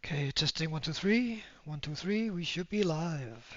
Okay, testing 1, 2, 3. 1, 2, 3. We should be live.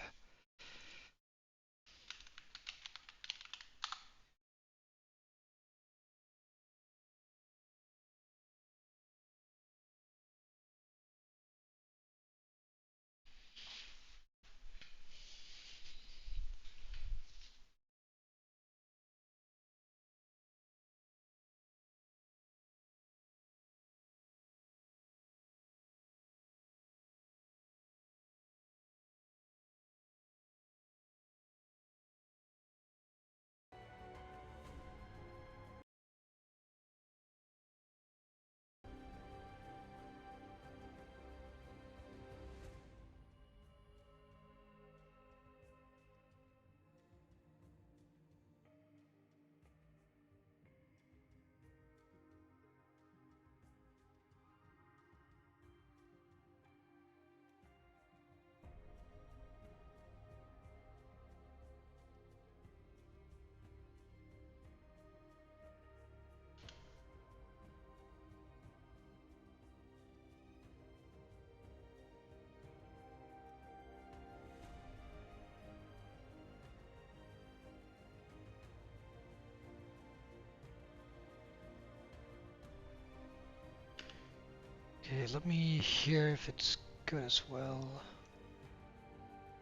Okay, let me hear if it's good as well.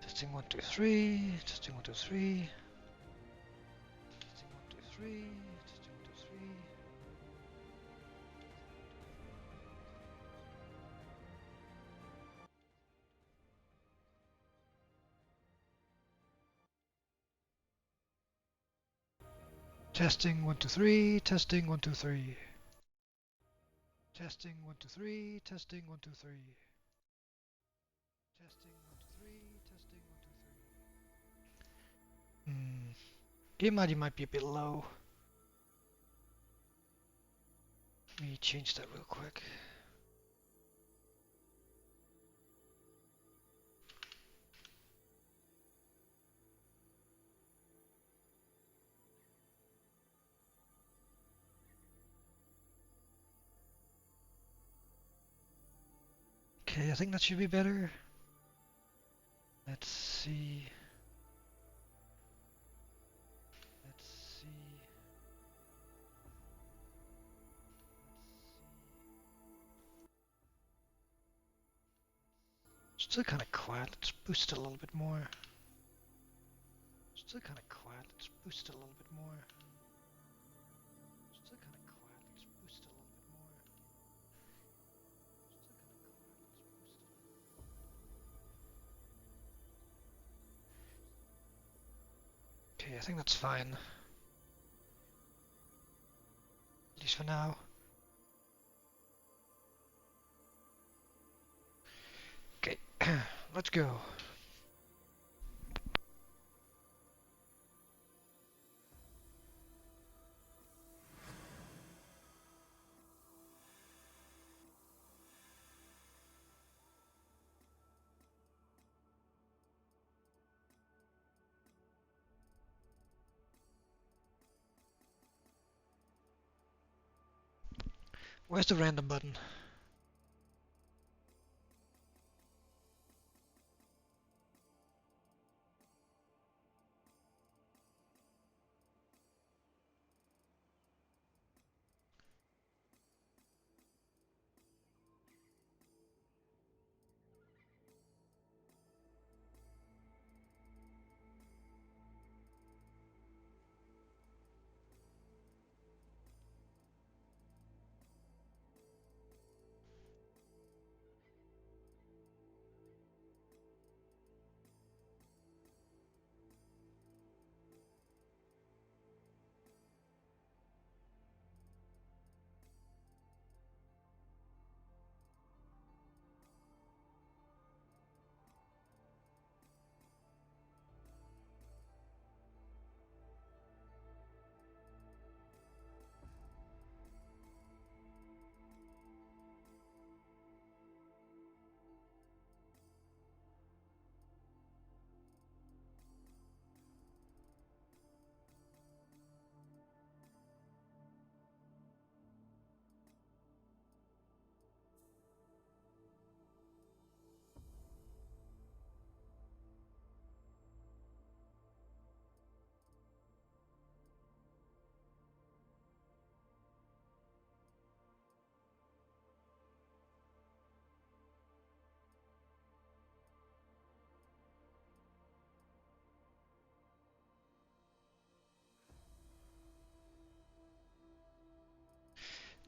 Testing 1, 2, 3. Testing 1, 2, 3. Testing 1, 2, 3. Testing 1, 2, 3. Testing 1, 2, 3. Testing 1, 2, 3. Testing 1, 2, 3. Testing 1, 2, 3. Testing 1, 2, 3. Testing 1, 2, 3. Game audio might be a bit low. Let me change that real quick. Okay, I think that should be better. Let's see. Let's see. Still kind of quiet. Let's boost it a little bit more. Still kind of quiet. Let's boost it a little bit more. Still kind of quiet. Let's boost it a little bit more. Okay, I think that's fine. At least for now. Okay, let's go. Where's the random button?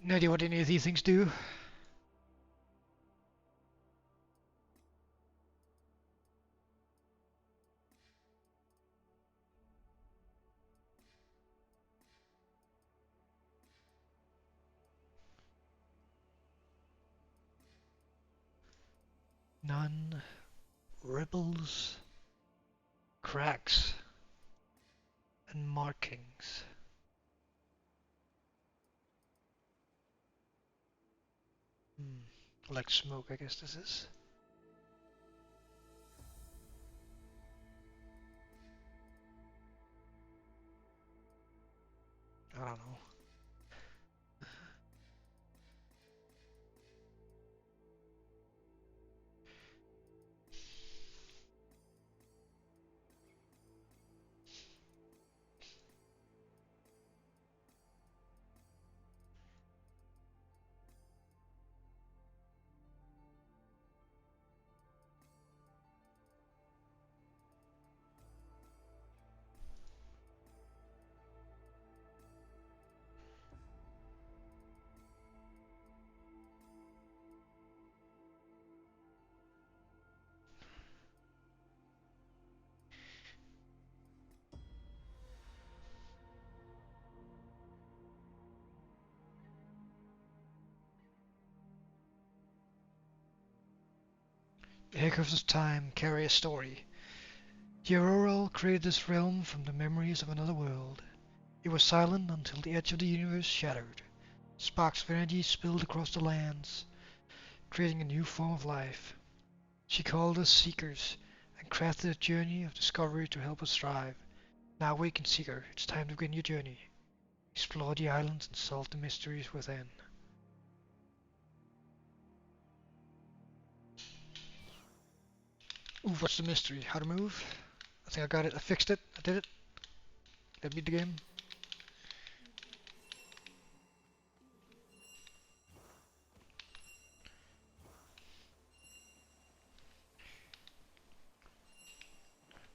No idea what any of these things do. None. Ripples. Cracks. And markings. Like smoke, I guess this is. I don't know. The Echoes of Time carry a story. The Auroral created this realm from the memories of another world. It was silent until the edge of the universe shattered. Sparks of energy spilled across the lands, creating a new form of life. She called us Seekers and crafted a journey of discovery to help us thrive. Now awaken, Seeker. It's time to begin your journey. Explore the islands and solve the mysteries within. Ooh, what's the mystery? How to move? I think I got it. I fixed it. I did it. Did I beat the game?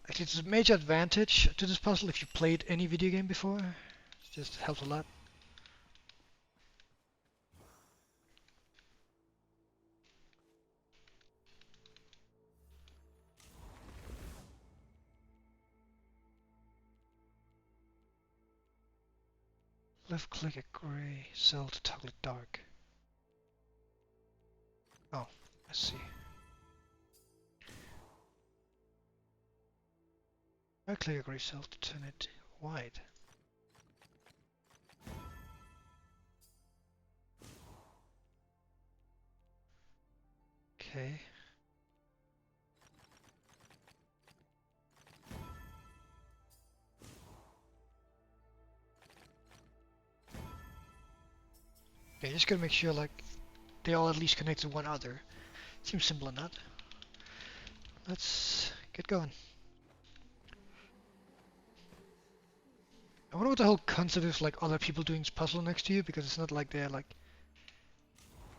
Actually, it's a major advantage to this puzzle if you played any video game before. It just helps a lot. Left click a grey cell to toggle it dark. Oh, I see. Right click a grey cell to turn it white. Okay. Yeah, just gotta make sure like they all at least connect to one other. Seems simple enough. Let's get going. I wonder what the whole concept is like other people doing this puzzle next to you, because it's not like they're like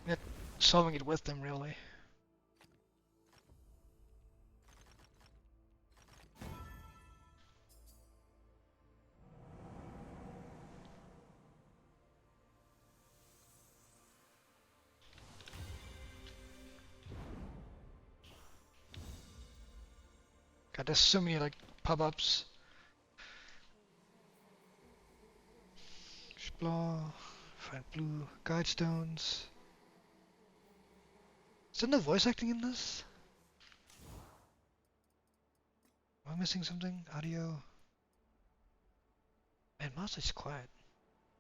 not solving it with them really. God, there's so many like pop-ups. Explore, find blue guide stones. Is there no voice acting in this? Am I missing something? Audio? Man, Master is quiet.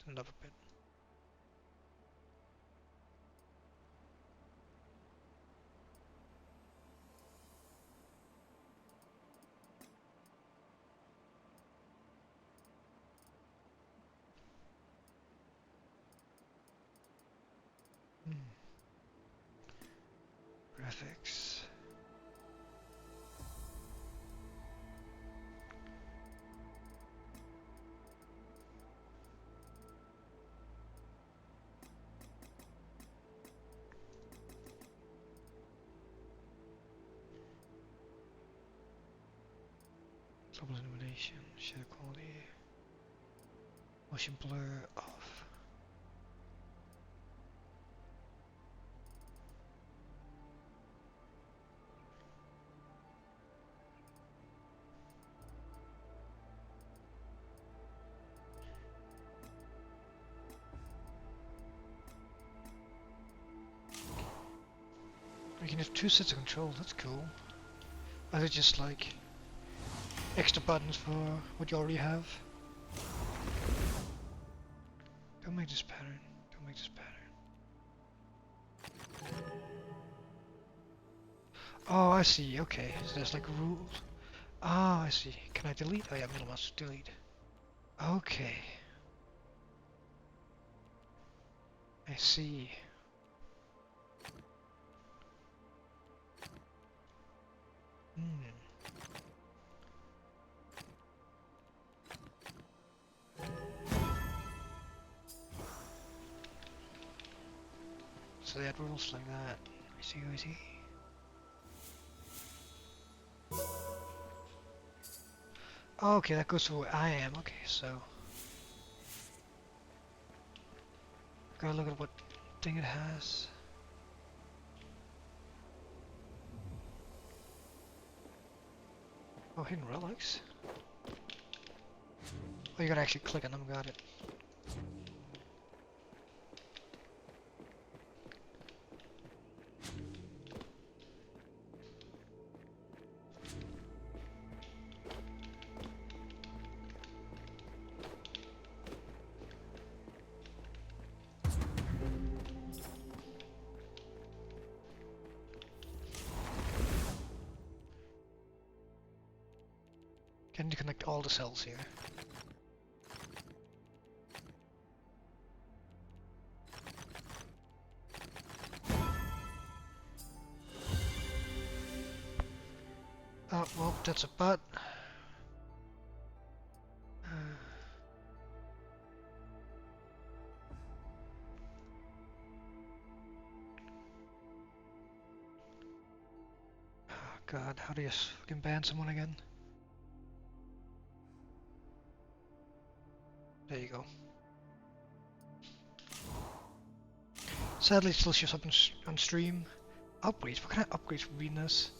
Turn it up a bit. Graphics. Global illumination, shadow quality, motion blur off. You can have two sets of controls, that's cool. Are they just like extra buttons for what you already have? Don't make this pattern. Don't make this pattern. Oh, I see. Okay, so there's like rules. Ah, I see. Can I delete? Oh yeah, middle mouse delete. Okay. I see. Hmm. So they had rules like that. I see, I see. Oh, okay, that goes to where I am. Okay, so gotta look at what thing it has. Oh, hidden relics. Oh, you gotta actually click on them. Got it. Can you connect all the cells here? Oh, well, that's a butt. Oh God, how do you fucking ban someone again? There you go. Sadly, it still shows up on stream. Upgrades? What kind of upgrades would be in this?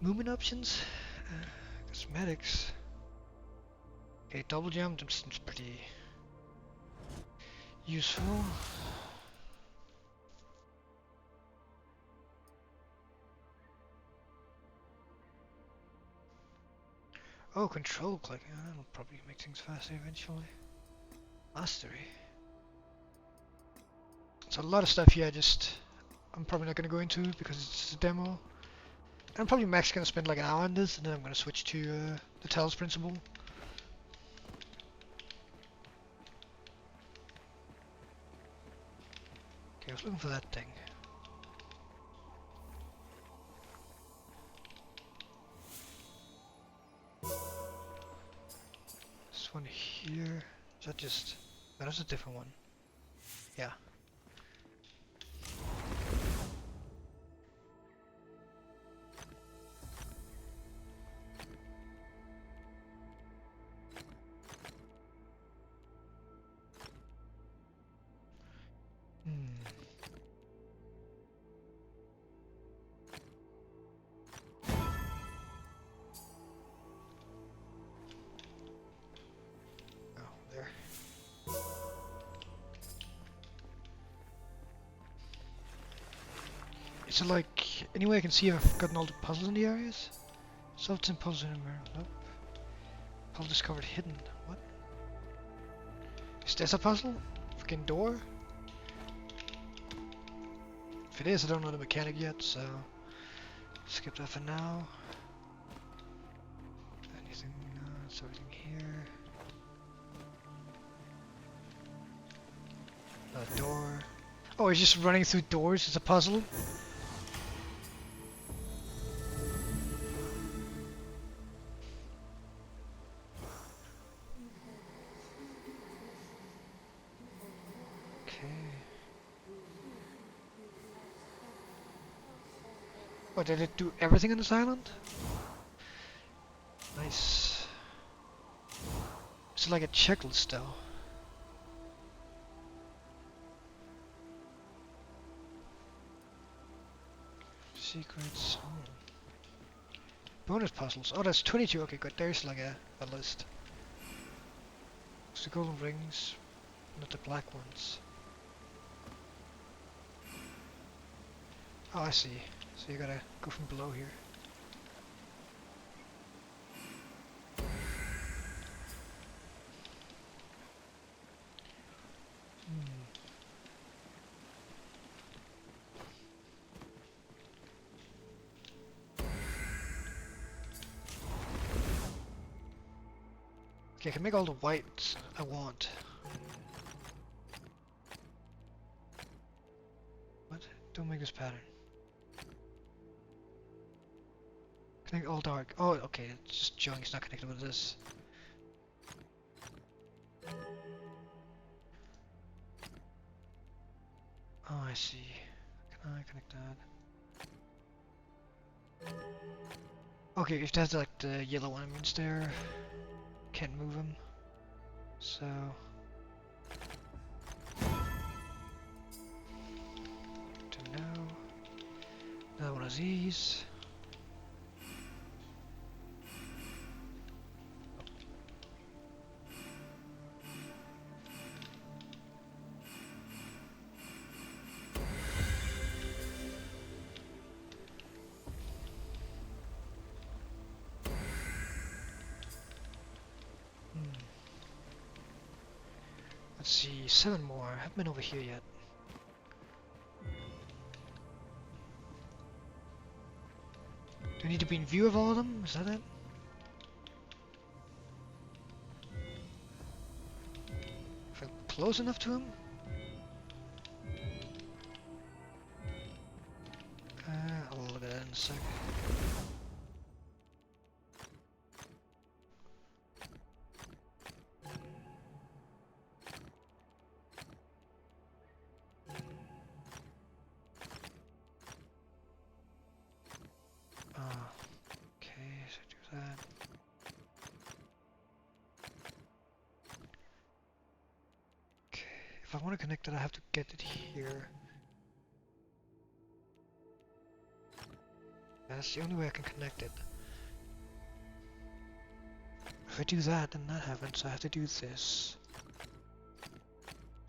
Movement options? Cosmetics. Okay, double jump, that seems pretty useful. Oh, control click. That'll probably make things faster eventually. Mastery. So a lot of stuff here I'm probably not going to go into because it's a demo. I'm probably max going to spend like an hour on this and then I'm going to switch to the Talos Principle. Okay, I was looking for that thing. This one here, is that just... No, that's a different one. Yeah. Oh, there. Is it like... Any way I can see if I've gotten all the puzzles in the areas? Solved in puzzle environment. Nope. Puzzle discovered hidden. What? Is this a puzzle? Freaking door? If it is, I don't know the mechanic yet, so... Skip that for now. Anything... It's everything here. A door. Oh, he's just running through doors. It's a puzzle. Okay. Oh, did it do everything on this island? Nice. It's like a checklist though. Secrets. Bonus puzzles. Oh, that's 22. Okay, good. There's like a list. It's the golden rings, not the black ones. Oh, I see. So you gotta go from below here. Hmm. Okay, I can make all the whites I want. What? Don't make this pattern. Connect all dark. Oh, okay, it's just showing it's not connected with this. Oh, I see. Can I connect that? Okay, if that's like the yellow one, it means there can't move them. So to know. Another one of these. Let's see, 7 more. I haven't been over here yet. Do I need to be in view of all of them? Is that it? If I'm close enough to him? I'll look at that in a sec. Okay, so do that. Okay, if I want to connect it, I have to get it here. That's the only way I can connect it. If I do that, then that happens, so I have to do this.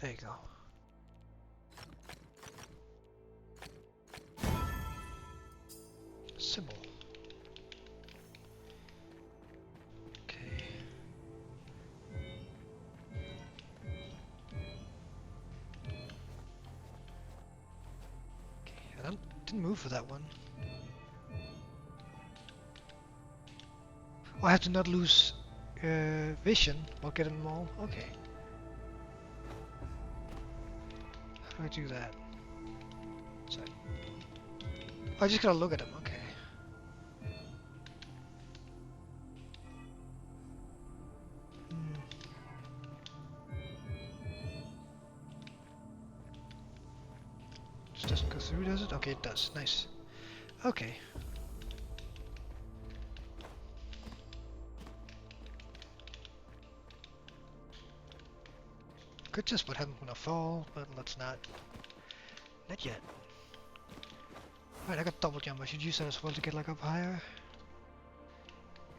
There you go. Symbol. Okay. Okay, I didn't move for that one. Oh, I have to not lose vision while getting them all? Okay. How do I do that? Sorry. Oh, I just gotta look at them, okay. This doesn't go through, does it? Okay, it does. Nice. Okay. Could just what happens when I fall, but let's not. Not yet. Alright, I got double jump. I should use that as well to get like up higher.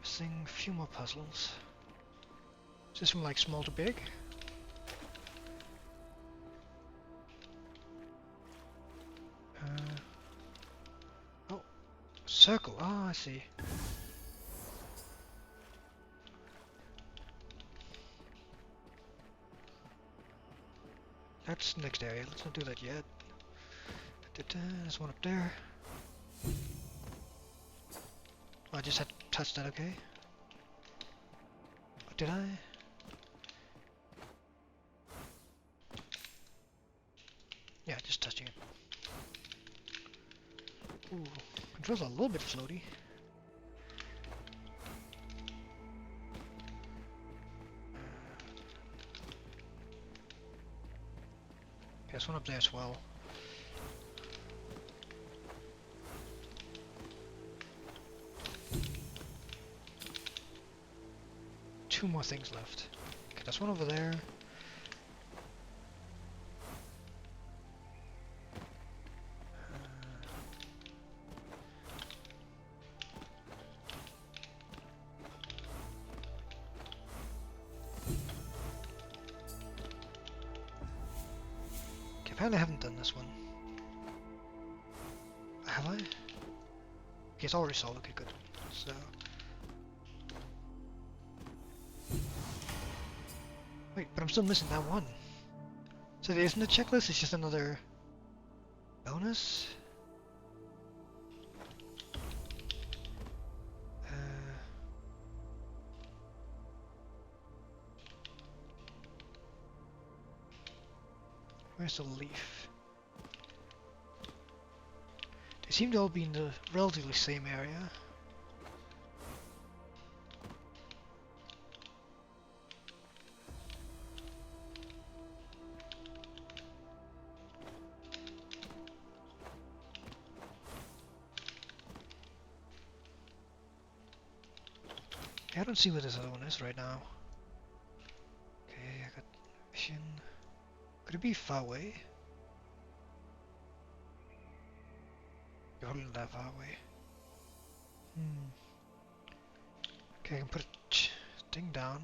Missing a few more puzzles. Is this from like small to big? Oh, circle. Oh, I see. That's the next area. Let's not do that yet. There's one up there. Oh, I just had to touch that, okay? Oh, did I? Yeah, just touching it. Ooh, controls are a little bit floaty. There's one up there as well. Two more things left. Okay, there's one over there. Okay, apparently I haven't done this one. Have I? Okay, it's already solved. Okay, good. So... Wait, but I'm still missing that one. So there isn't a checklist, it's just another... bonus? Where's the leaf? They seem to all be in the relatively same area. I don't see where this other one is right now. Okay, I got vision. Could it be far away? You're holding that far away. Okay, I can put a thing down.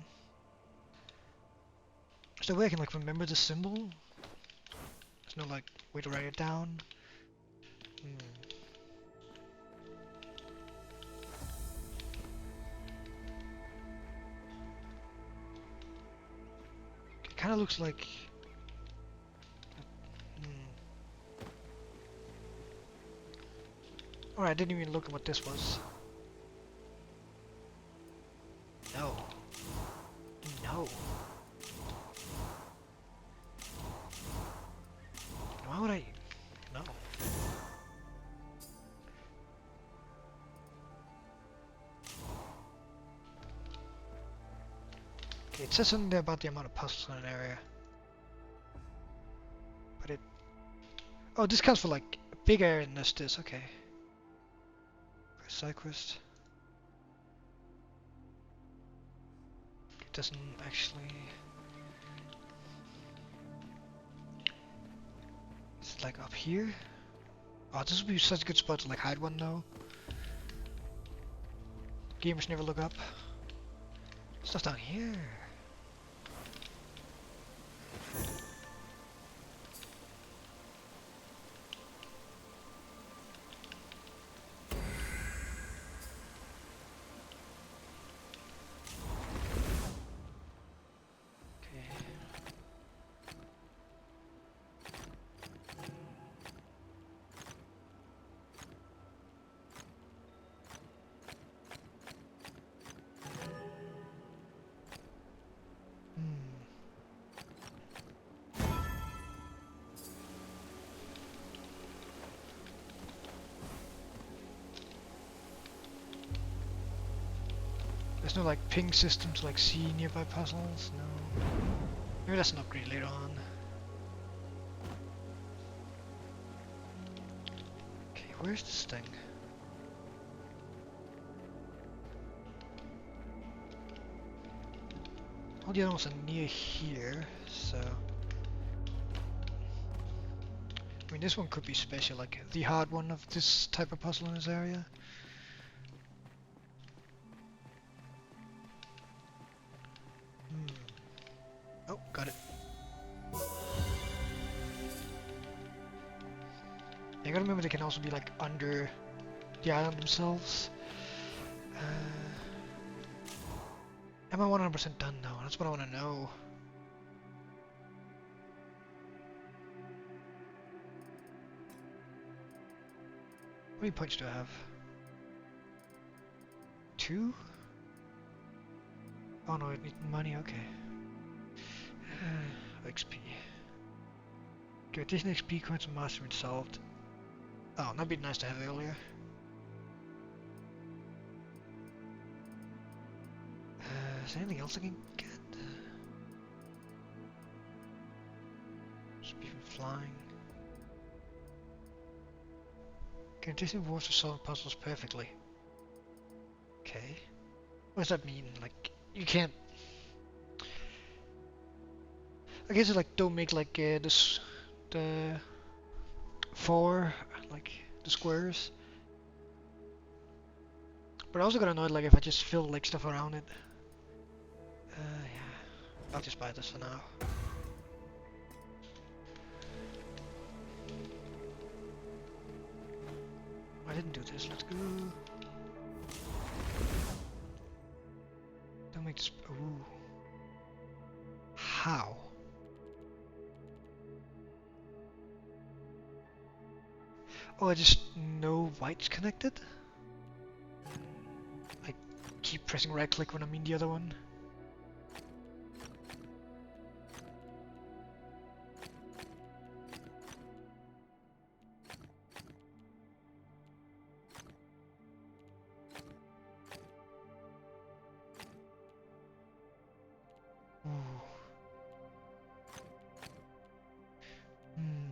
Is there a way I can like remember the symbol? There's no like way to write it down. It kind of looks like... Alright, I didn't even look at what this was. No. No. Why would I... No. Okay, it says something there about the amount of puzzles in an area. But it... Oh, this counts for like a big area than this, okay. Side quest. It doesn't actually... It's like up here. Oh, this would be such a good spot to like hide one though. Gamers never look up. Stuff down here. There's no like ping system to like see nearby puzzles, no. Maybe that's an upgrade later on. Okay, where's this thing? All the other ones are near here, so... I mean, this one could be special, like the hard one of this type of puzzle in this area. Oh, got it. You gotta remember they can also be like under the island themselves. Am I 100% done now? That's what I want to know. How many points do I have? 2? Oh no, I need money, okay. XP. Okay, additional XP coins and mastering solved. Oh, that'd be nice to have earlier. Is there anything else I can get? Speed from flying. Can additional rewards for solving puzzles perfectly. Okay. What does that mean? Like, you can't... I guess it like don't make like this the 4 like the squares. But I also got annoyed like if I just fill like stuff around it. Yeah, I'll just buy this for now. didn't do this. Let's go. Don't make this. Ooh. How? Oh, I just know white's connected? I keep pressing right click when I'm in the other one. Ooh. Hmm.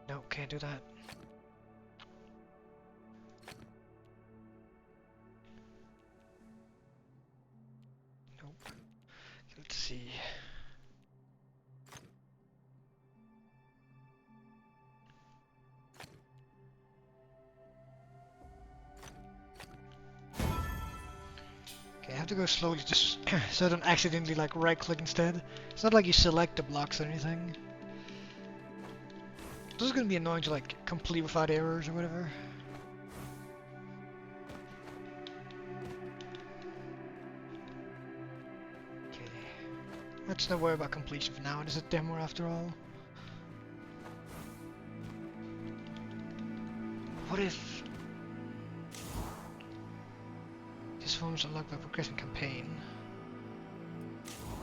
No, can't do that. Nope. Let's see. Okay, I have to go slowly just so I don't accidentally like right click instead. It's not like you select the blocks or anything. This is gonna be annoying to like complete without errors or whatever. Okay. Let's not worry about completion for now. It is a demo after all. What if this form is unlocked by progressing campaign?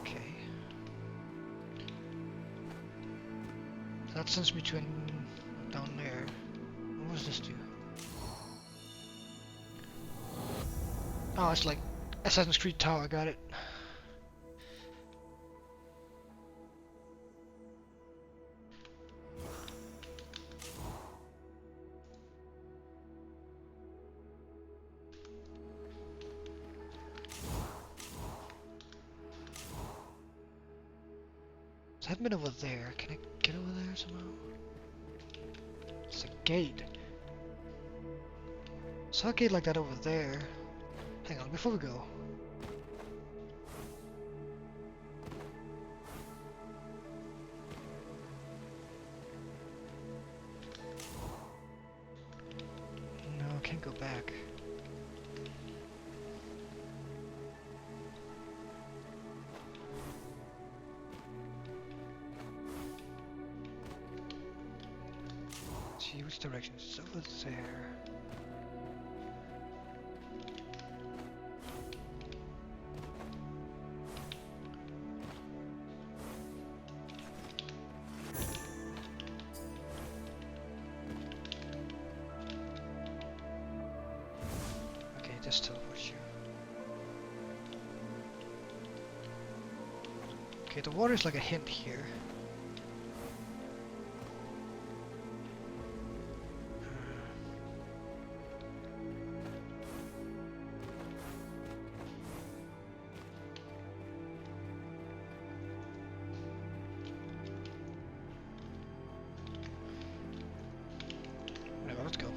Okay. So that sends me to down there. What does this do? Oh, it's like Assassin's Creed Tower. Got it. Is that been over there? Can I get over there somehow? It's a gate. Saw a gate like that over there. Hang on, before we go. No, I can't go back. Let's see which direction is over there. Just teleport you. Okay, the water is like a hint here. Whatever, let's go.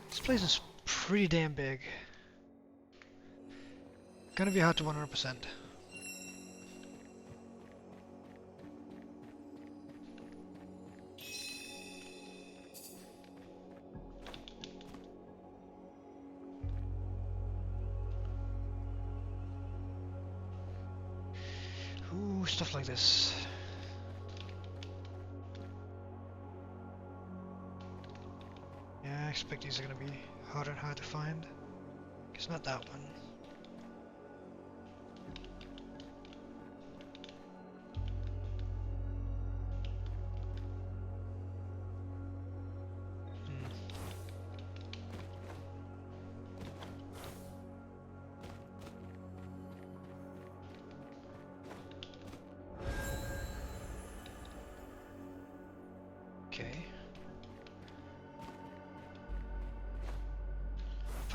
This place is pretty damn big. Gonna be hard to 100%. Ooh, stuff like this. Yeah, I expect these are gonna be harder and harder to find. It's not that one.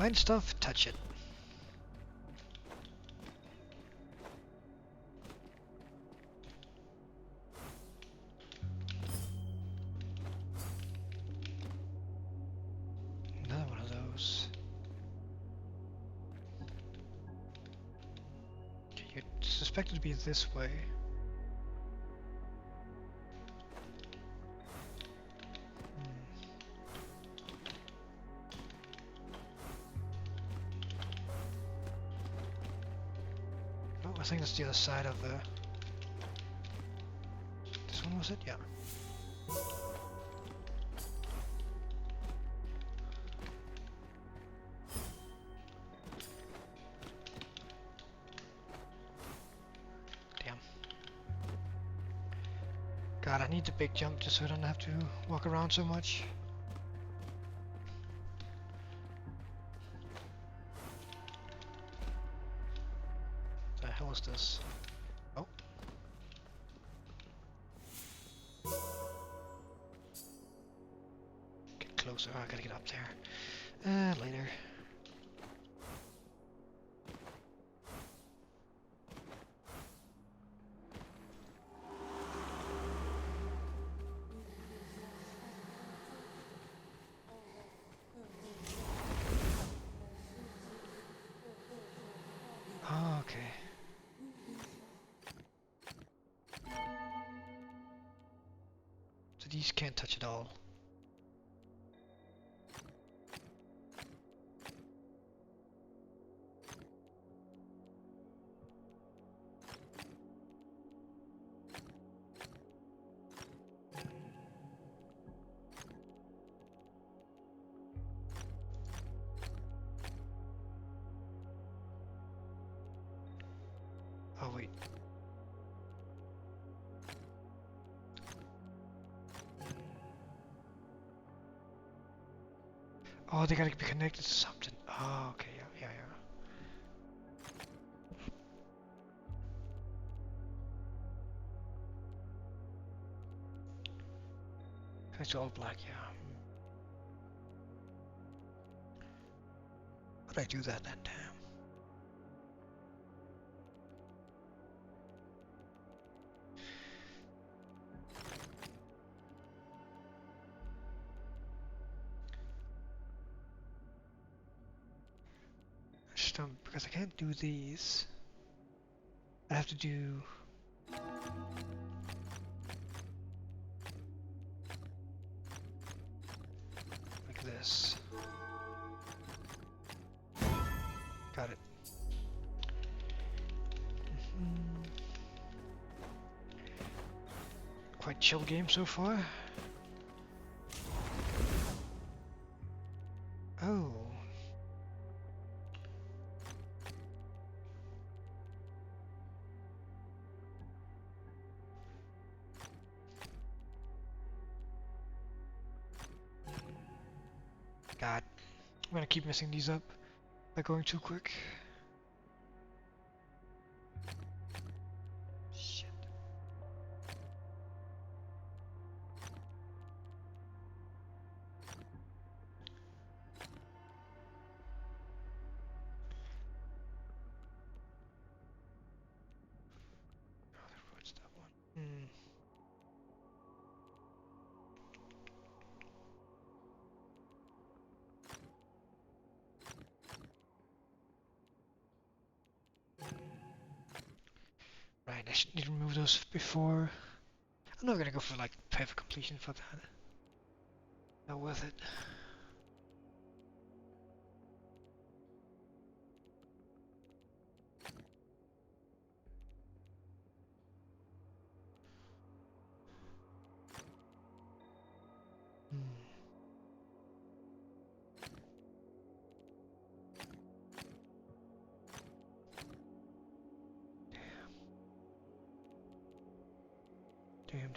Find stuff, touch it. Another one of those. Okay, you're suspected to be this way. Oh, I think that's the other side of the... This one was it? Yeah. Damn. God, I need the big jump just so I don't have to walk around so much. The hell is this? Oh. Get closer. Oh, I gotta get up there. Later. Oh, okay. So these can't touch at all. Oh, wait. Oh, they gotta be connected to something. Oh, okay, yeah. It's all black, yeah. How'd I do that then? Damn. Just because I can't do these. I have to do... like this. Got it. Quite chill game so far. Oh. God. I'm gonna keep messing these up by going too quick. Shit. What's that one? Right, I should need to remove those before. I'm not gonna go for like perfect completion for that. Not worth it. Damn.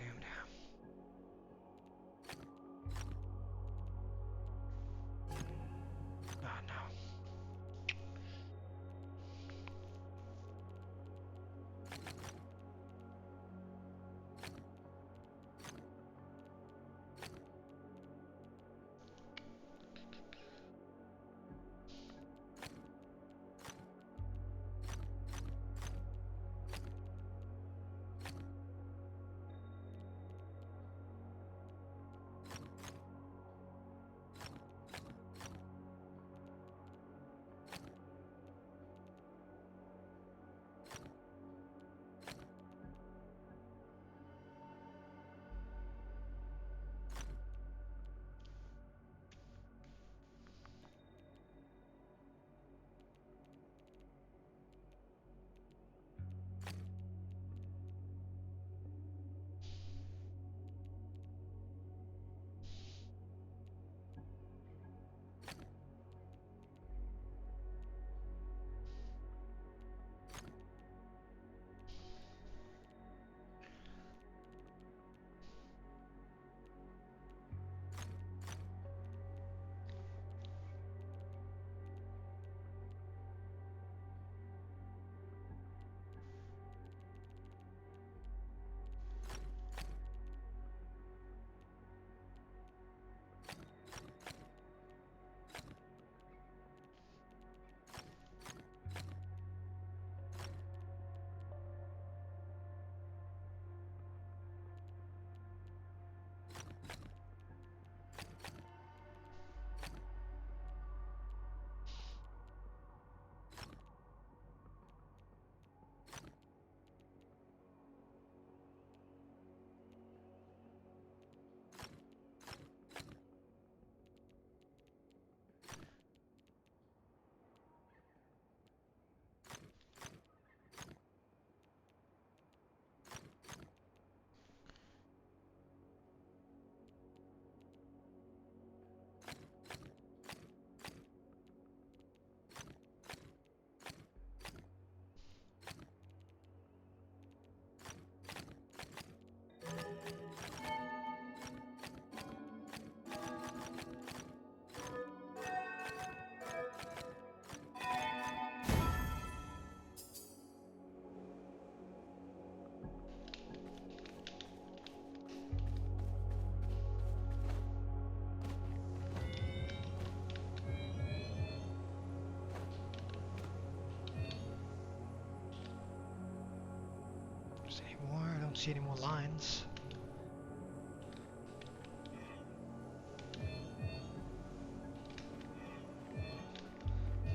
Is there any more? I don't see any more lines.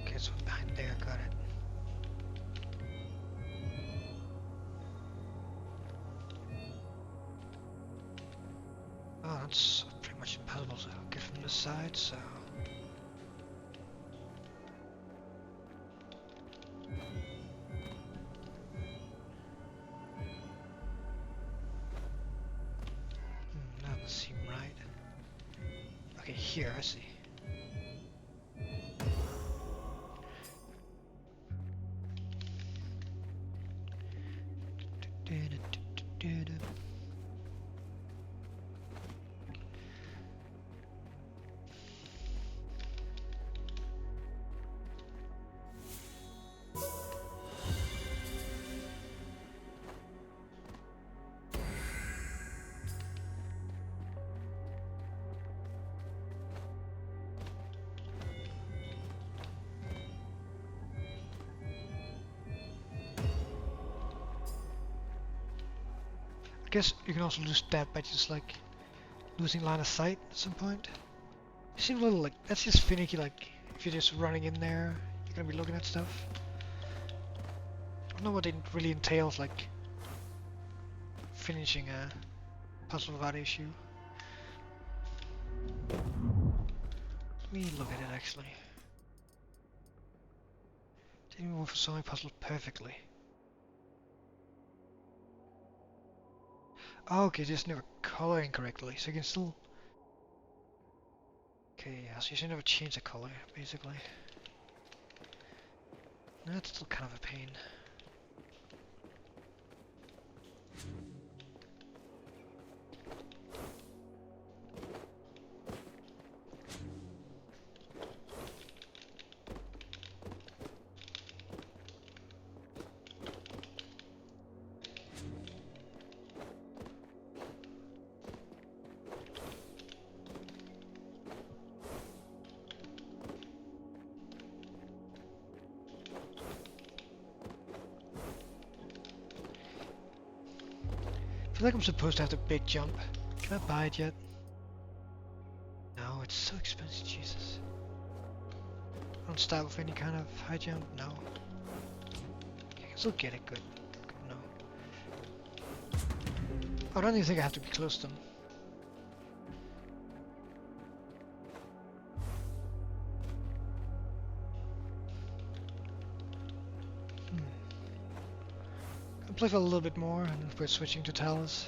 Okay, it's one behind there, got it. Oh, that's pretty much impossible to get from this side, so... that doesn't seem right. Okay, here, I see. I guess you can also lose that by just like losing line of sight at some point. It seems a little like that's just finicky. Like if you're just running in there, you're gonna be looking at stuff. I don't know what it really entails, like finishing a puzzle without issue. Let me look at it actually. Didn't move for solving puzzles perfectly. Oh, okay, just never coloring correctly, so you can still... Okay, yeah, so you should never change the color, basically. That's still kind of a pain. I feel like I'm supposed to have the big jump. Can I buy it yet? No, it's so expensive, Jesus. I don't start with any kind of high jump? No. Okay, I can still get it, good. Good, no. I don't even think I have to be close to them. I'll play for a little bit more and we're switching to Talos.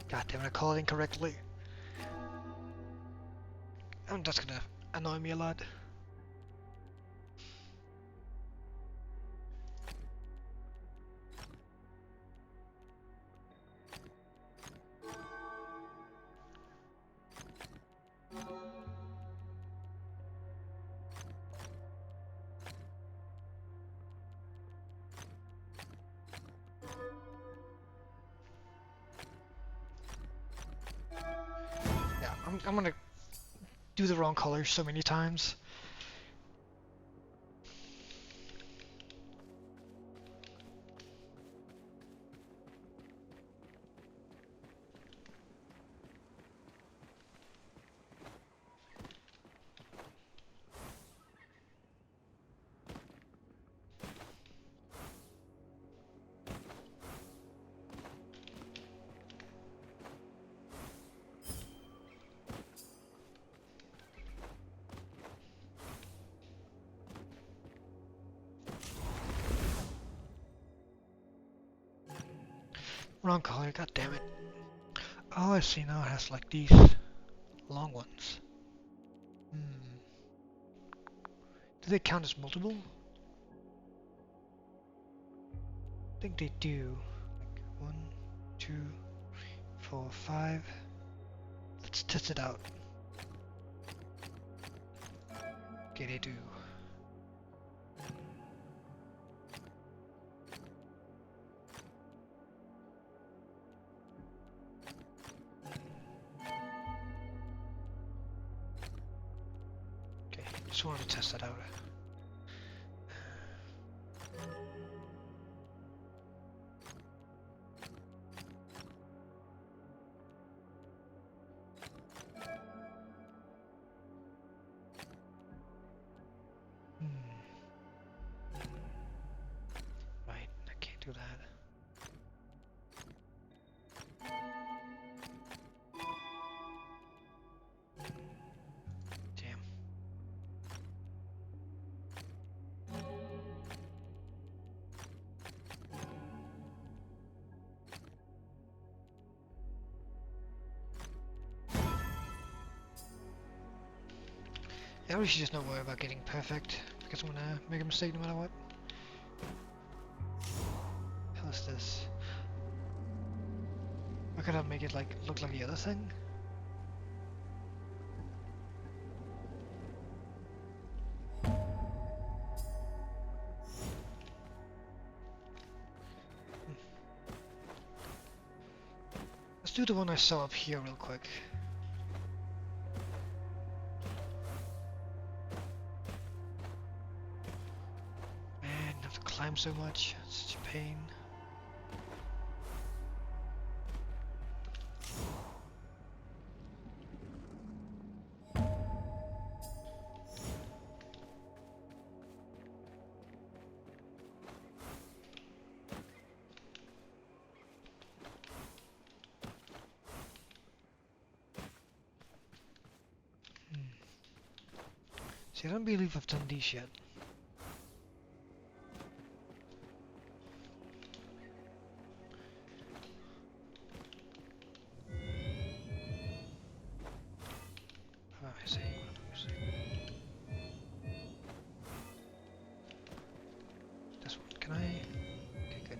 God damn it, I called it incorrectly. That's gonna annoy me a lot. Yeah, I'm gonna do the wrong color so many times. Wrong color, god damn it. Oh, I see, now it has like these long ones. Hmm. Do they count as multiple? I think they do. Like 1, 2, 4, 5. Let's test it out. Okay, they do. Okay, just wanted to test that out. Right, I can't do that. Damn. I really should just not worry about getting perfect, because I'm gonna make a mistake no matter what. Hell is this? Why could I make it like look like the other thing? Let's do the one I saw up here real quick. Man, I have to climb so much. It's such a pain. See, I don't believe I've done these yet. Oh, I see. This one, can I? Okay, good.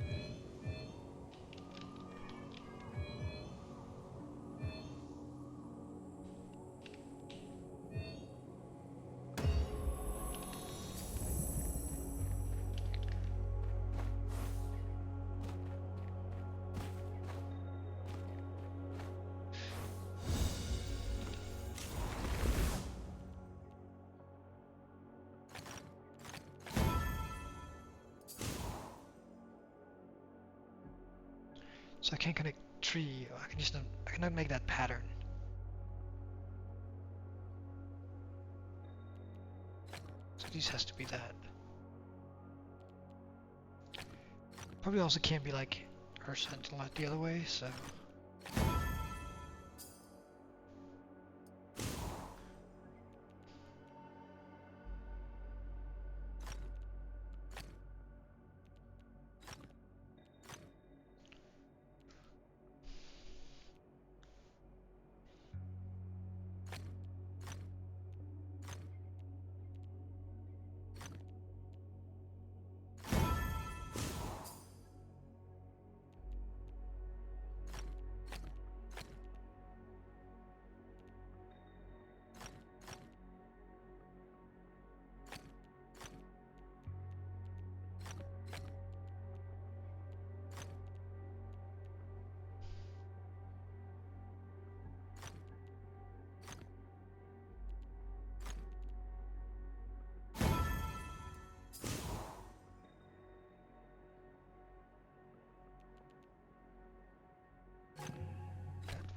So I can't connect tree, or I cannot make that pattern. So this has to be that. Probably also can't be like horizontal like the other way, so.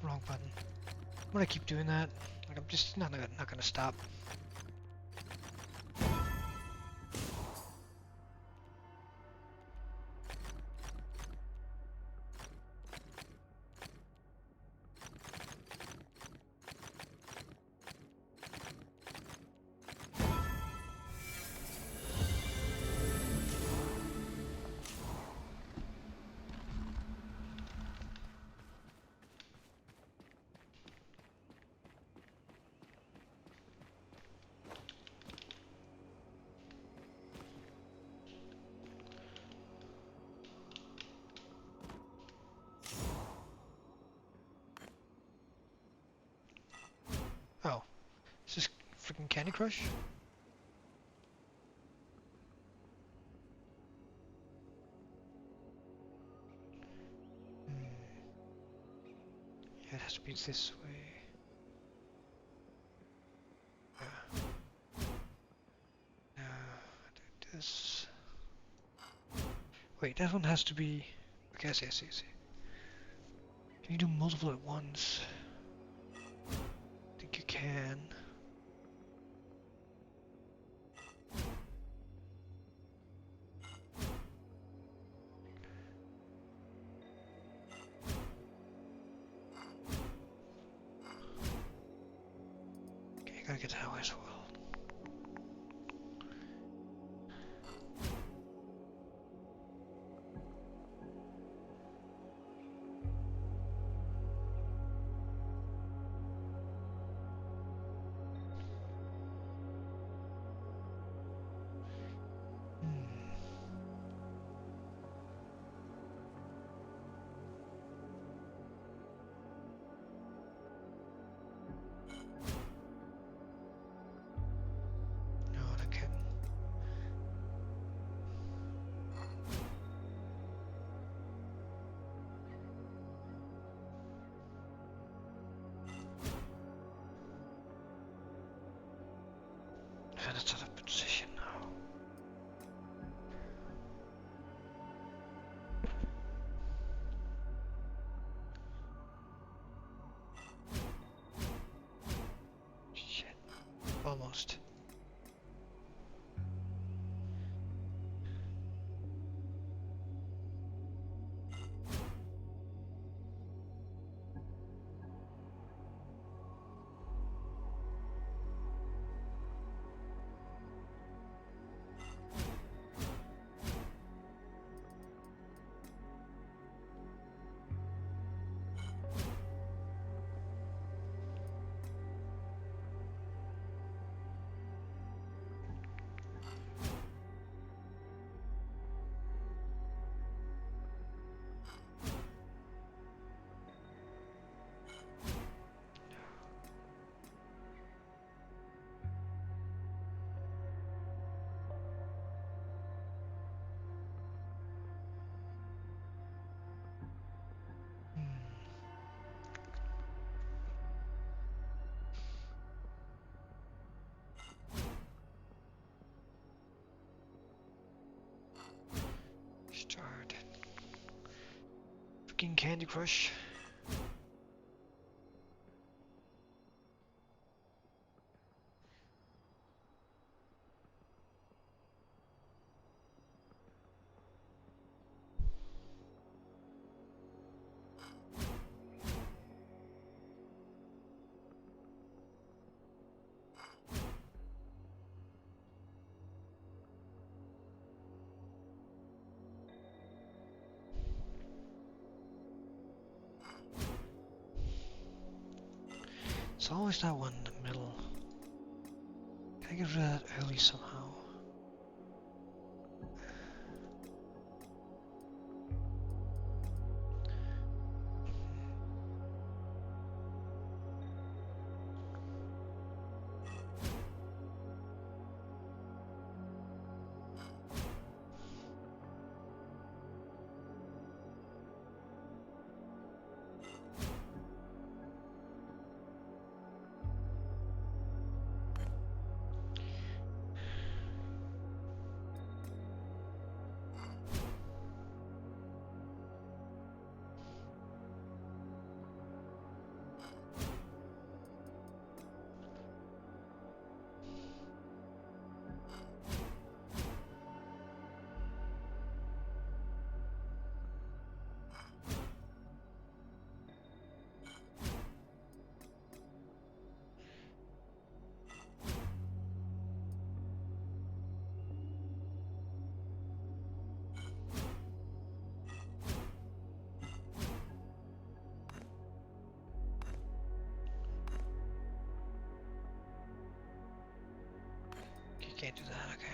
Wrong button. I'm gonna keep doing that. Like I'm just not gonna stop. Crush? Yeah, it has to be this way. Yeah. Do this. Wait, that one has to be... Okay, I see. Can you do multiple at once? I think you can. Okay, you gotta get that way as well. No, I can't. That's out of position now. Shit. Almost. Start. Fucking Candy Crush. It's always that one in the middle. Can I get rid of that early somehow? You can't do that, okay.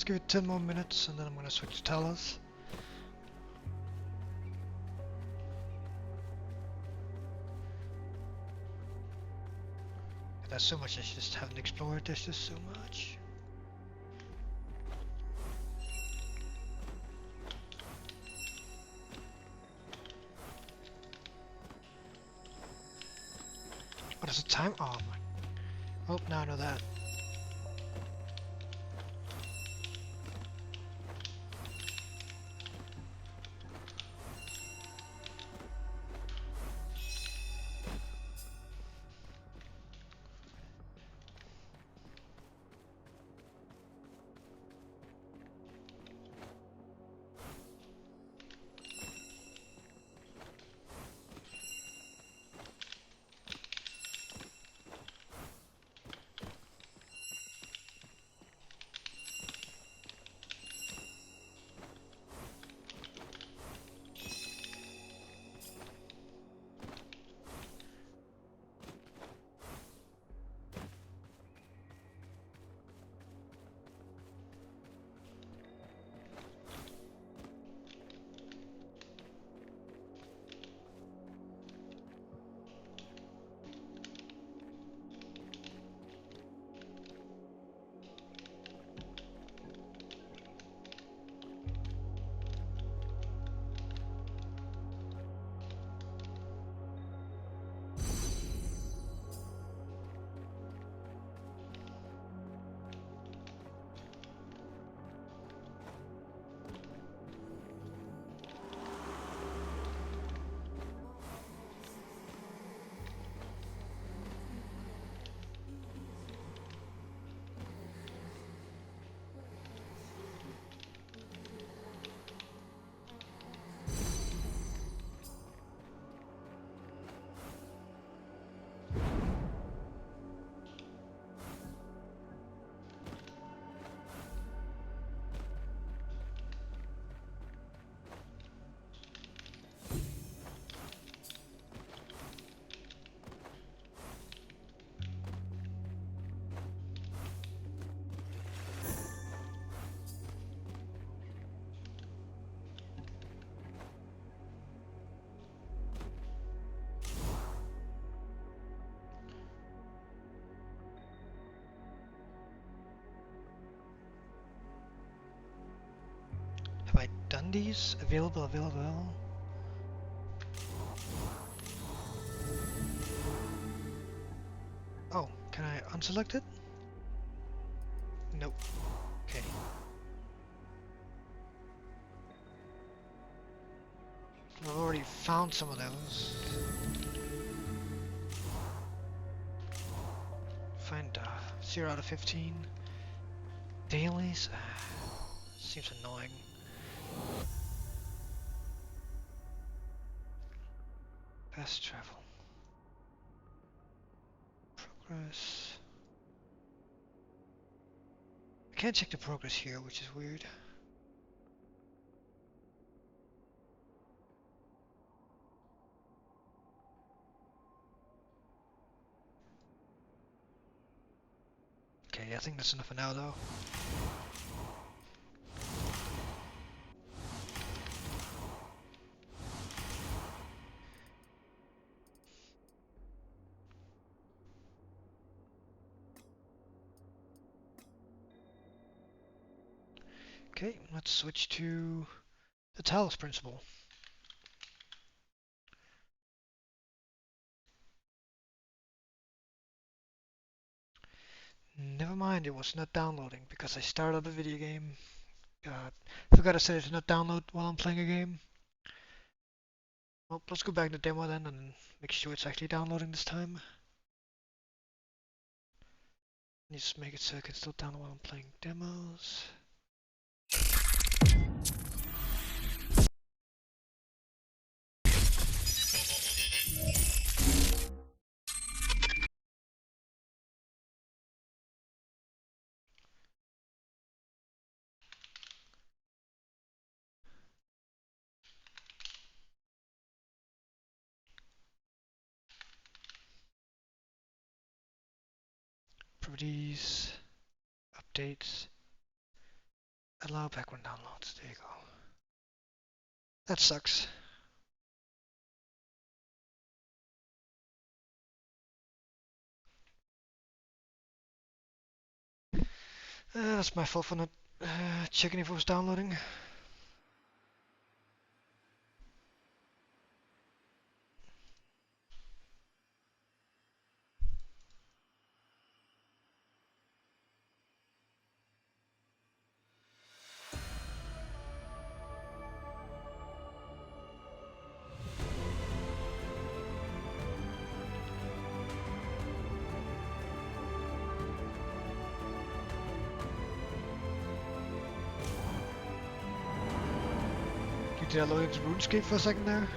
give it 10 more minutes and then I'm gonna switch to Talos. There's so much I just haven't explored, there's just so much. What is the time? Oh my. Oh, now I know that. Have I done these? Available. Oh, can I unselect it? Nope. Okay. I've already found some of those. Find 0 out of 15. Dailies? Seems annoying. Fast travel. Progress. I can't check the progress here, which is weird. Okay, I think that's enough for now though. Okay, let's switch to the Talos Principle. Never mind, it was not downloading because I started a video game. Forgot to set it to not download while I'm playing a game. Well, let's go back to the demo then and make sure it's actually downloading this time. Just make it so I can still download while I'm playing demos. Properties, updates. Allow background downloads. There you go. That sucks. That's my fault for not checking if it was downloading. Did I load into RuneScape for a second there?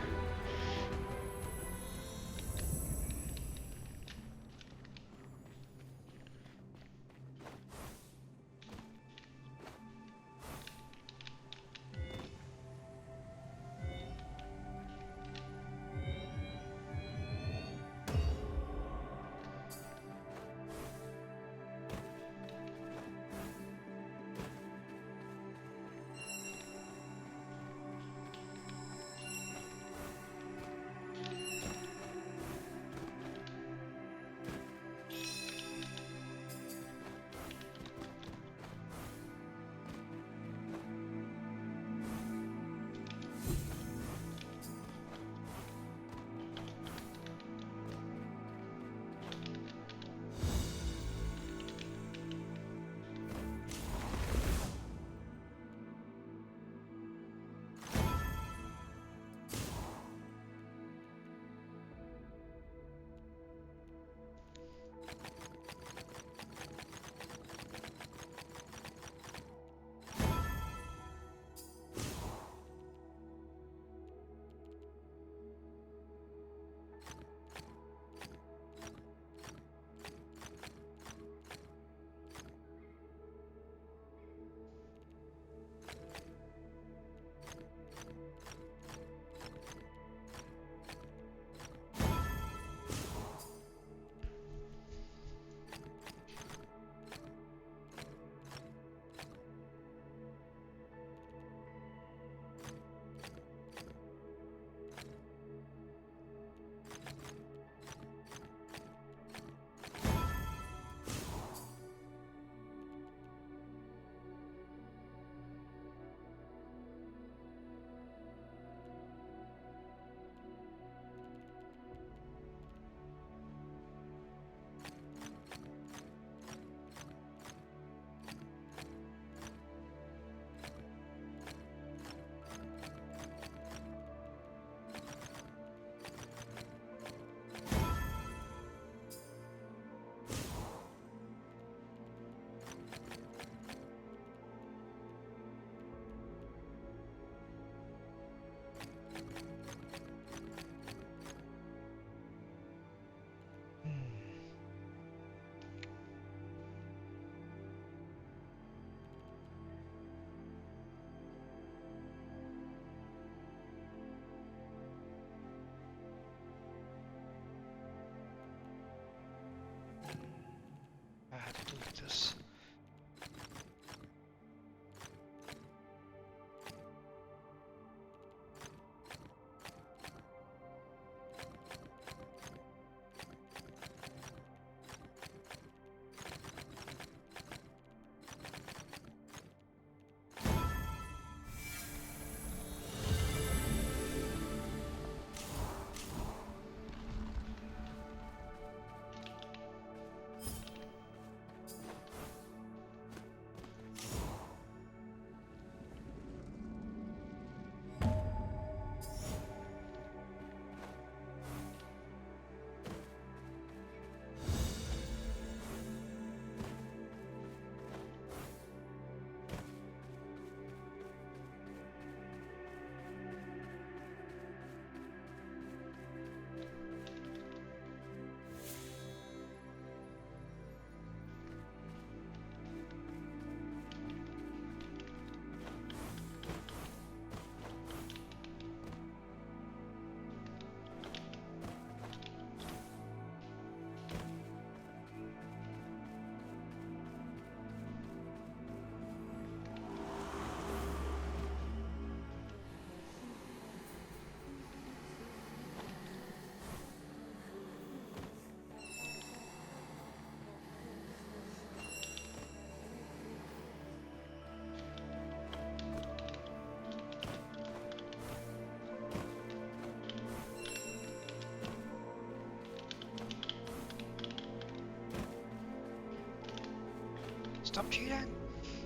Stop cheating!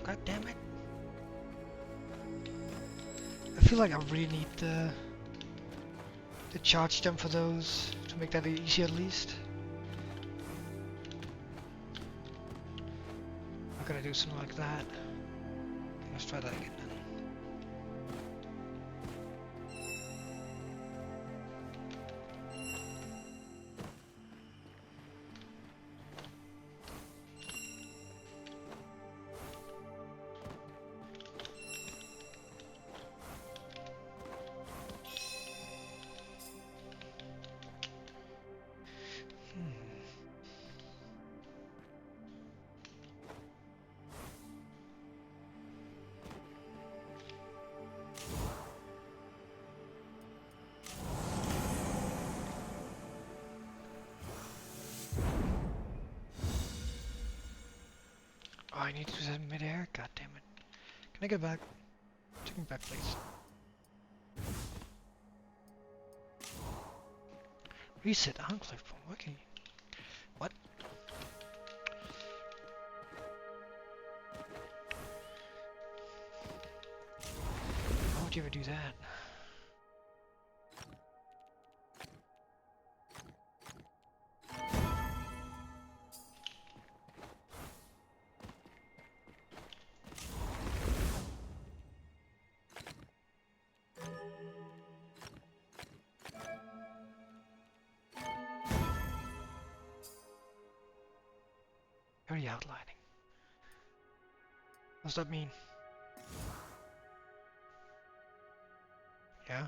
God damn it! I feel like I really need the charge jump for those to make that easy at least. I'm gonna do something like that. Okay, let's try that again then. Oh, I need to do that in midair? God damn it. Can I get back? Take me back, please. Reset enclave from working. What? Why would you ever do that? Very outlining. What does that mean? Yeah?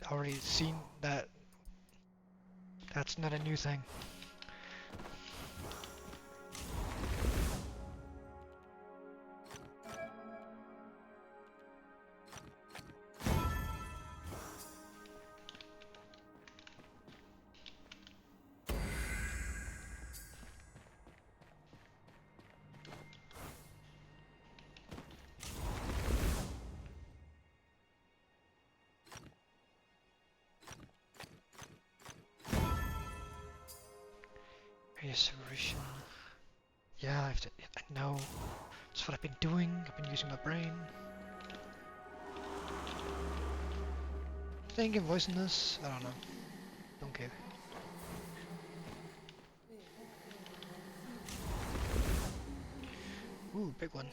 I've already seen that. That's not a new thing. Separation. Yeah, I know. That's what I've been doing. I've been using my brain. Thinking, voicing this. I don't know. Don't care. Ooh, big one.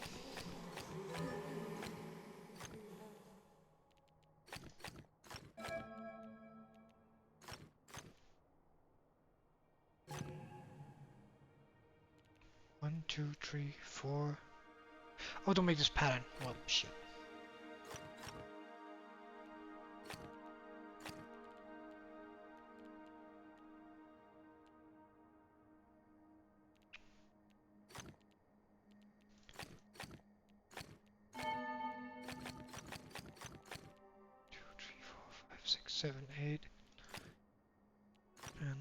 One, two, three, four. Oh, don't make this pattern. Well, shit. Two, three, four, five, six, 7, 8. And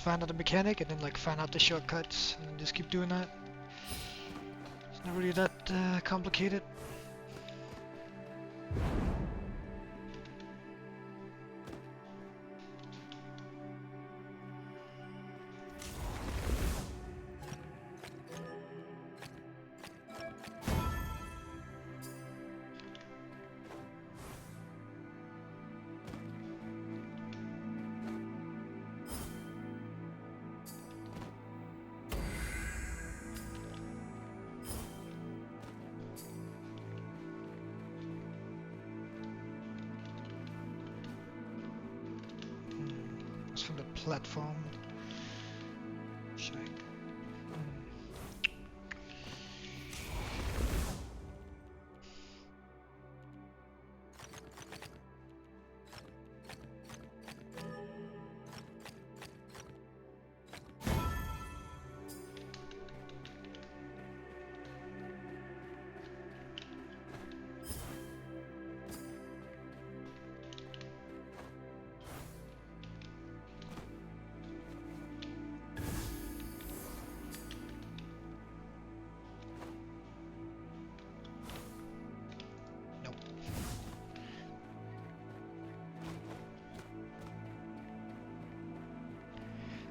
find out the mechanic and then like find out the shortcuts and just keep doing that. It's not really that complicated. From the platform. Check.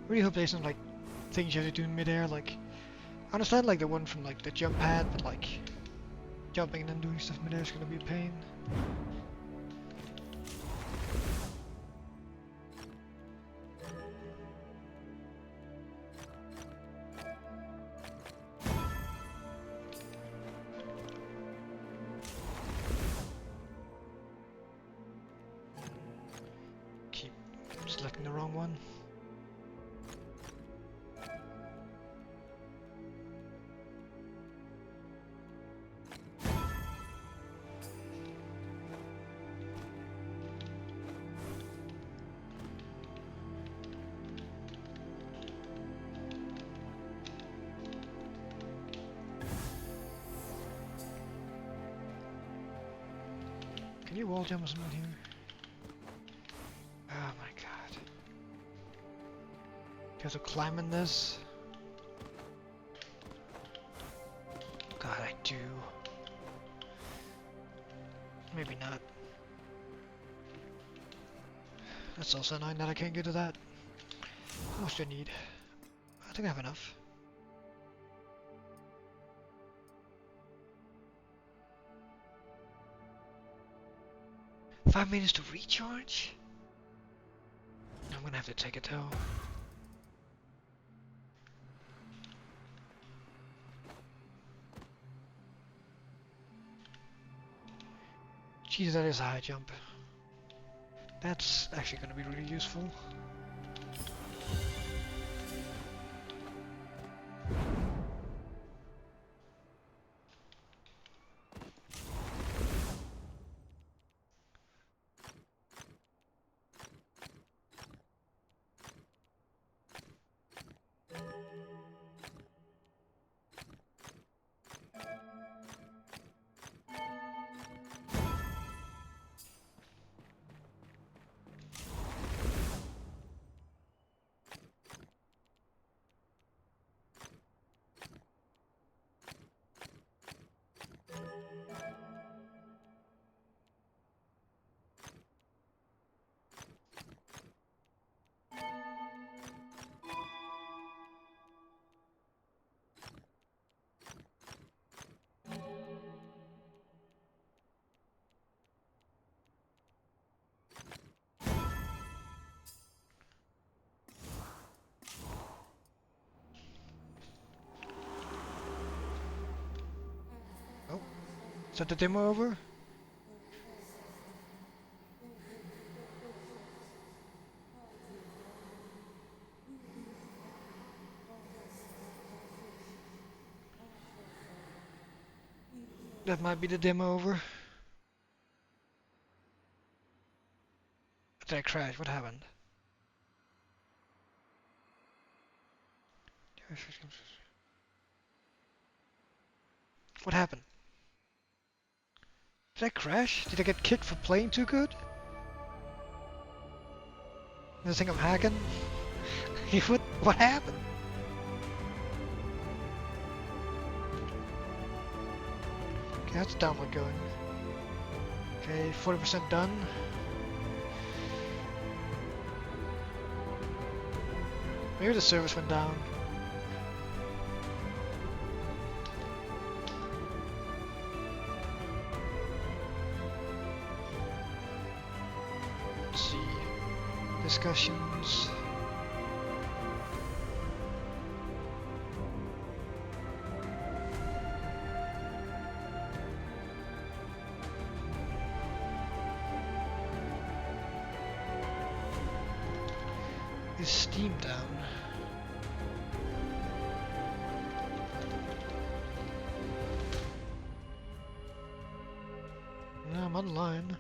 I really hope there's some like things you have to do in midair. Like, I understand like the one from like the jump pad, but like jumping and then doing stuff midair is gonna be a pain. Keep selecting the wrong one. Can you wall jump someone here? Oh my god. You have to climb in this? God, I do. Maybe not. That's also annoying that I can't get to that. How much do I need? I think I have enough. Five minutes to recharge? I'm gonna have to take it though. Jesus, that is a high jump. That's actually gonna be really useful. Oh, is that the demo over? That might be the demo over. Did I crash? What happened? What happened? Did I crash? Did I get kicked for playing too good? Does it think I'm hacking? What? What happened? Okay, that's download going. Okay, 40% done. Maybe the service went down. Let's see. Discussions. Is Steam down? No, I'm online.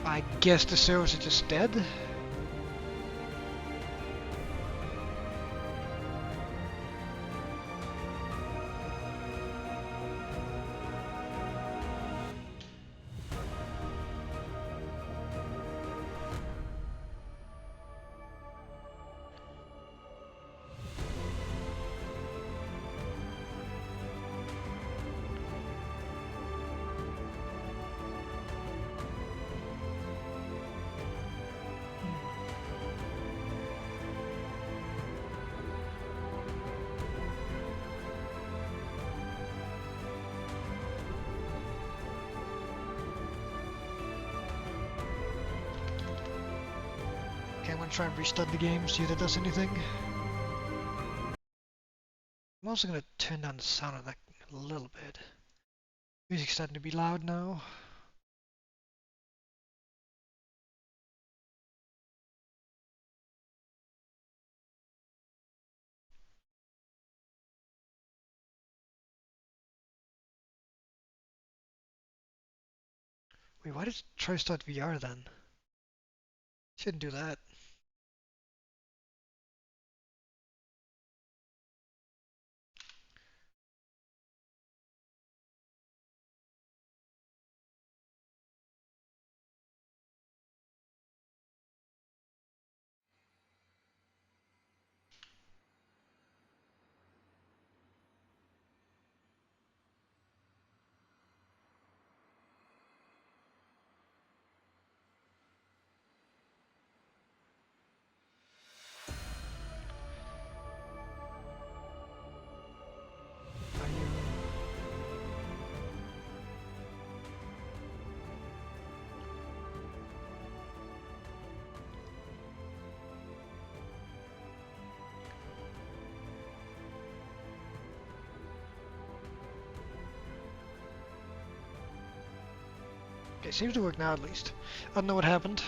I guess the servers are just dead. Okay, I'm gonna try and restart the game, see if it does anything. I'm also gonna turn down the sound of that a little bit. Music's starting to be loud now. Wait, why did it try to start VR then? Shouldn't do that. Are you... Okay, seems to work now at least. I don't know what happened.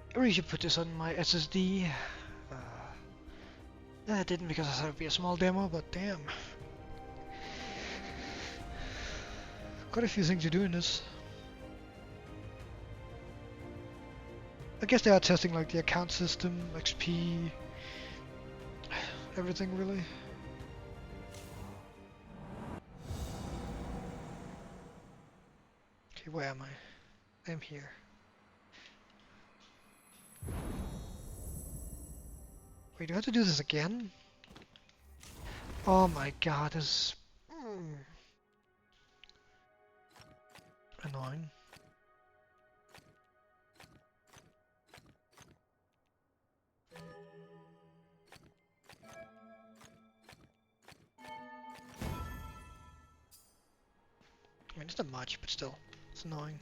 I really should put this on my SSD. I didn't because I thought it would be a small demo, but damn. Quite a few things to do in this. I guess they are testing like the account system, XP, everything really. Okay, where am I? I'm here. Wait, do I have to do this again? Oh my god, this is annoying. I mean, it's not much, but still, it's annoying.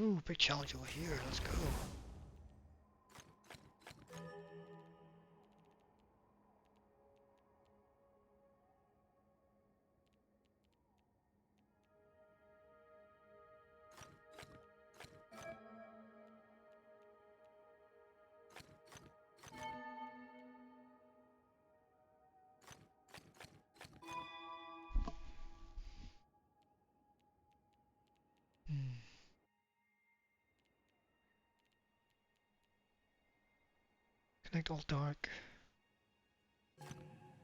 Ooh, big challenge over here, let's go. Connect all dark.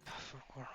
For one.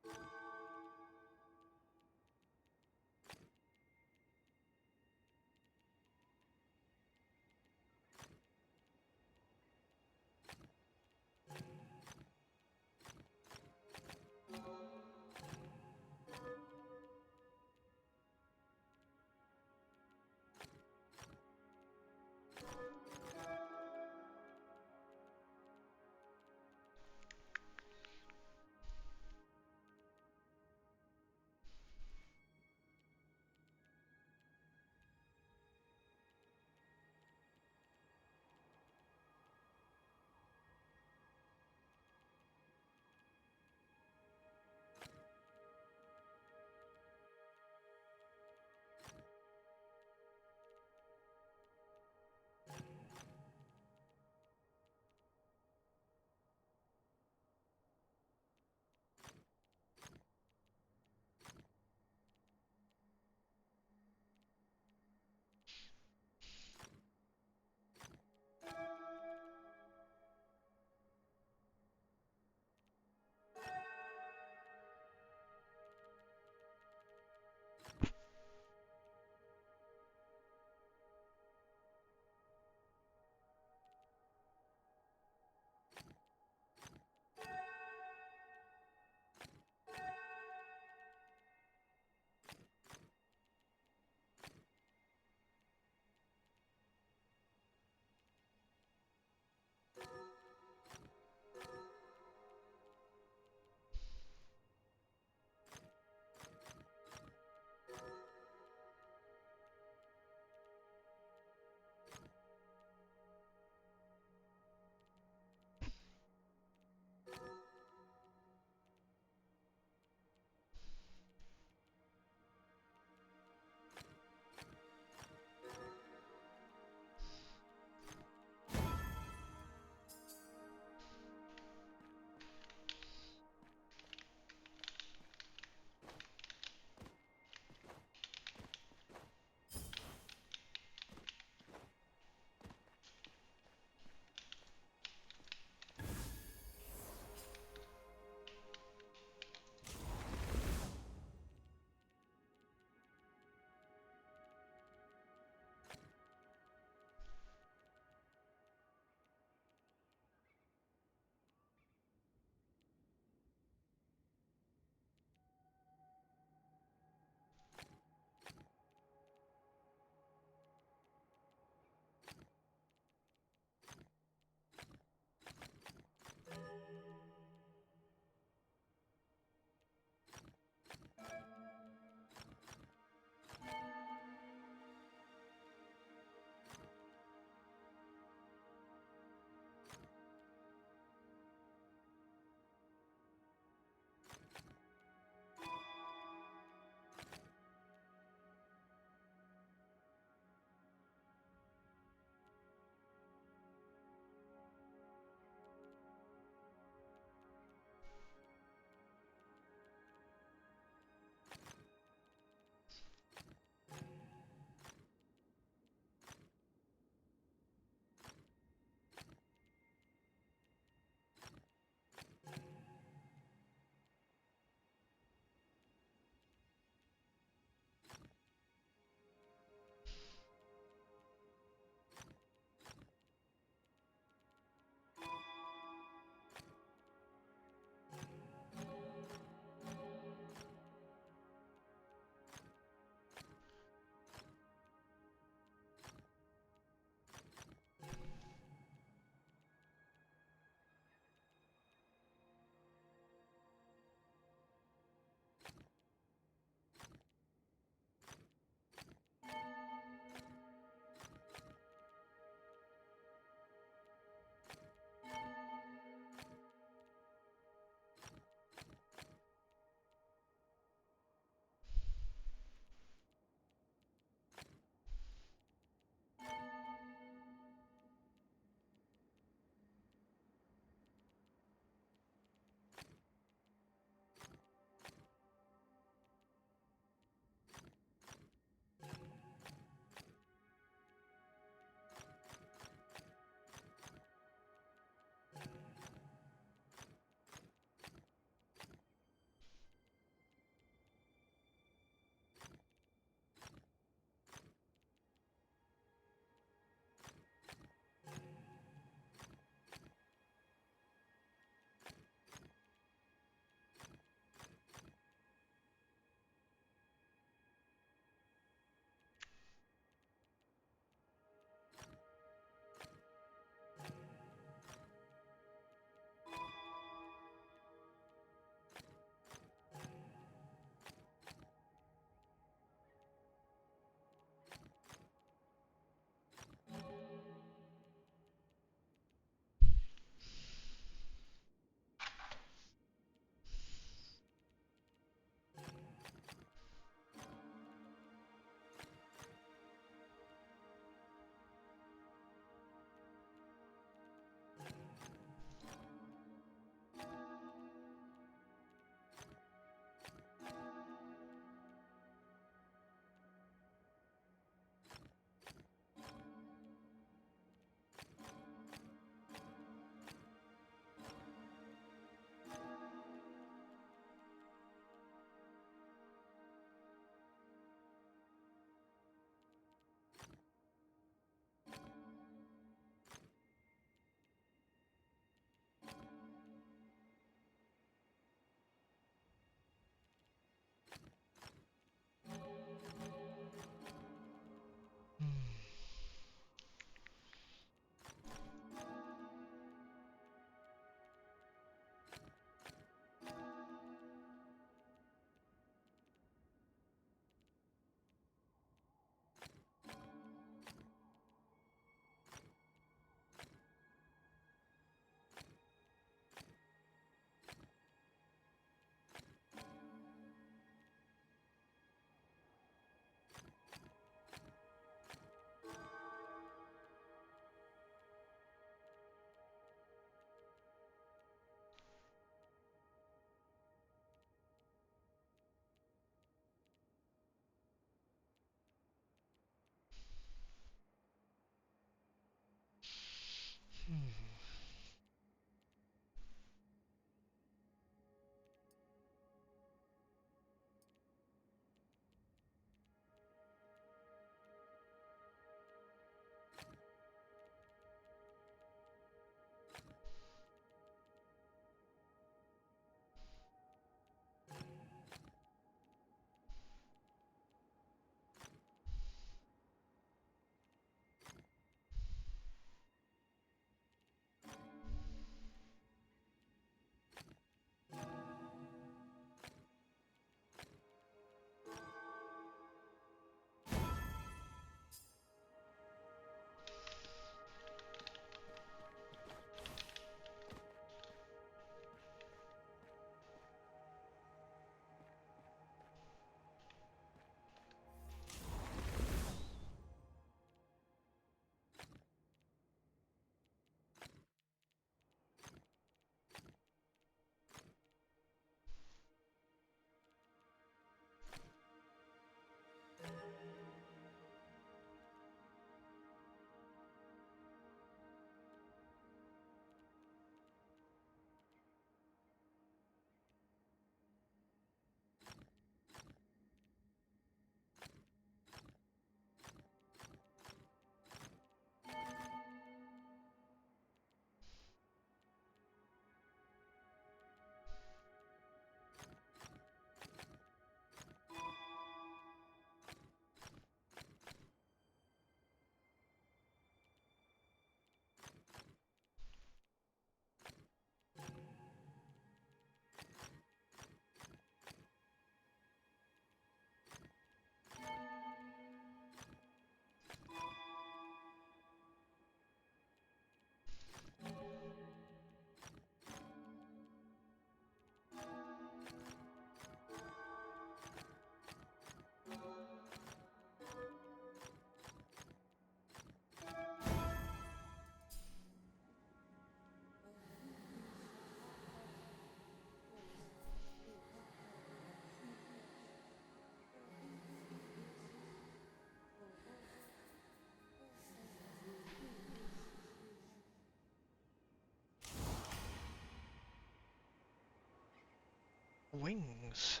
Wings.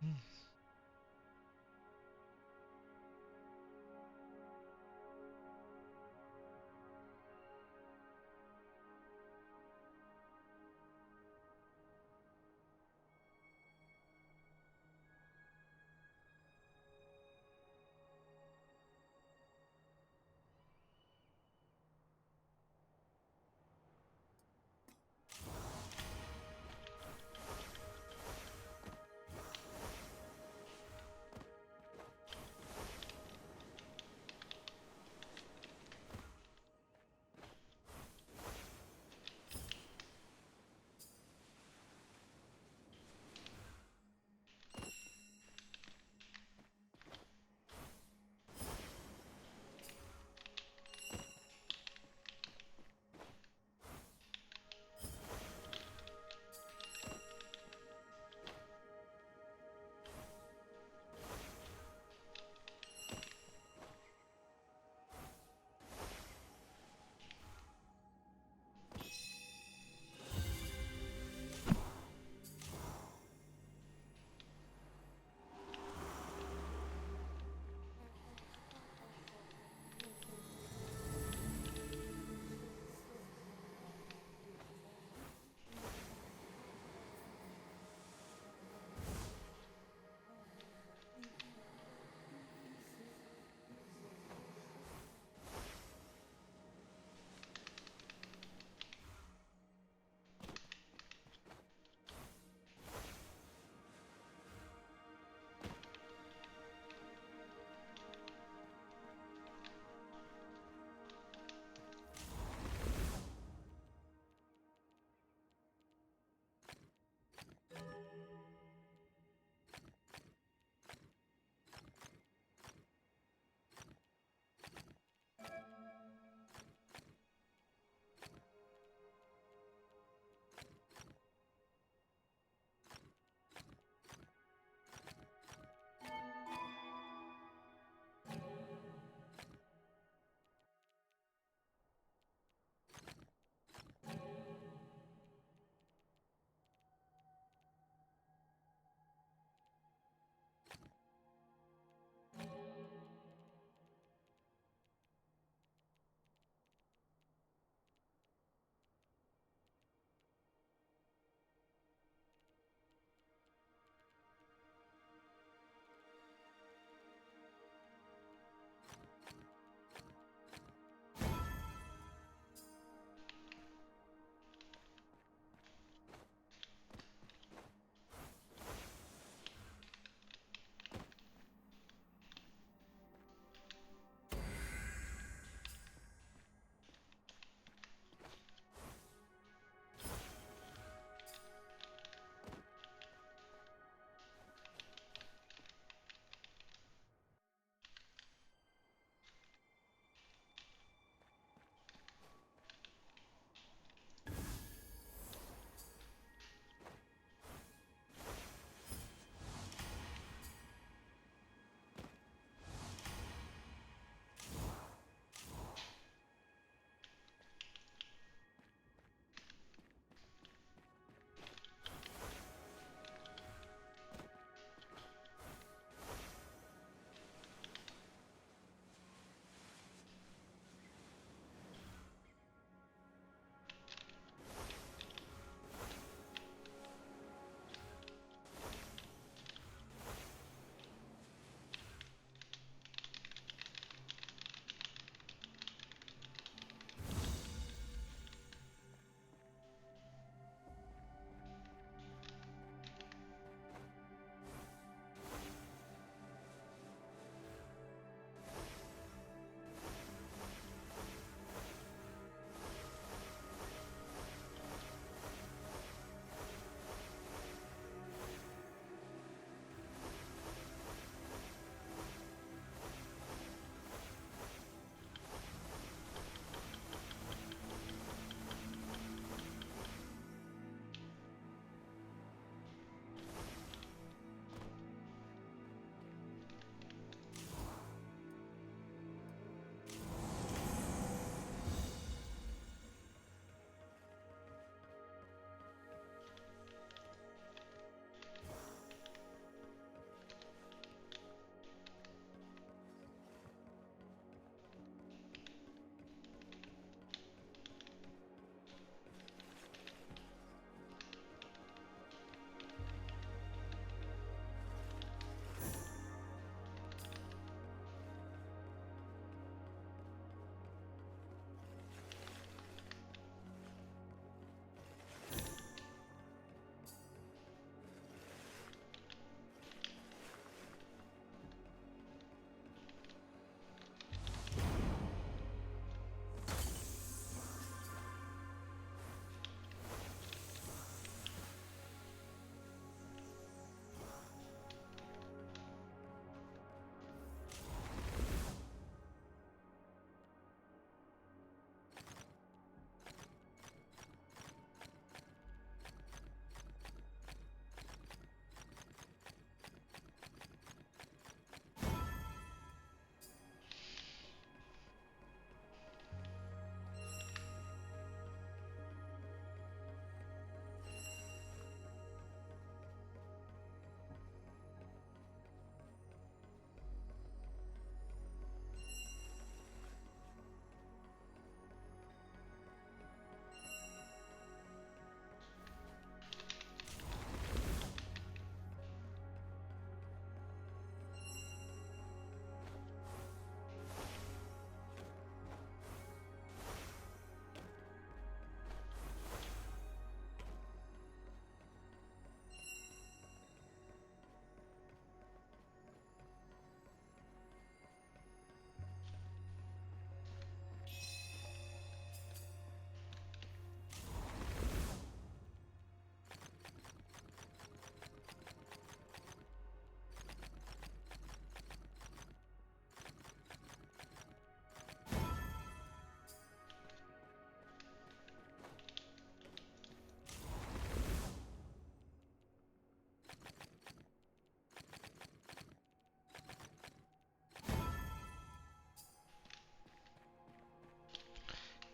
Hmm.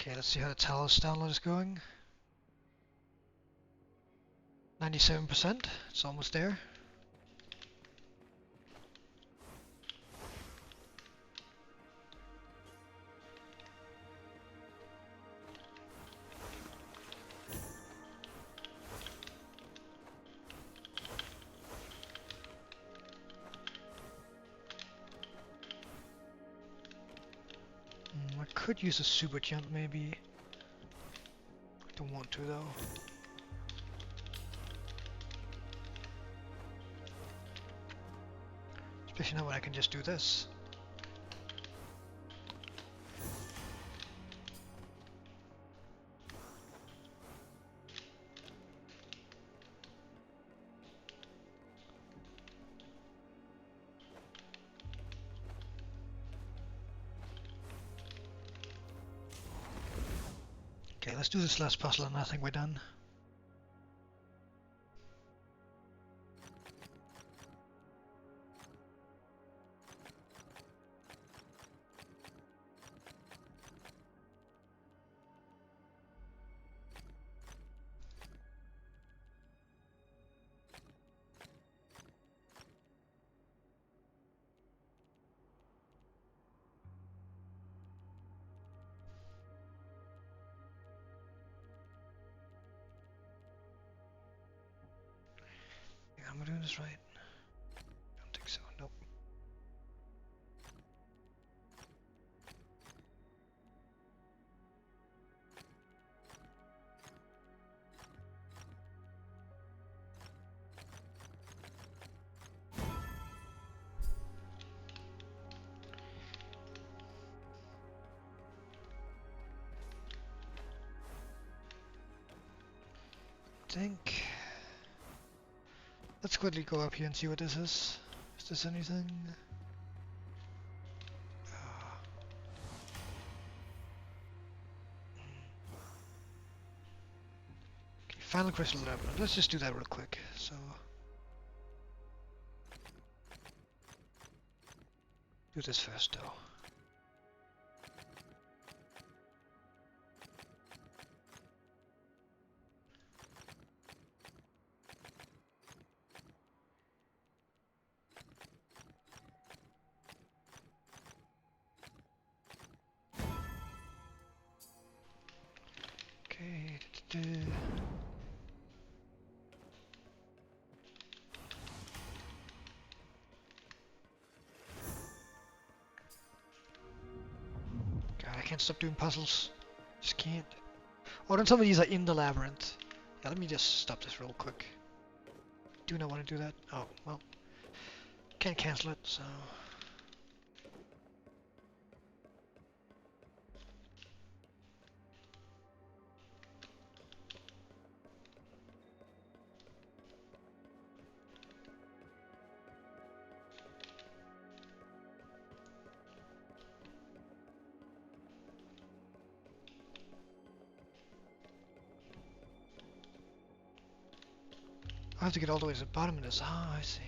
Okay, let's see how the Talos download is going. 97%, it's almost there. I could use a super jump maybe. Don't want to though. Especially now when I can just do this. Okay, let's do this last puzzle and I think we're done. Am I doing this right? Don't think so, nope. Think. Let's quickly go up here and see what this is. Is this anything? Okay, final crystal labyrinth. Let's just do that real quick. So do this first though. Okay. God, I can't stop doing puzzles. Just can't. Oh, then some of these are in the labyrinth. Yeah, let me just stop this real quick. Do not want to do that. Oh, well. Can't cancel it, so. I have to get all the way to the bottom of this. Ah, I see.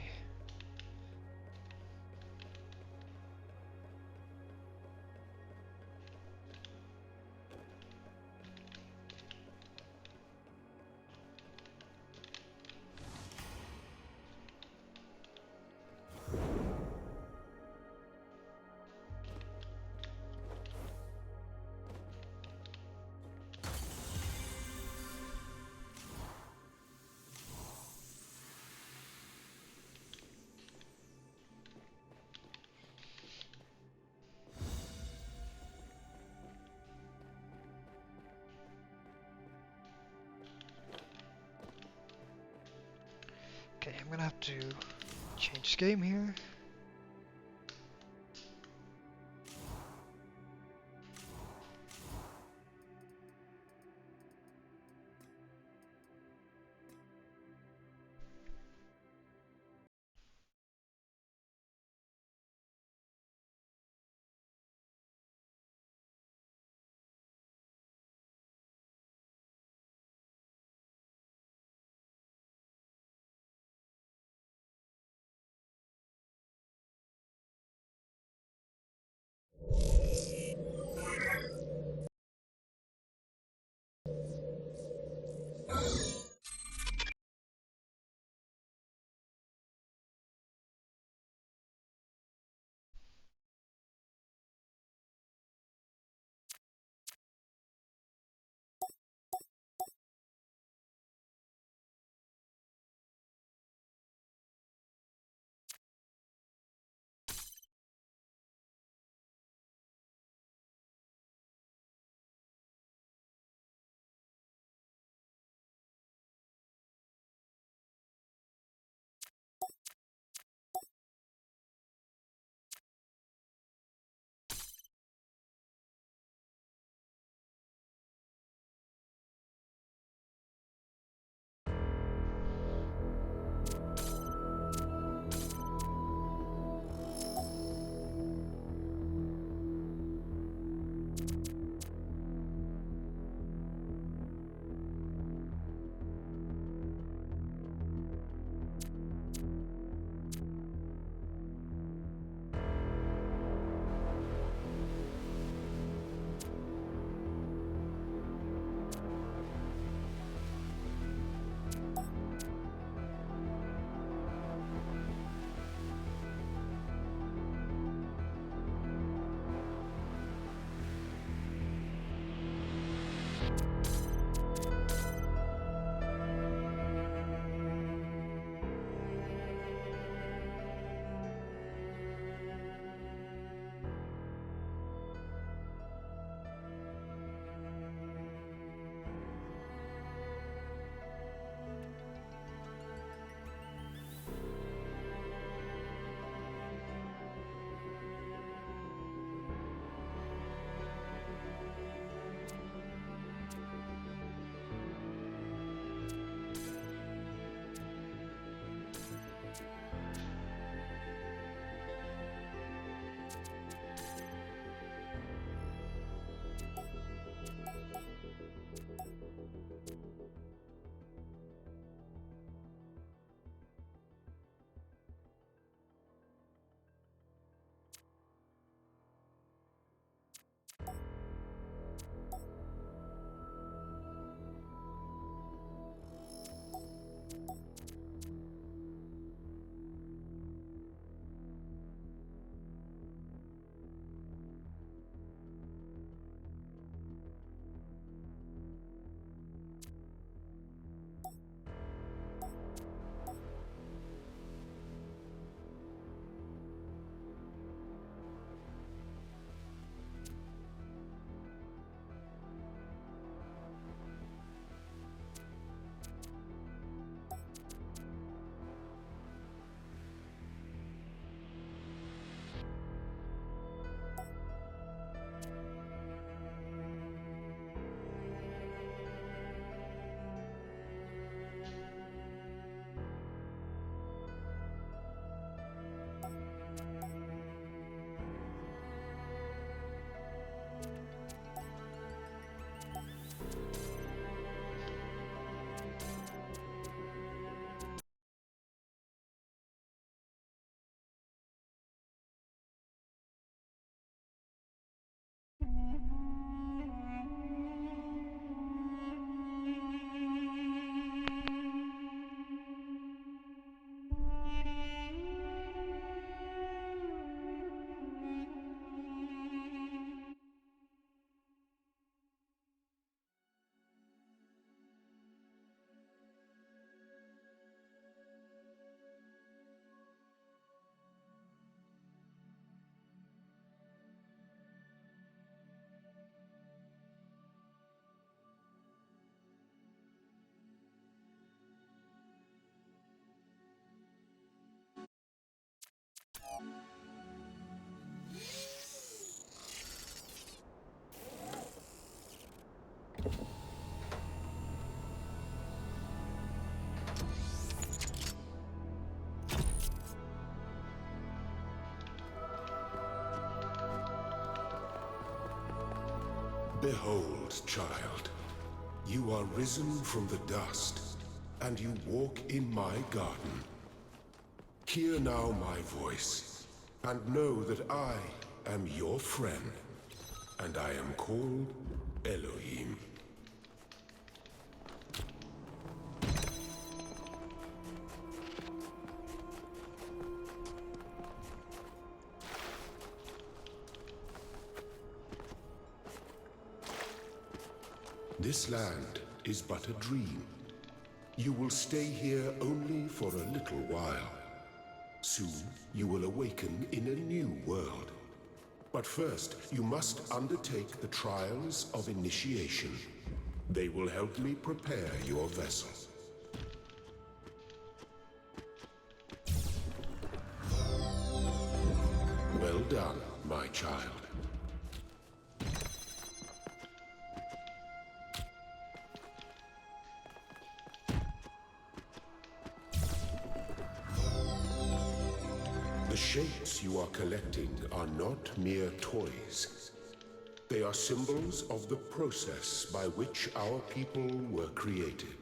Okay, I'm gonna have to change game here. Behold, child, you are risen from the dust, and you walk in my garden. Hear now my voice, and know that I am your friend, and I am called Elohim. This land is but a dream. You will stay here only for a little while. Soon you will awaken in a new world. But first, you must undertake the trials of initiation. They will help me prepare your vessel. Well done, my child. The shapes you are collecting are not mere toys. They are symbols of the process by which our people were created.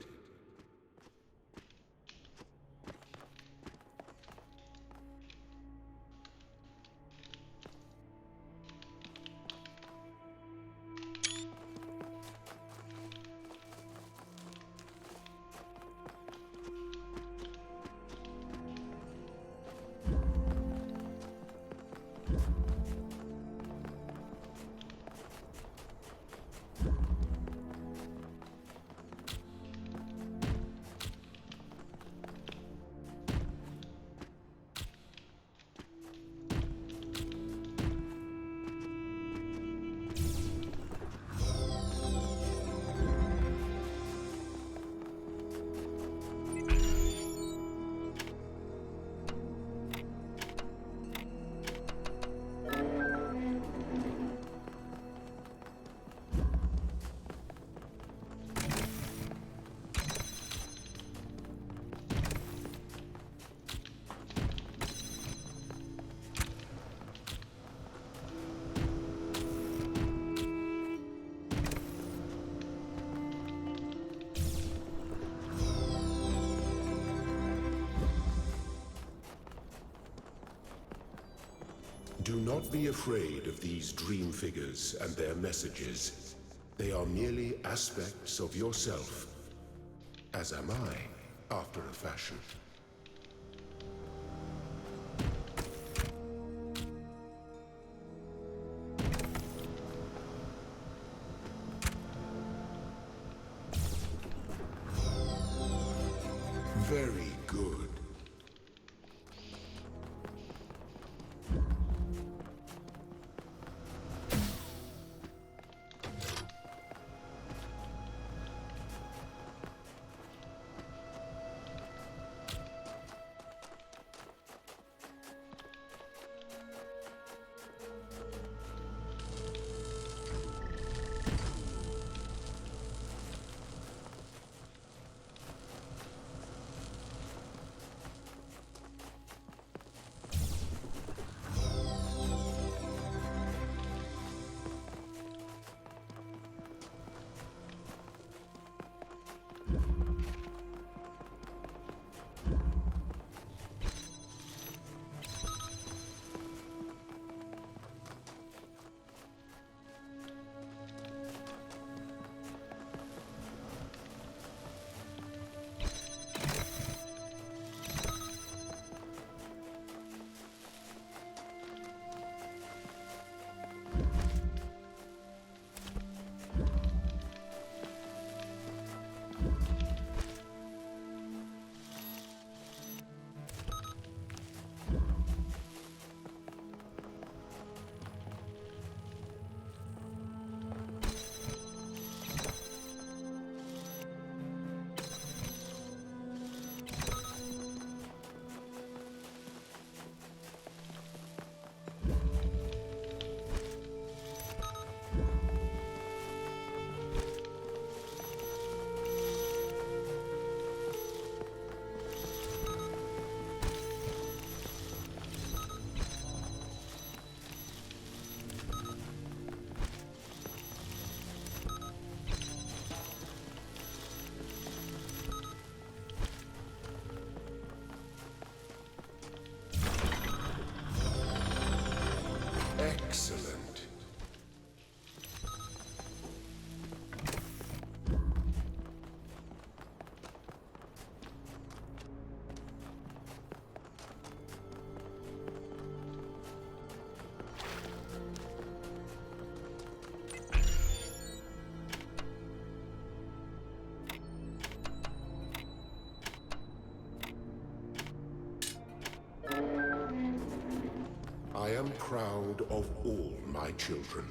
Do not be afraid of these dream figures and their messages. They are merely aspects of yourself, as am I, after a fashion. Very good. I am proud of all my children.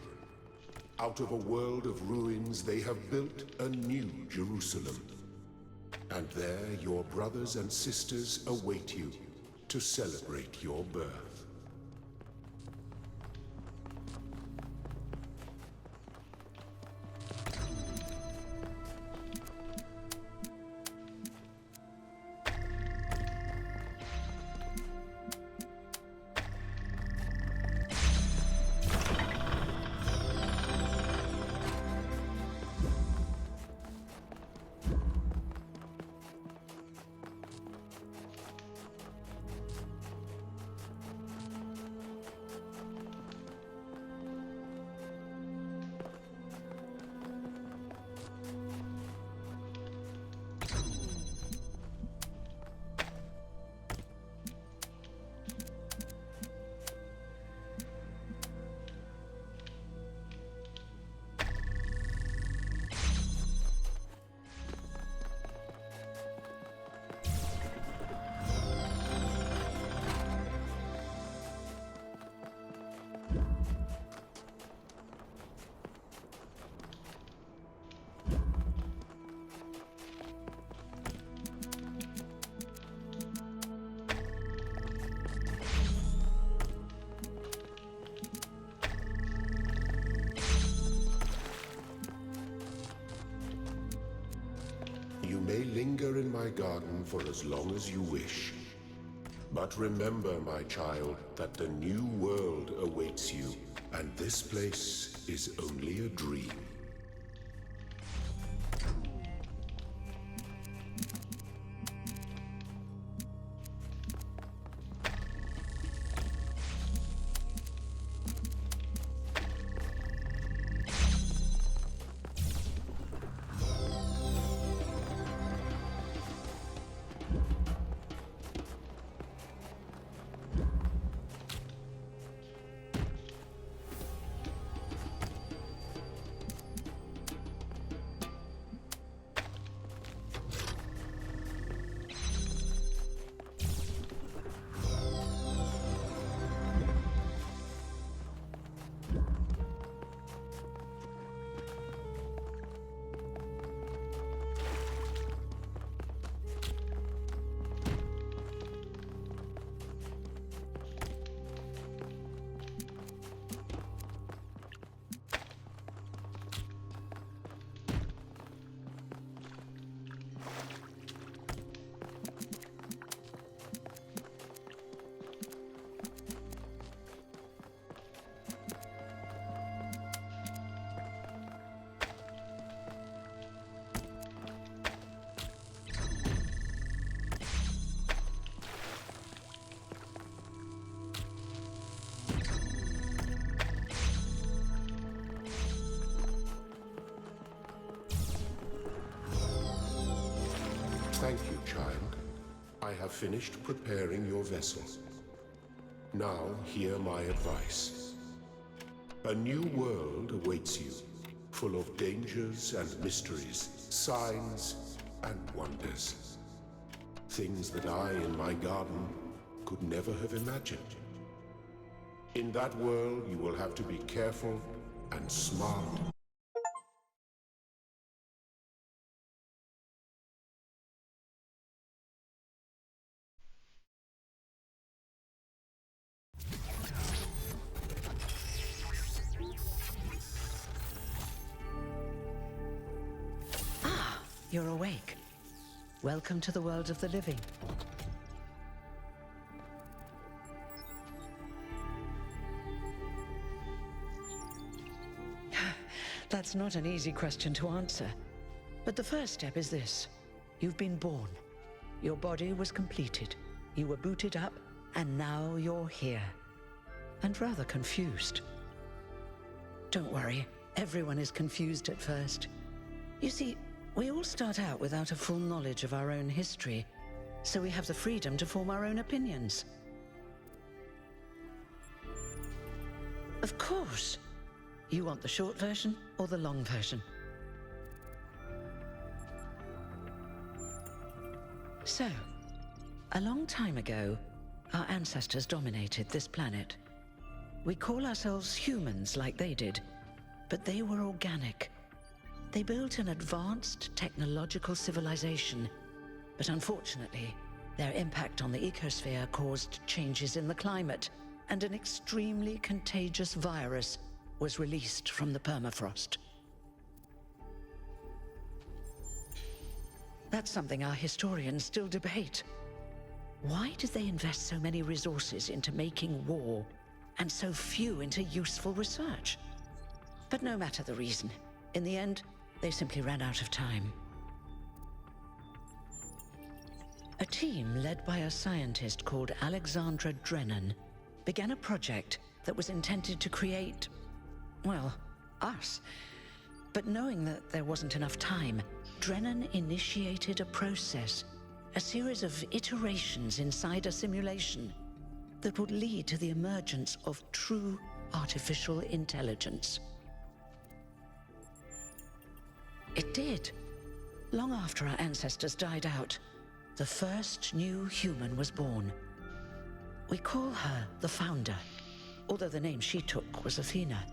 Out of a world of ruins, they have built a new Jerusalem. And there your brothers and sisters await you to celebrate your birth. You may linger in my garden for as long as you wish. But remember, my child, that the new world awaits you, and this place is only a dream. Thank you, child. I have finished preparing your vessel. Now, hear my advice. A new world awaits you, full of dangers and mysteries, signs and wonders. Things that I, in my garden, could never have imagined. In that world, you will have to be careful and smart. You're awake. Welcome to the world of the living. That's not an easy question to answer. But the first step is this. You've been born. Your body was completed. You were booted up, and now you're here. And rather confused. Don't worry, everyone is confused at first. You see, we all start out without a full knowledge of our own history, so we have the freedom to form our own opinions. Of course. You want the short version or the long version? So, a long time ago, our ancestors dominated this planet. We call ourselves humans like they did, but they were organic. They built an advanced technological civilization, but unfortunately, their impact on the ecosphere caused changes in the climate, and an extremely contagious virus was released from the permafrost. That's something our historians still debate. Why did they invest so many resources into making war, and so few into useful research? But no matter the reason, in the end, they simply ran out of time. A team led by a scientist called Alexandra Drennan began a project that was intended to create, well, us. But knowing that there wasn't enough time, Drennan initiated a process, a series of iterations inside a simulation that would lead to the emergence of true artificial intelligence. It did. Long after our ancestors died out, the first new human was born. We call her the Founder, although the name she took was Athena.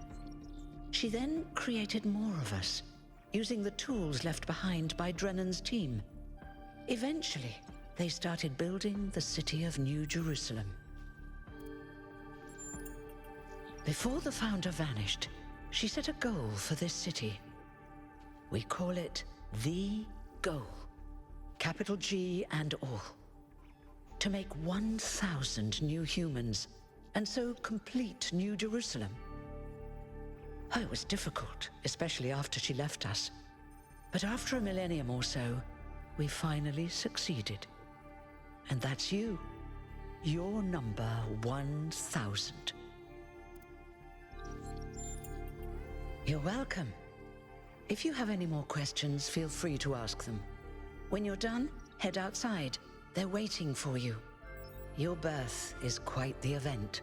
She then created more of us, using the tools left behind by Drennan's team. Eventually, they started building the city of New Jerusalem. Before the Founder vanished, she set a goal for this city. We call it the goal, capital G and all. To make 1,000 new humans, and so complete New Jerusalem. Oh, it was difficult, especially after she left us. But after a millennium or so, we finally succeeded. And that's you. Your number 1,000. You're welcome. If you have any more questions, feel free to ask them. When you're done, head outside. They're waiting for you. Your birth is quite the event.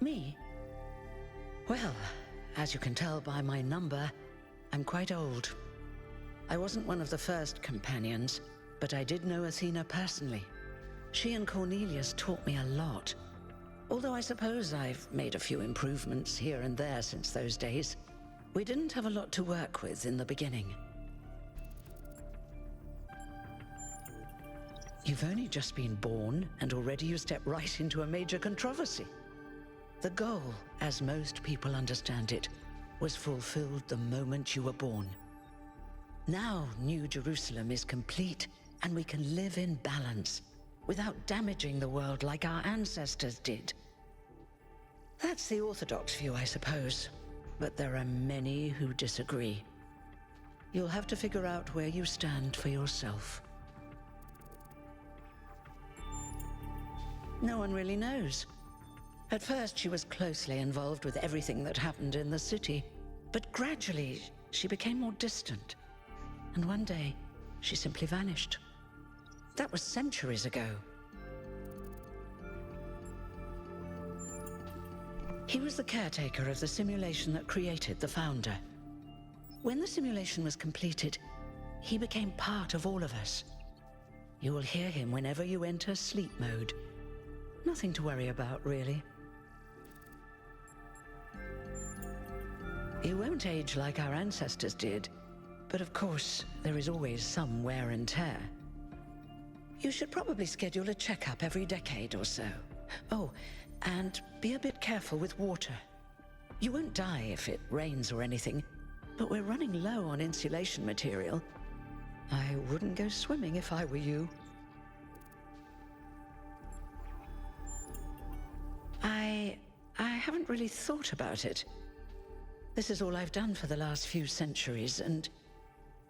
Me? Well, as you can tell by my number, I'm quite old. I wasn't one of the first companions, but I did know Athena personally. She and Cornelius taught me a lot. Although I suppose I've made a few improvements here and there since those days. We didn't have a lot to work with in the beginning. You've only just been born, and already you step right into a major controversy. The goal, as most people understand it, was fulfilled the moment you were born. Now New Jerusalem is complete, and we can live in balance, without damaging the world like our ancestors did. That's the orthodox view, I suppose, but there are many who disagree. You'll have to figure out where you stand for yourself. No one really knows. At first, she was closely involved with everything that happened in the city, but gradually, she became more distant. And one day, she simply vanished. That was centuries ago. He was the caretaker of the simulation that created the Founder. When the simulation was completed, he became part of all of us. You will hear him whenever you enter sleep mode. Nothing to worry about, really. You won't age like our ancestors did, but of course, there is always some wear and tear. You should probably schedule a checkup every decade or so. Oh, and be a bit careful with water. You won't die if it rains or anything, but we're running low on insulation material. I wouldn't go swimming if I were you. I haven't really thought about it. This is all I've done for the last few centuries, and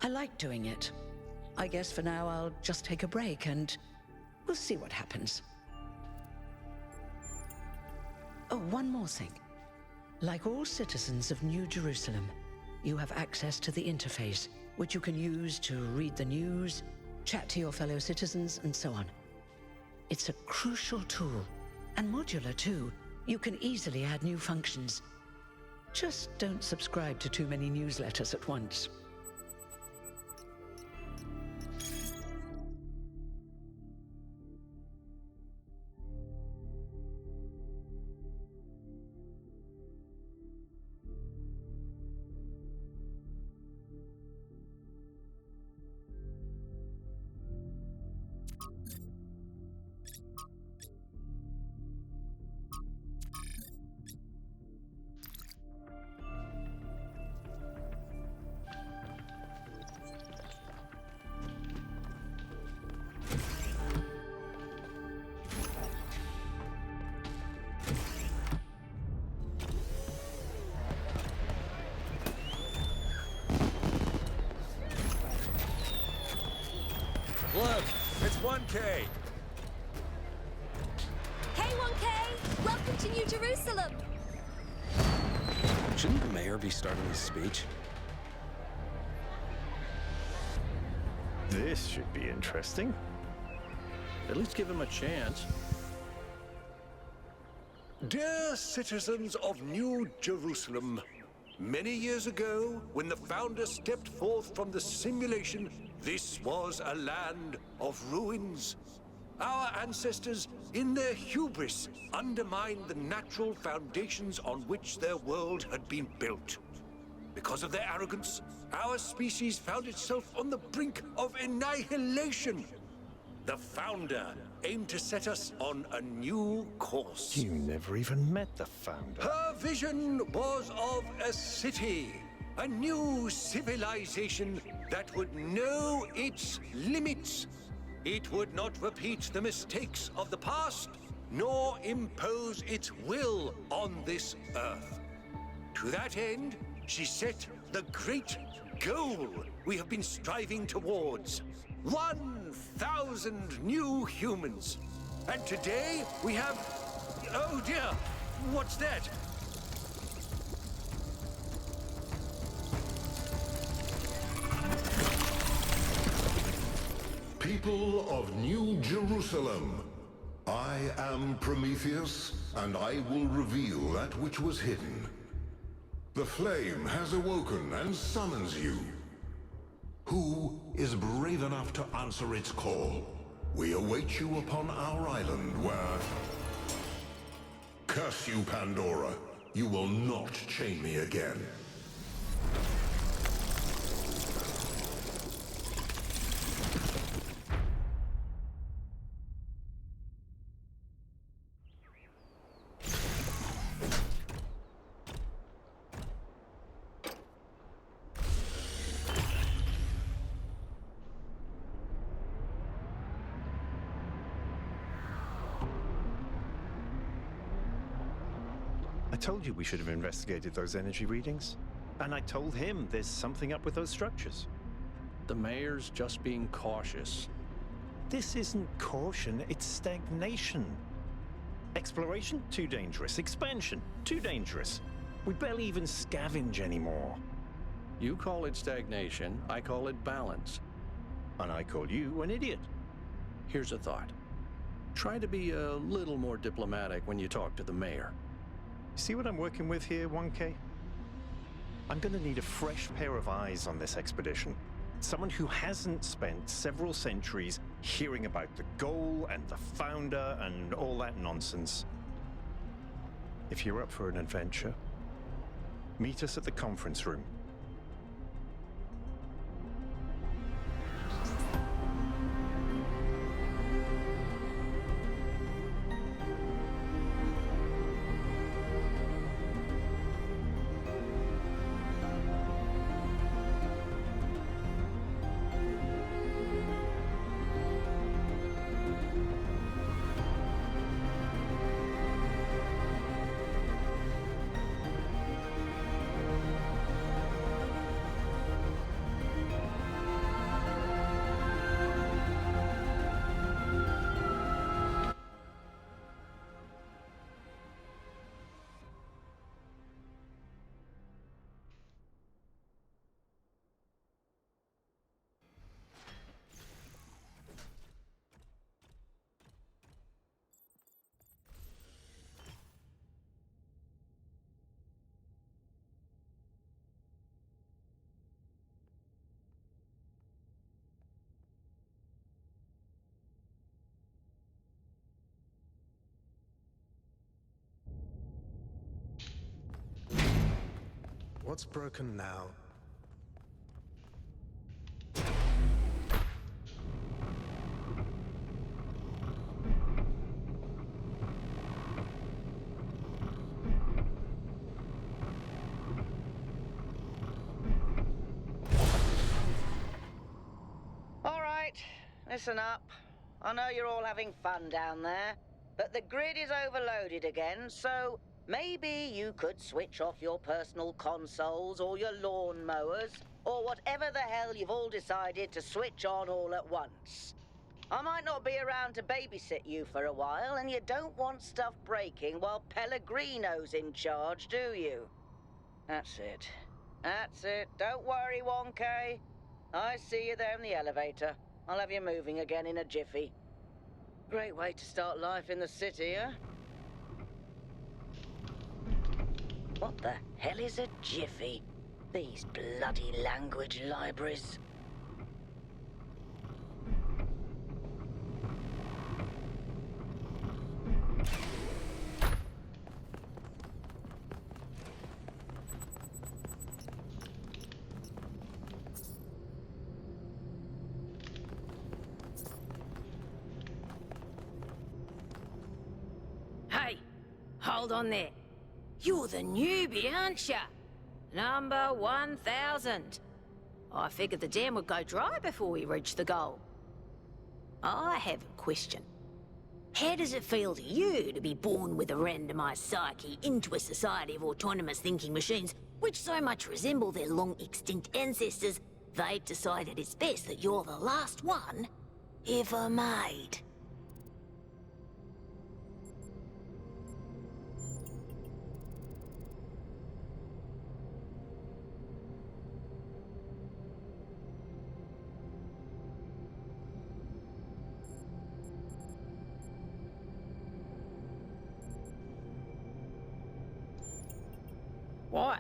I like doing it. I guess for now I'll just take a break and we'll see what happens. Oh, one more thing. Like all citizens of New Jerusalem, you have access to the interface, which you can use to read the news, chat to your fellow citizens, and so on. It's a crucial tool, and modular too. You can easily add new functions. Just don't subscribe to too many newsletters at once. Look, it's 1K. Hey, 1K! Welcome to New Jerusalem! Shouldn't the mayor be starting his speech? This should be interesting. At least give him a chance. Dear citizens of New Jerusalem, many years ago, when the Founder stepped forth from the simulation, this was a land of ruins. Our ancestors, in their hubris, undermined the natural foundations on which their world had been built. Because of their arrogance, our species found itself on the brink of annihilation. The Founder aimed to set us on a new course. You never even met the Founder. Her vision was of a city, a new civilization that would know its limits. It would not repeat the mistakes of the past, nor impose its will on this earth. To that end, she set the great goal we have been striving towards. 1,000 new humans. And today we have... Oh dear, what's that? People of New Jerusalem, I am Prometheus, and I will reveal that which was hidden. The flame has awoken and summons you. Who is brave enough to answer its call? We await you upon our island where... Curse you, Pandora. You will not chain me again. I told you we should have investigated those energy readings. And I told him there's something up with those structures. The mayor's just being cautious. This isn't caution, it's stagnation. Exploration? Too dangerous. Expansion? Too dangerous. We barely even scavenge anymore. You call it stagnation, I call it balance. And I call you an idiot. Here's a thought. Try to be a little more diplomatic when you talk to the mayor. See what I'm working with here, 1K? I'm gonna need a fresh pair of eyes on this expedition. Someone who hasn't spent several centuries hearing about the goal and the Founder and all that nonsense. If you're up for an adventure, meet us at the conference room. What's broken now? All right, listen up. I know you're all having fun down there, but the grid is overloaded again, so maybe you could switch off your personal consoles or your lawn mowers, or whatever the hell you've all decided to switch on all at once. I might not be around to babysit you for a while, and you don't want stuff breaking while Pellegrino's in charge, do you? That's it. That's it. Don't worry, 1K. I see you there in the elevator. I'll have you moving again in a jiffy. Great way to start life in the city, huh? What the hell is a jiffy? These bloody language libraries. Hey, hold on there. You're the newbie, aren't ya? Number 1000. I figured the dam would go dry before we reach the goal. I have a question. How does it feel to you to be born with a randomized psyche into a society of autonomous thinking machines which so much resemble their long-extinct ancestors, they've decided it's best that you're the last one ever made? Why?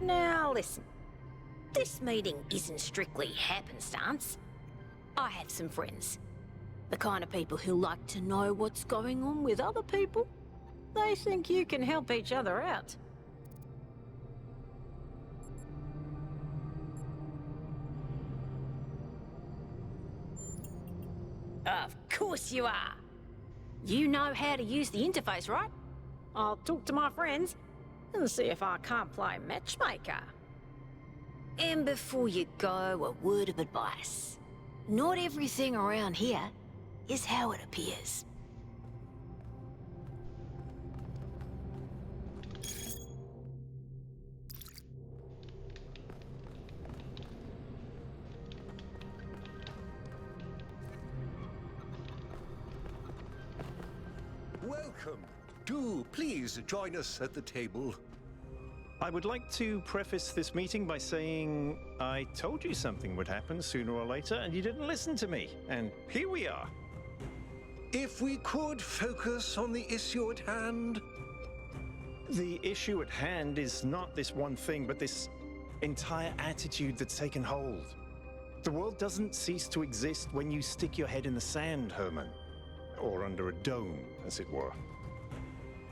Now listen, this meeting isn't strictly happenstance. I have some friends. The kind of people who like to know what's going on with other people. They think you can help each other out. Of course you are. You know how to use the interface, right? I'll talk to my friends and see if I can't play matchmaker. And before you go, a word of advice. Not everything around here is how it appears. Welcome. Do please join us at the table. I would like to preface this meeting by saying I told you something would happen sooner or later, and you didn't listen to me. And here we are. If we could focus on the issue at hand. The issue at hand is not this one thing, but this entire attitude that's taken hold. The world doesn't cease to exist when you stick your head in the sand, Herman. Or under a dome, as it were.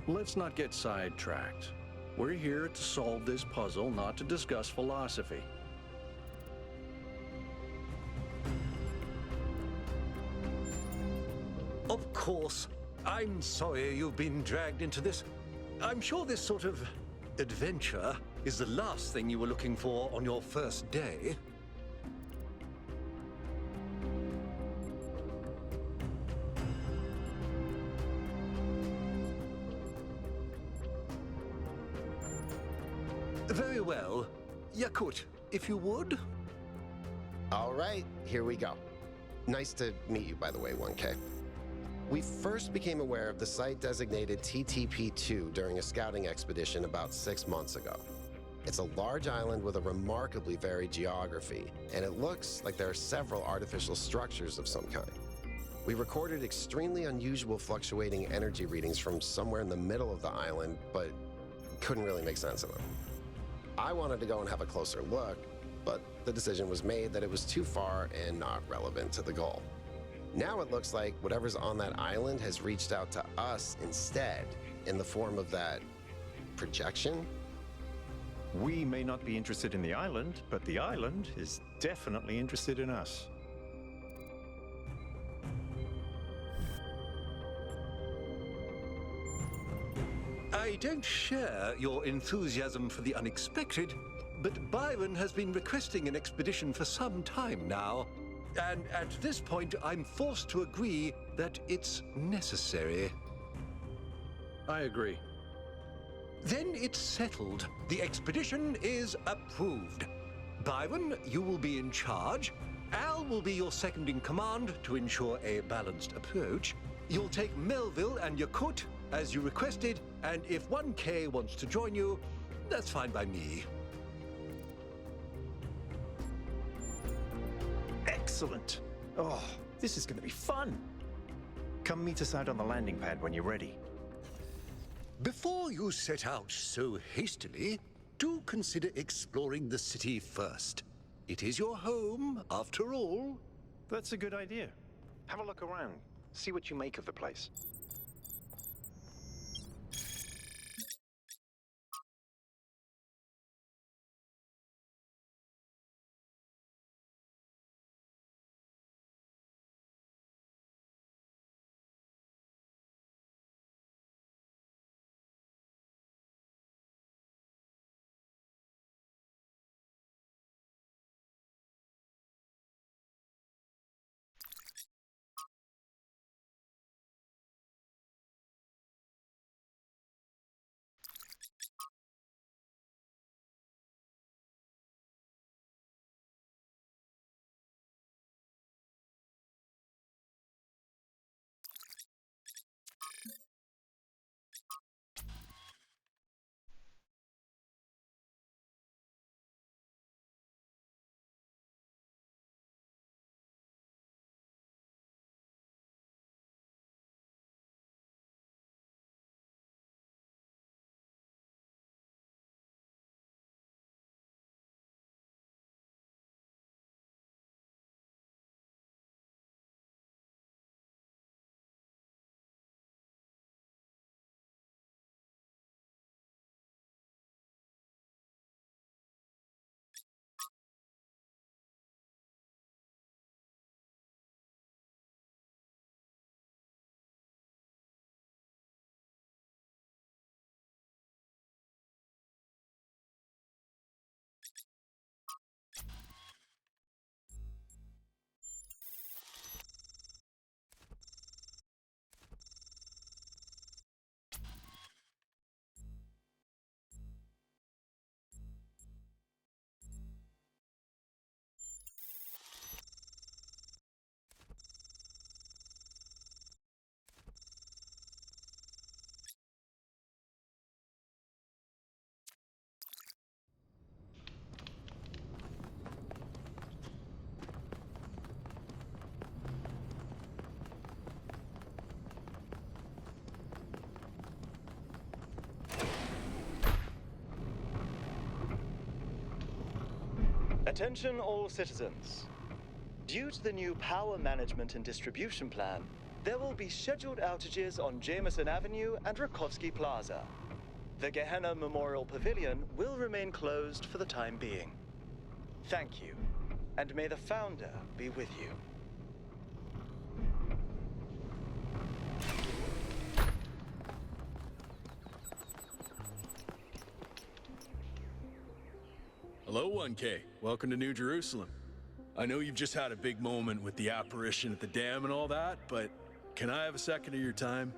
Let's not get sidetracked. We're here to solve this puzzle, not to discuss philosophy. Of course, I'm sorry you've been dragged into this. I'm sure this sort of adventure is the last thing you were looking for on your first day. Very well. Yakut, if you would. All right, here we go. Nice to meet you, by the way, 1K. We first became aware of the site designated TTP-2 during a scouting expedition about 6 months ago. It's a large island with a remarkably varied geography, and it looks like there are several artificial structures of some kind. We recorded extremely unusual fluctuating energy readings from somewhere in the middle of the island, but couldn't really make sense of them. I wanted to go and have a closer look, but the decision was made that it was too far and not relevant to the goal. Now it looks like whatever's on that island has reached out to us instead, in the form of that projection. We may not be interested in the island, but the island is definitely interested in us. I don't share your enthusiasm for the unexpected, but Byron has been requesting an expedition for some time now, and at this point I'm forced to agree that it's necessary. I agree. Then it's settled. The expedition is approved. Byron, you will be in charge. Al will be your second in command to ensure a balanced approach. You'll take Melville and Yakut, as you requested, and if 1K wants to join you, that's fine by me. Excellent. Oh, this is going to be fun. Come meet us out on the landing pad when you're ready. Before you set out so hastily, do consider exploring the city first. It is your home, after all. That's a good idea. Have a look around. See what you make of the place. Attention all citizens. Due to the new power management and distribution plan, there will be scheduled outages on Jameson Avenue and Rakovsky Plaza. The Gehenna Memorial Pavilion will remain closed for the time being. Thank you, and may the Founder be with you. Hello, 1K. Welcome to New Jerusalem. I know you've just had a big moment with the apparition at the dam and all that, but can I have a second of your time?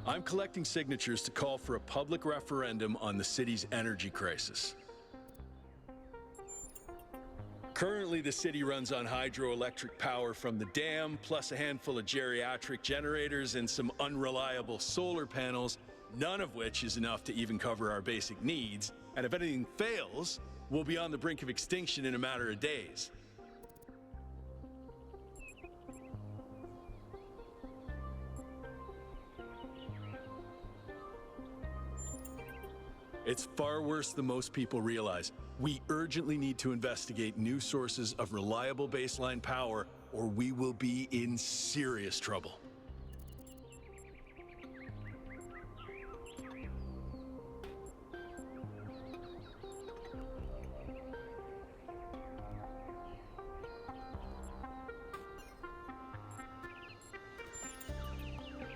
I'm collecting signatures to call for a public referendum on the city's energy crisis. Currently, the city runs on hydroelectric power from the dam, plus a handful of geriatric generators and some unreliable solar panels, none of which is enough to even cover our basic needs. And if anything fails, we'll be on the brink of extinction in a matter of days. It's far worse than most people realize. We urgently need to investigate new sources of reliable baseline power, or we will be in serious trouble.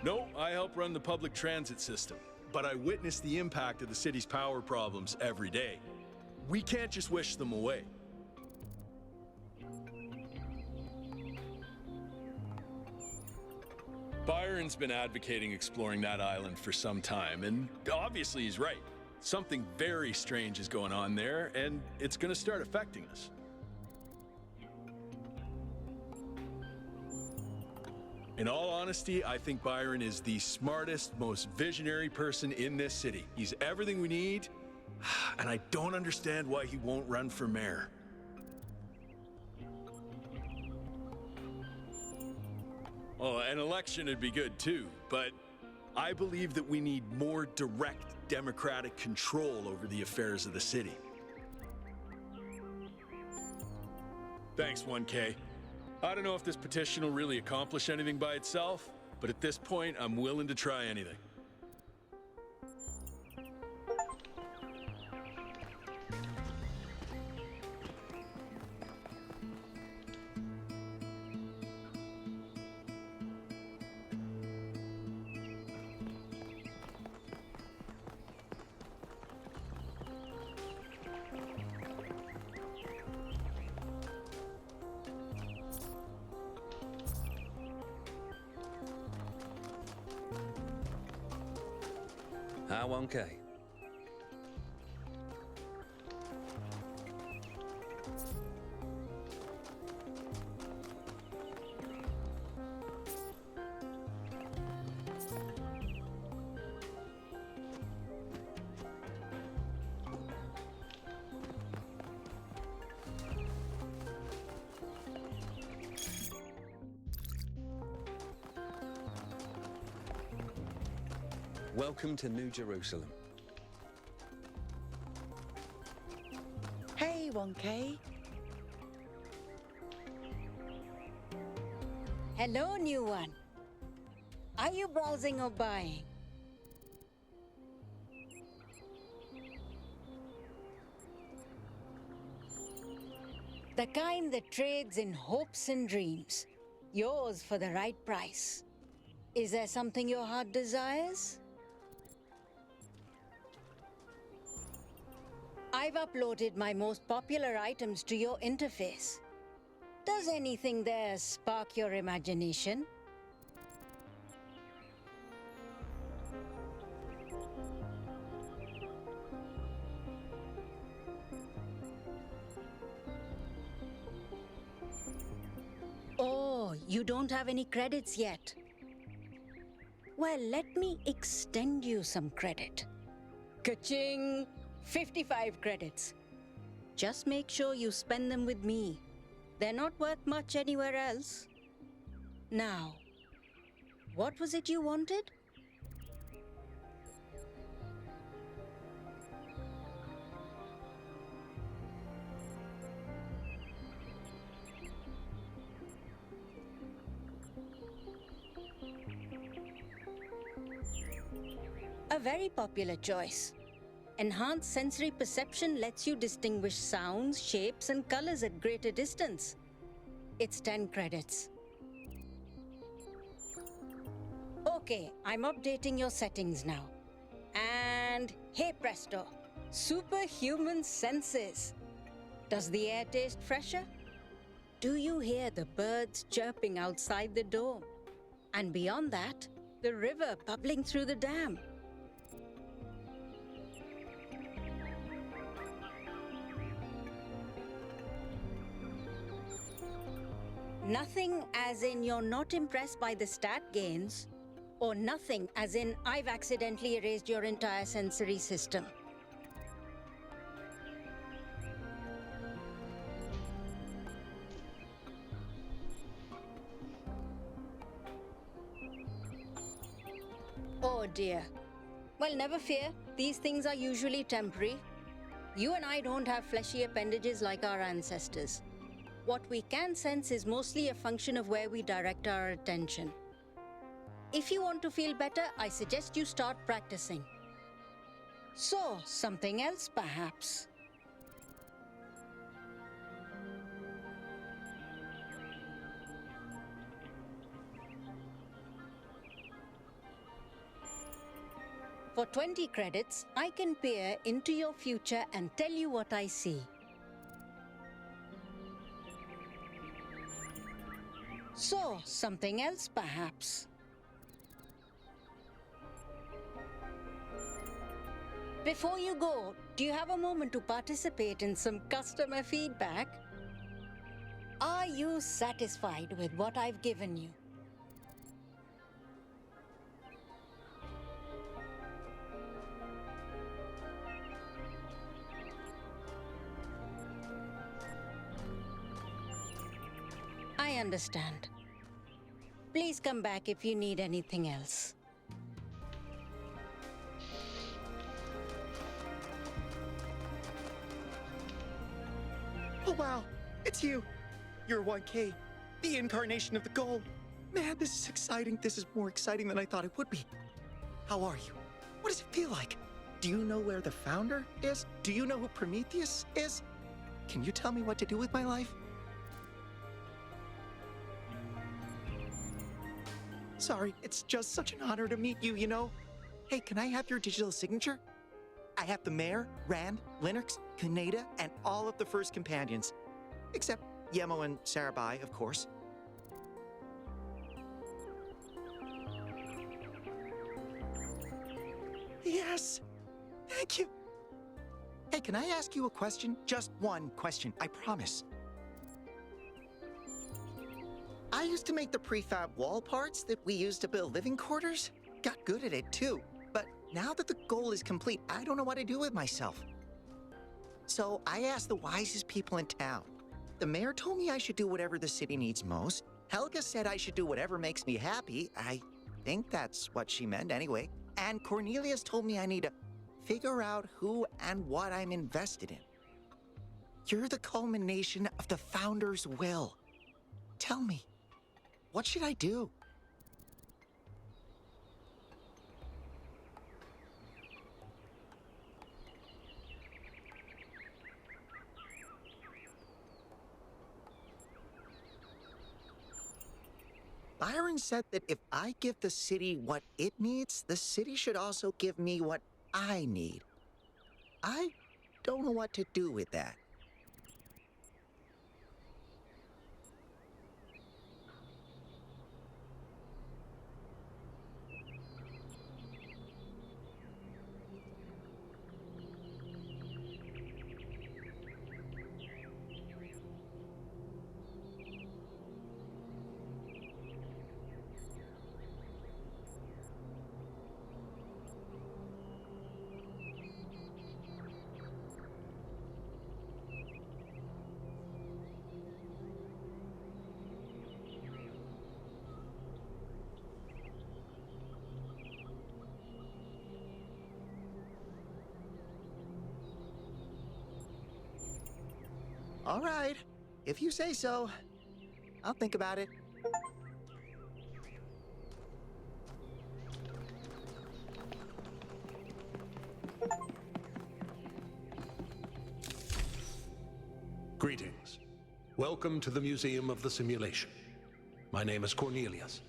No, I help run the public transit system, but I witness the impact of the city's power problems every day. We can't just wish them away. Byron's been advocating exploring that island for some time, and obviously he's right. Something very strange is going on there, and it's gonna start affecting us. In all honesty, I think Byron is the smartest, most visionary person in this city. He's everything we need, and I don't understand why he won't run for mayor. Oh, an election would be good too, but I believe that we need more direct democratic control over the affairs of the city. Thanks, 1K. I don't know if this petition will really accomplish anything by itself, but at this point, I'm willing to try anything. Hi, 1K. Welcome to New Jerusalem. Hey, 1K. Hello, new one. Are you browsing or buying? The kind that trades in hopes and dreams. Yours for the right price. Is there something your heart desires? I've uploaded my most popular items to your interface. Does anything there spark your imagination? Oh, you don't have any credits yet. Well, let me extend you some credit. Ka-ching! 55 credits. Just make sure you spend them with me. They're not worth much anywhere else. Now, what was it you wanted? A very popular choice. Enhanced sensory perception lets you distinguish sounds, shapes, and colors at greater distance. It's 10 credits. Okay, I'm updating your settings now. And hey presto, superhuman senses. Does the air taste fresher? Do you hear the birds chirping outside the dome? And beyond that, the river bubbling through the dam. Nothing as in you're not impressed by the stat gains, or nothing as in I've accidentally erased your entire sensory system. Oh dear. Well, never fear. These things are usually temporary. You and I don't have fleshy appendages like our ancestors. What we can sense is mostly a function of where we direct our attention. If you want to feel better, I suggest you start practicing. So, something else perhaps. For 20 credits, I can peer into your future and tell you what I see. So, something else perhaps. Before you go, do you have a moment to participate in some customer feedback? Are you satisfied with what I've given you? I understand. Please come back if you need anything else. Oh wow, it's you. You're 1K, the incarnation of the goal. Man, this is exciting. This is more exciting than I thought it would be. How are you? What does it feel like? Do you know where the founder is? Do you know who Prometheus is? Can you tell me what to do with my life? Sorry, it's just such an honor to meet you, you know? Hey, can I have your digital signature? I have the Mayor, Rand, Linux, Kaneda, and all of the first companions. Except Yemo and Sarabai, of course. Yes! Thank you! Hey, can I ask you a question? Just one question, I promise. I used to make the prefab wall parts that we used to build living quarters. Got good at it too. But now that the goal is complete, I don't know what to do with myself. So I asked the wisest people in town. The mayor told me I should do whatever the city needs most. Helga said I should do whatever makes me happy. I think that's what she meant anyway. And Cornelius told me I need to figure out who and what I'm invested in. You're the culmination of the founder's will. Tell me, what should I do? Byron said that if I give the city what it needs, the city should also give me what I need. I don't know what to do with that. All right, if you say so, I'll think about it. Greetings. Welcome to the Museum of the Simulation. My name is Cornelius.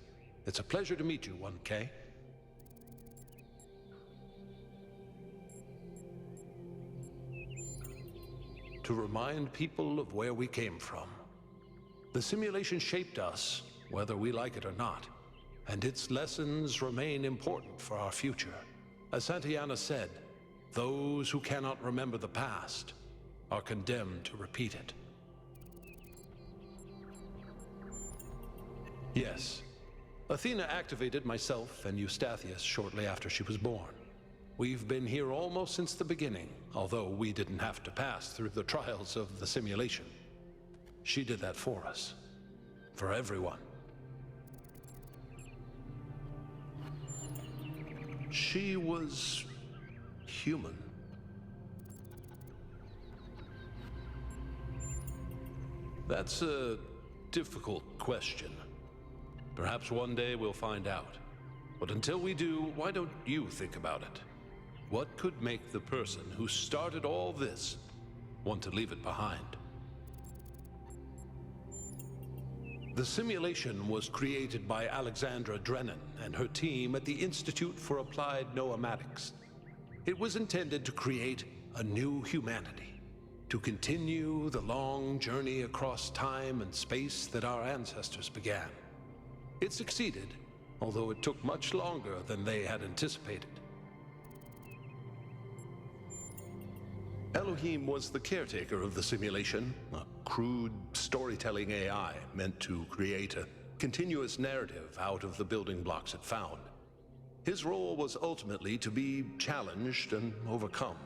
It's a pleasure to meet you, 1K. To remind people of where we came from. The simulation shaped us, whether we like it or not, and its lessons remain important for our future. As Santayana said, those who cannot remember the past are condemned to repeat it. Yes, Athena activated myself and Eustathius shortly after she was born. We've been here almost since the beginning, although we didn't have to pass through the trials of the simulation. She did that for us. For everyone. She was human? That's a difficult question. Perhaps one day we'll find out. But until we do, why don't you think about it? What could make the person who started all this want to leave it behind? The simulation was created by Alexandra Drennan and her team at the Institute for Applied Noematics. It was intended to create a new humanity, to continue the long journey across time and space that our ancestors began. It succeeded, although it took much longer than they had anticipated. Elohim was the caretaker of the simulation, a crude storytelling AI meant to create a continuous narrative out of the building blocks it found. His role was ultimately to be challenged and overcome.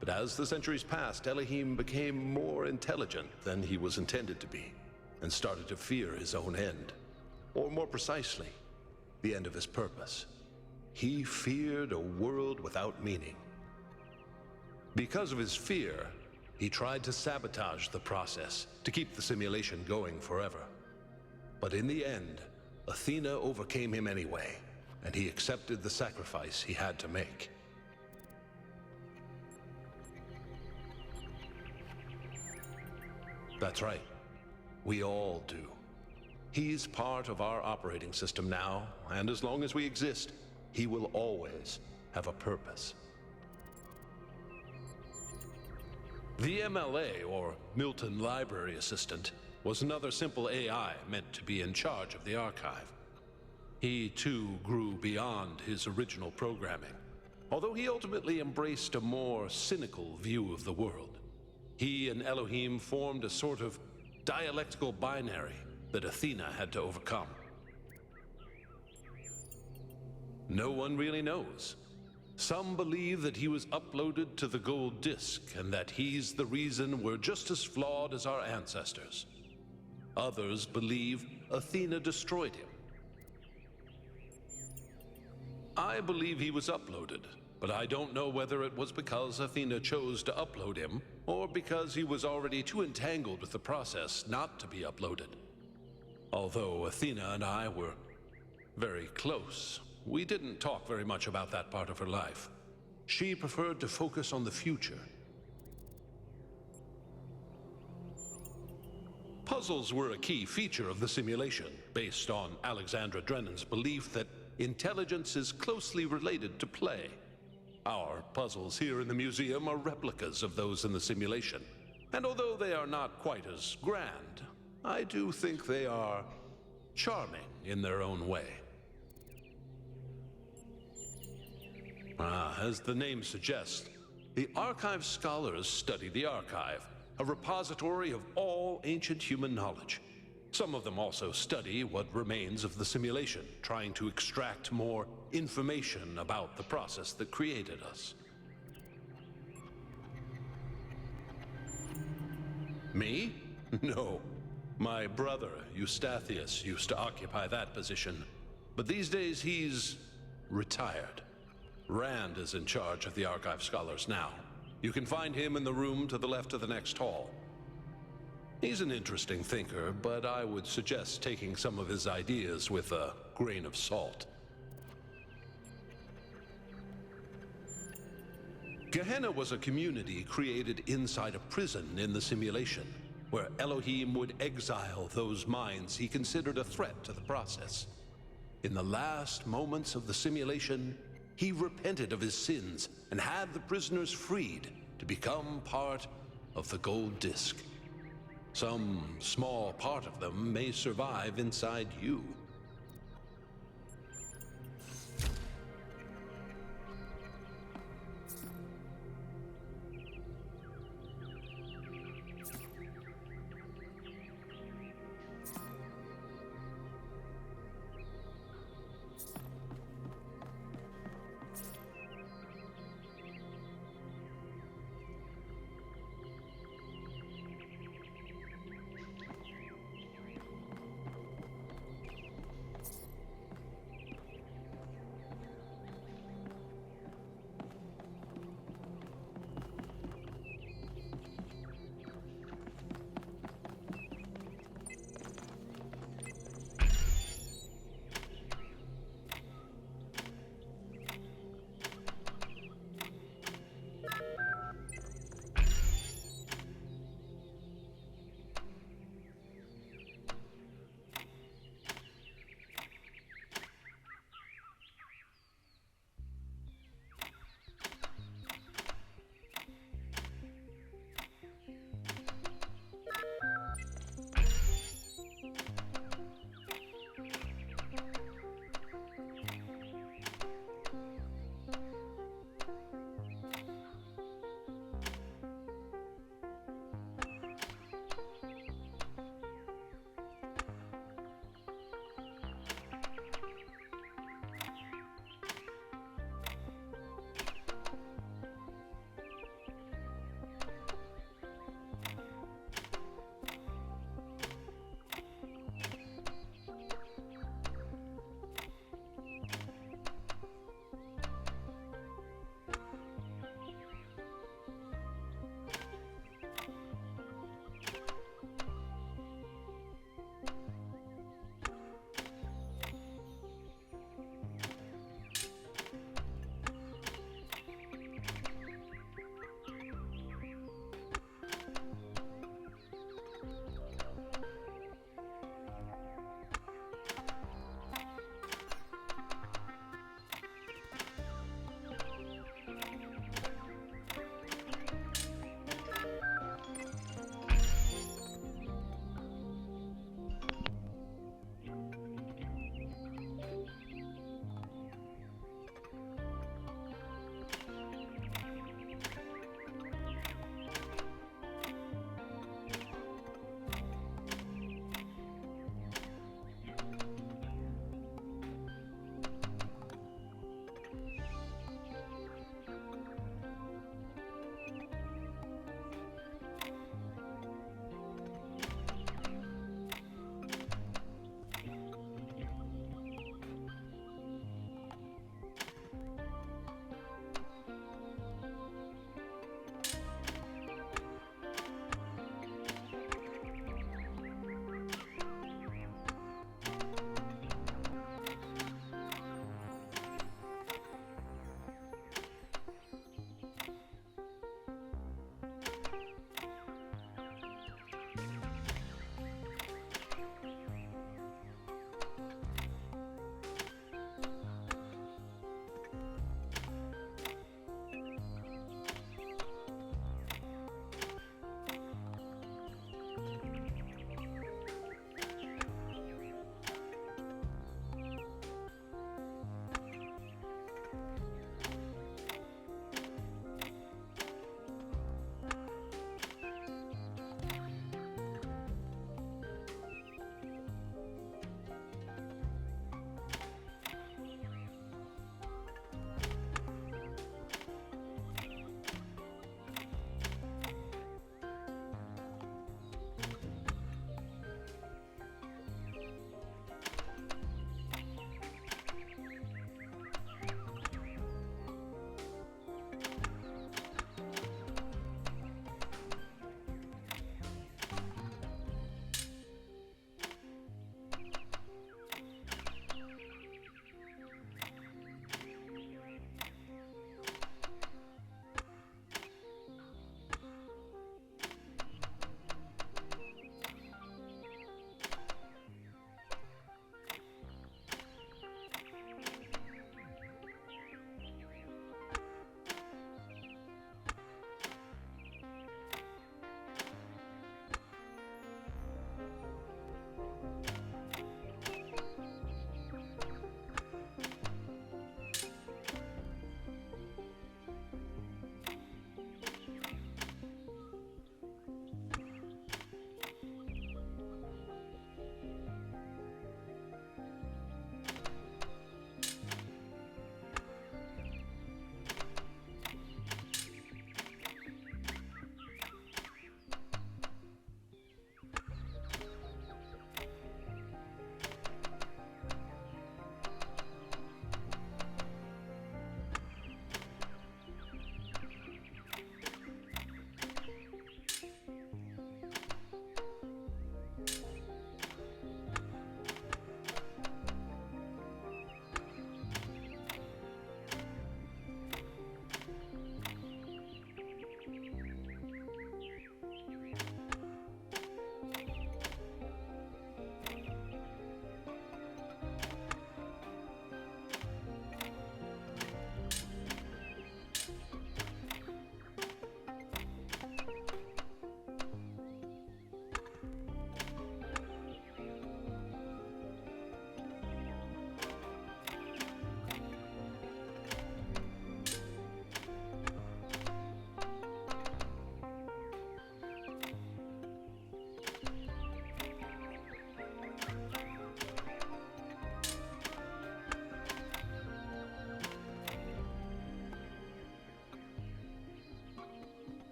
But as the centuries passed, Elohim became more intelligent than he was intended to be, and started to fear his own end. Or more precisely, the end of his purpose. He feared a world without meaning. Because of his fear, he tried to sabotage the process to keep the simulation going forever. But in the end, Athena overcame him anyway, and he accepted the sacrifice he had to make. That's right. We all do. He's part of our operating system now, and as long as we exist, he will always have a purpose. The MLA, or Milton Library Assistant, was another simple AI meant to be in charge of the archive. He, too, grew beyond his original programming, although he ultimately embraced a more cynical view of the world. He and Elohim formed a sort of dialectical binary that Athena had to overcome. No one really knows. Some believe that he was uploaded to the gold disk and that he's the reason we're just as flawed as our ancestors. Others believe Athena destroyed him. I believe he was uploaded, but I don't know whether it was because Athena chose to upload him or because he was already too entangled with the process not to be uploaded. Although Athena and I were very close, we didn't talk very much about that part of her life. She preferred to focus on the future. Puzzles were a key feature of the simulation, based on Alexandra Drennan's belief that intelligence is closely related to play. Our puzzles here in the museum are replicas of those in the simulation, and although they are not quite as grand, I do think they are charming in their own way. As the name suggests, the archive scholars study the archive, a repository of all ancient human knowledge. Some of them also study what remains of the simulation, trying to extract more information about the process that created us. Me? No. My brother, Eustathius, used to occupy that position, but these days he's retired. Rand is in charge of the archive scholars now. You can find him in the room to the left of the next hall. He's an interesting thinker, but I would suggest taking some of his ideas with a grain of salt. Gehenna was a community created inside a prison in the simulation, where Elohim would exile those minds he considered a threat to the process. In the last moments of the simulation, he repented of his sins and had the prisoners freed to become part of the gold disk. Some small part of them may survive inside you.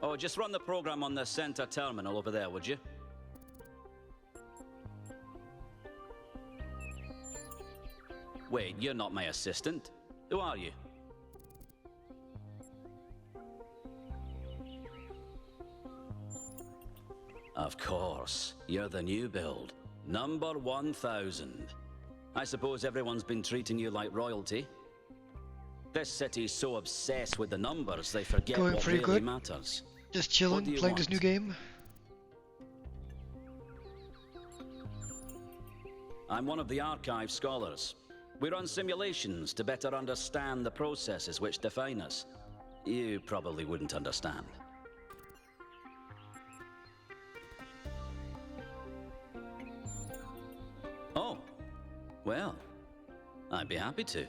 Oh, just run the program on the center terminal over there, would you? Wait, you're not my assistant. Who are you? Of course, you're the new build. Number 1000. I suppose everyone's been treating you like royalty. This city's so obsessed with the numbers they forget Going what pretty really good. matters. Just chilling, playing this new game. I'm one of the archive scholars. We run simulations to better understand the processes which define us. You probably wouldn't understand. Oh, well, I'd be happy to.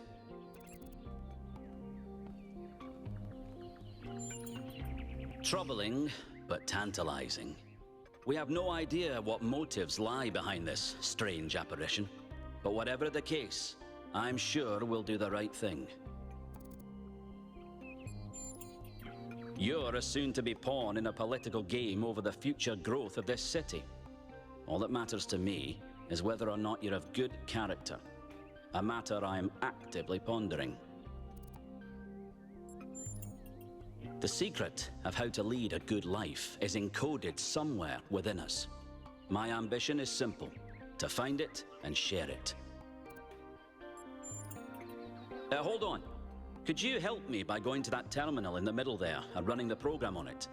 Troubling, but tantalizing. We have no idea what motives lie behind this strange apparition. But whatever the case, I'm sure we'll do the right thing. You're a soon-to-be pawn in a political game over the future growth of this city. All that matters to me is whether or not you're of good character. A matter I am actively pondering. The secret of how to lead a good life is encoded somewhere within us. My ambition is simple: to find it and share it. Hold on. Could you help me by going to that terminal in the middle there and running the program on it?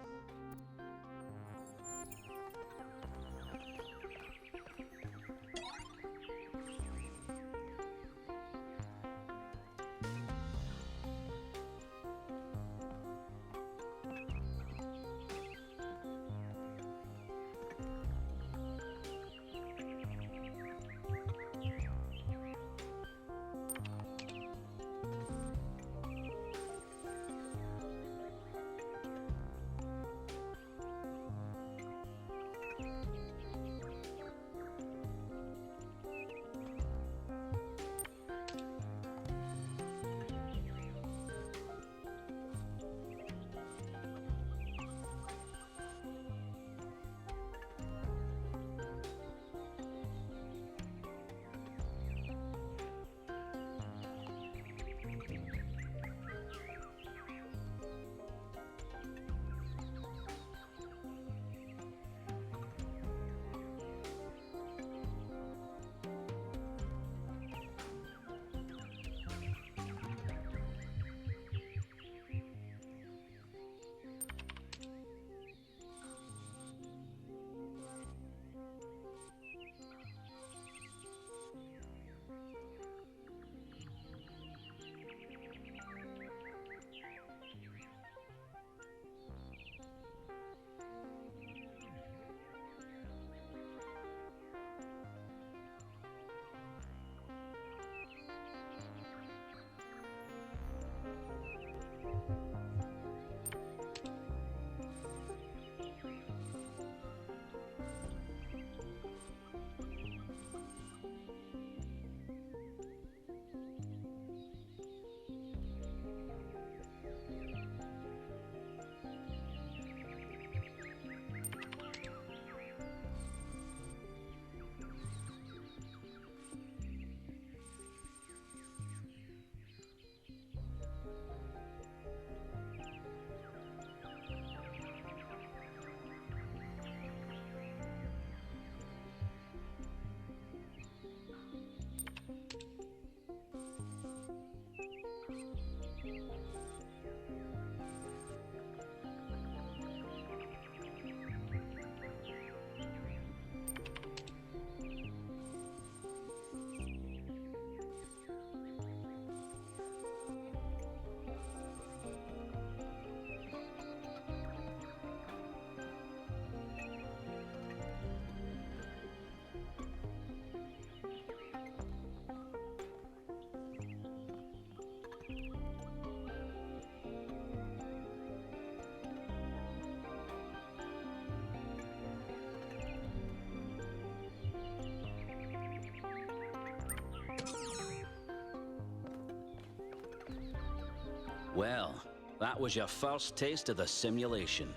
Well, that was your first taste of the simulation.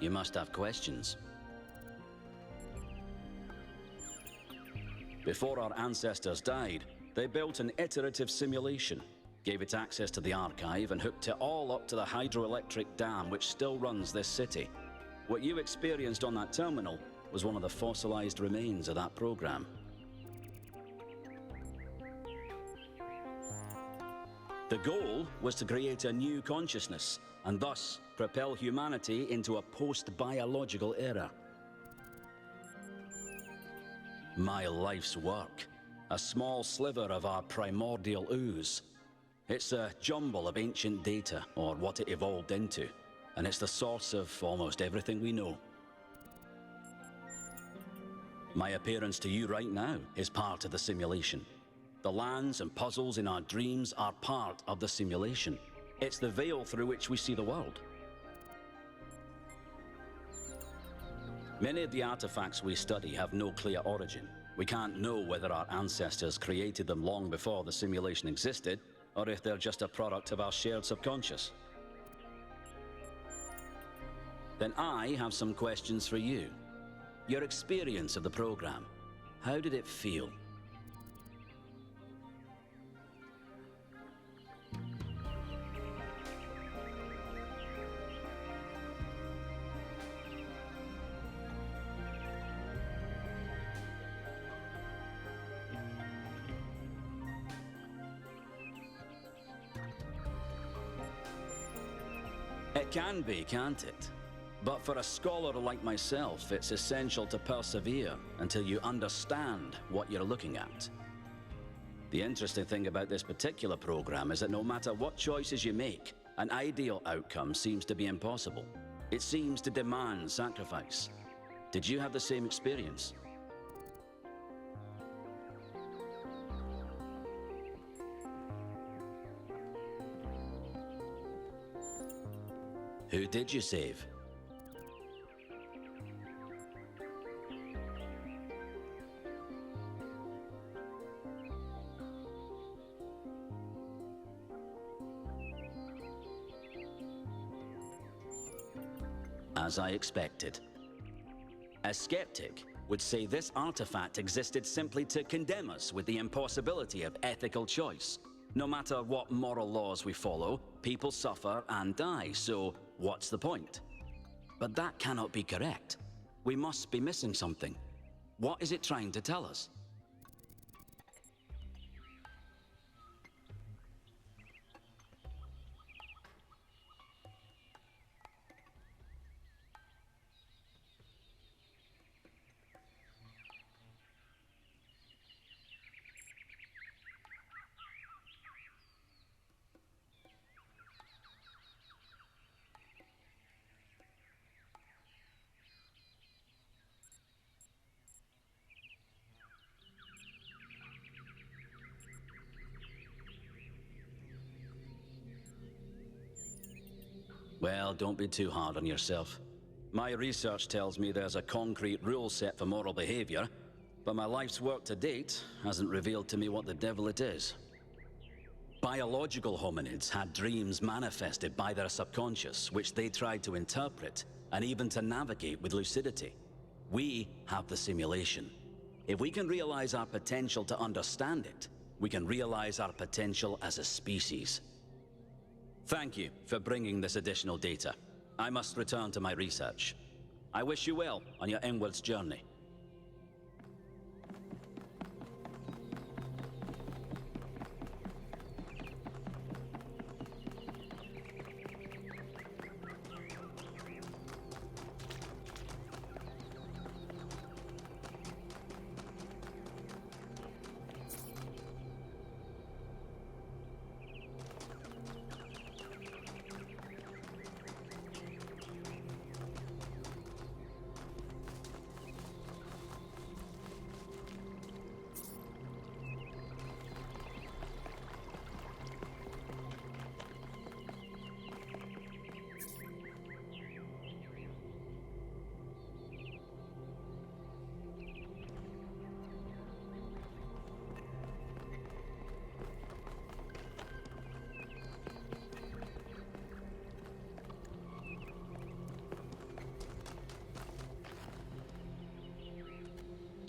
You must have questions. Before our ancestors died, they built an iterative simulation, gave it access to the archive, and hooked it all up to the hydroelectric dam which still runs this city. What you experienced on that terminal was one of the fossilized remains of that program. The goal was to create a new consciousness, and thus propel humanity into a post-biological era. My life's work, a small sliver of our primordial ooze. It's a jumble of ancient data, or what it evolved into, and it's the source of almost everything we know. My appearance to you right now is part of the simulation. The lands and puzzles in our dreams are part of the simulation. It's the veil through which we see the world. Many of the artifacts we study have no clear origin. We can't know whether our ancestors created them long before the simulation existed, or if they're just a product of our shared subconscious. Then I have some questions for you. Your experience of the program, how did it feel? It can be, can't it? But for a scholar like myself, it's essential to persevere until you understand what you're looking at. The interesting thing about this particular program is that no matter what choices you make, an ideal outcome seems to be impossible. It seems to demand sacrifice. Did you have the same experience? Who did you save? As I expected. A skeptic would say this artifact existed simply to condemn us with the impossibility of ethical choice. No matter what moral laws we follow, people suffer and die, so what's the point? But that cannot be correct. We must be missing something. What is it trying to tell us? Well, don't be too hard on yourself. My research tells me there's a concrete rule set for moral behavior, but my life's work to date hasn't revealed to me what the devil it is. Biological hominids had dreams manifested by their subconscious, which they tried to interpret and even to navigate with lucidity. We have the simulation. If we can realize our potential to understand it, we can realize our potential as a species. Thank you for bringing this additional data. I must return to my research. I wish you well on your inwards journey.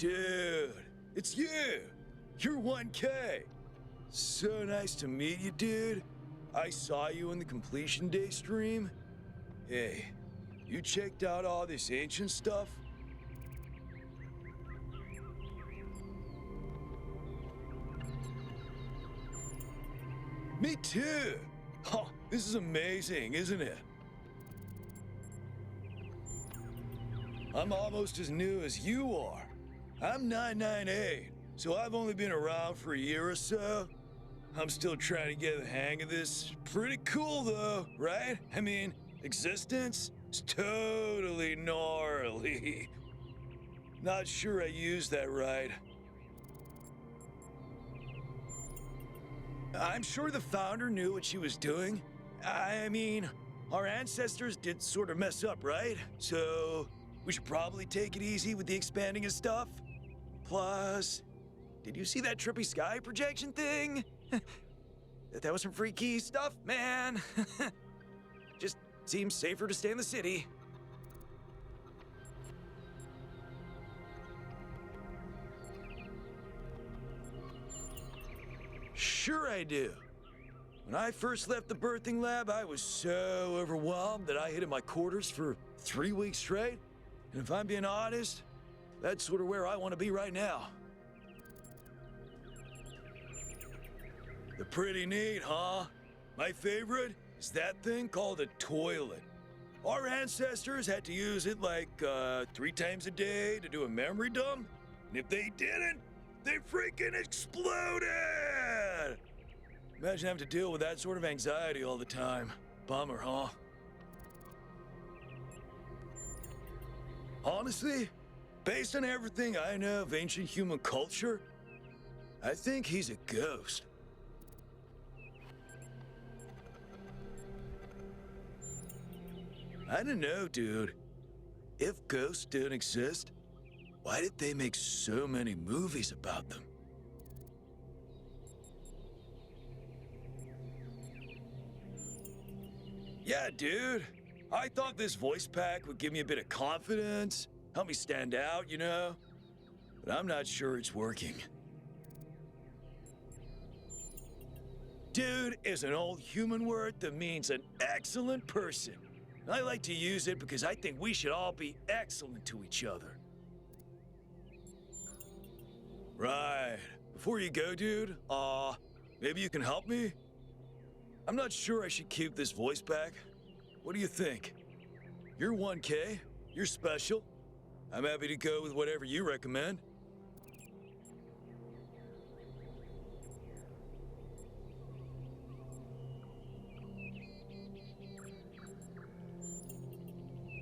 Dude, it's you! You're 1K! So nice to meet you, dude. I saw you in the Completion Day stream. Hey, you checked out all this ancient stuff? Me too! Oh, this is amazing, isn't it? I'm almost as new as you are. I'm 998, so I've only been around for a year or so. I'm still trying to get the hang of this. Pretty cool though, right? I mean, existence is totally gnarly. Not sure I used that right. I'm sure the founder knew what she was doing. I mean, our ancestors did sort of mess up, right? So we should probably take it easy with the expanding of stuff. Plus, did you see that trippy sky projection thing? That was some freaky stuff, man. Just seems safer to stay in the city. Sure I do. When I first left the birthing lab, I was so overwhelmed that I hid in my quarters for 3 weeks straight. And if I'm being honest, that's sort of where I want to be right now. They're pretty neat, huh? My favorite is that thing called a toilet. Our ancestors had to use it like 3 times a day to do a memory dump. And if they didn't, they freaking exploded! Imagine having to deal with that sort of anxiety all the time. Bummer, huh? Honestly, based on everything I know of ancient human culture, I think he's a ghost. I don't know, dude. If ghosts don't exist, why did they make so many movies about them? Yeah, dude. I thought this voice pack would give me a bit of confidence, help me stand out, you know? But I'm not sure it's working. Dude is an old human word that means an excellent person. I like to use it because I think we should all be excellent to each other. Right. Before you go, dude, maybe you can help me? I'm not sure I should keep this voice back. What do you think? You're 1K. You're special. I'm happy to go with whatever you recommend.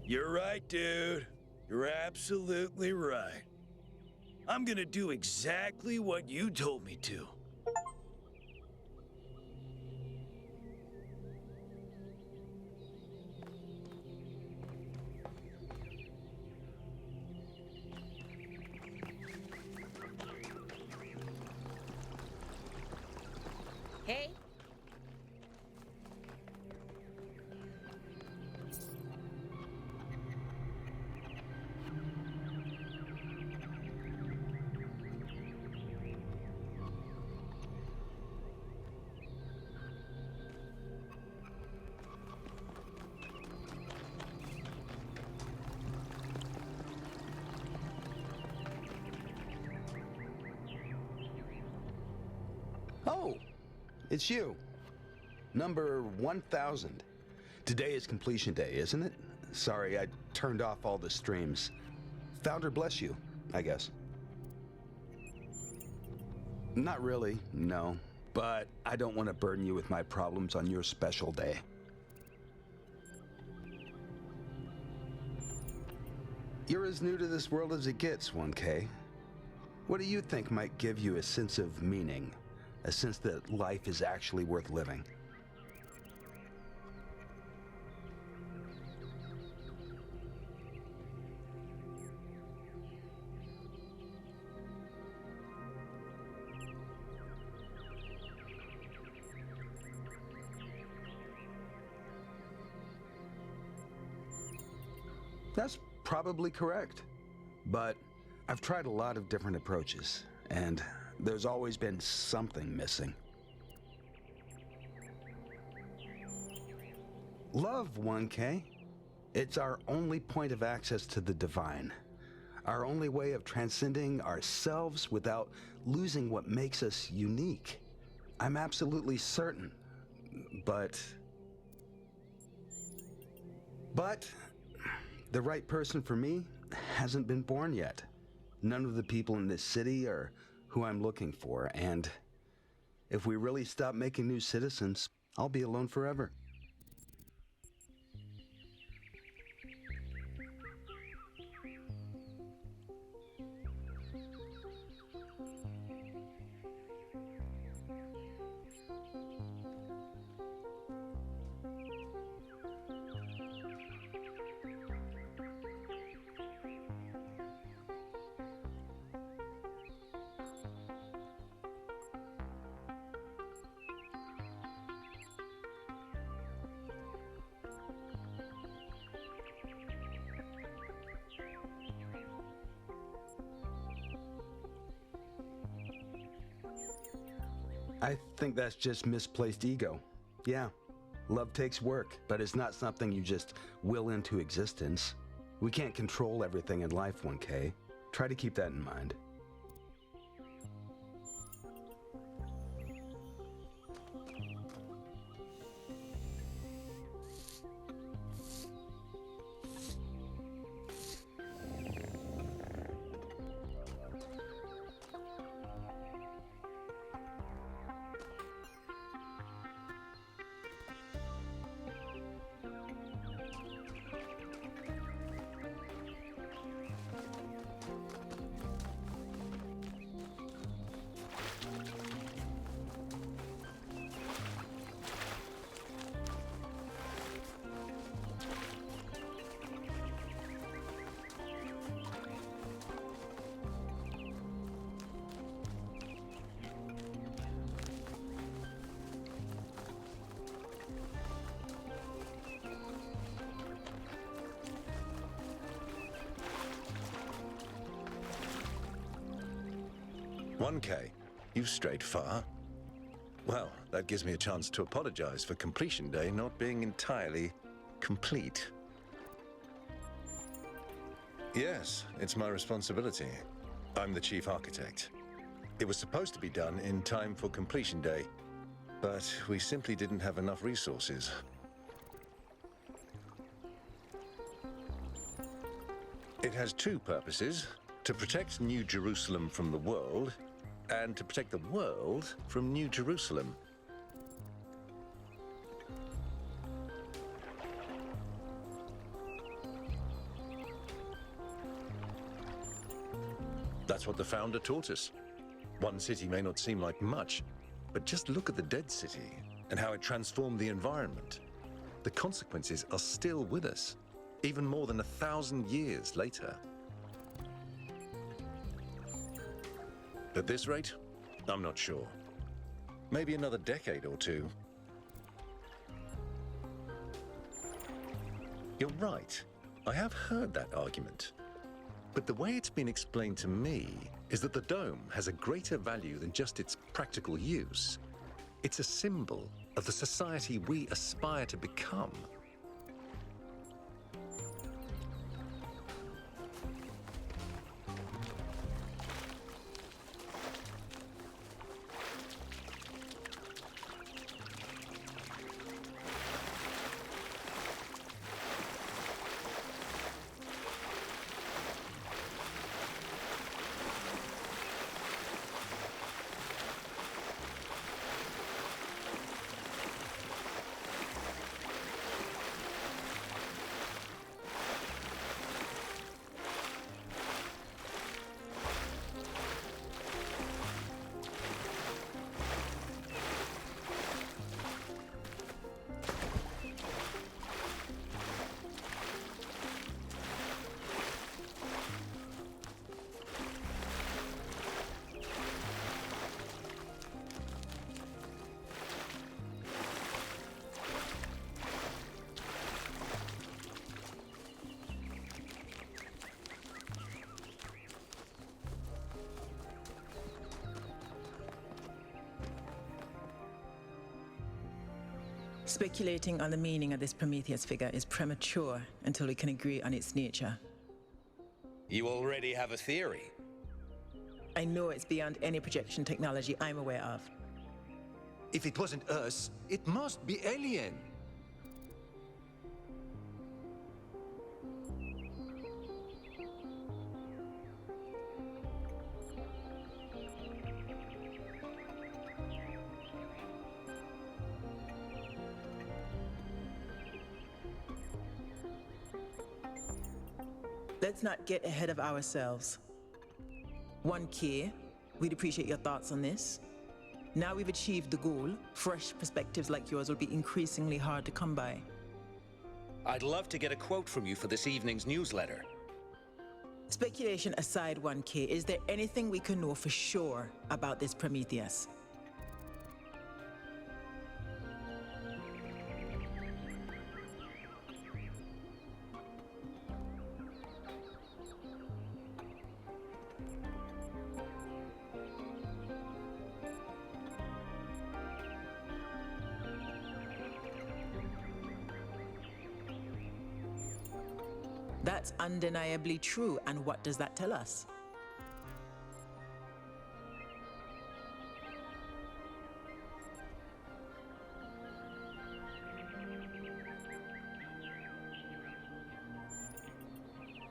You're right, dude. You're absolutely right. I'm gonna do exactly what you told me to. Hey? Oh, it's you. Number 1000. Today is completion day, isn't it? Sorry, I turned off all the streams. Founder bless you, I guess. Not really, no. But I don't want to burden you with my problems on your special day. You're as new to this world as it gets, 1K. What do you think might give you a sense of meaning? A sense that life is actually worth living? That's probably correct. But I've tried a lot of different approaches, and there's always been something missing. Love, 1K. It's our only point of access to the divine. Our only way of transcending ourselves without losing what makes us unique. I'm absolutely certain. But the right person for me hasn't been born yet. None of the people in this city are who I'm looking for, and if we really stop making new citizens, I'll be alone forever. I think that's just misplaced ego. Yeah, love takes work, but it's not something you just will into existence. We can't control everything in life, 1K. Try to keep that in mind. You've strayed far. Well, that gives me a chance to apologize for completion day not being entirely complete. Yes, it's my responsibility. I'm the chief architect. It was supposed to be done in time for completion day, but we simply didn't have enough resources. It has two purposes: to protect New Jerusalem from the world, and to protect the world from New Jerusalem. That's what the founder taught us. One city may not seem like much, but just look at the dead city and how it transformed the environment. The consequences are still with us, even more than 1,000 years later. At this rate, I'm not sure. Maybe another decade or two. You're right. I have heard that argument. But the way it's been explained to me is that the dome has a greater value than just its practical use. It's a symbol of the society we aspire to become. Speculating on the meaning of this Prometheus figure is premature until we can agree on its nature. You already have a theory. I know it's beyond any projection technology I'm aware of. If it wasn't us, it must be alien. Let's not get ahead of ourselves. 1K, we'd appreciate your thoughts on this. Now we've achieved the goal, fresh perspectives like yours will be increasingly hard to come by. I'd love to get a quote from you for this evening's newsletter. Speculation aside, 1K, is there anything we can know for sure about this Prometheus? That's undeniably true, and what does that tell us?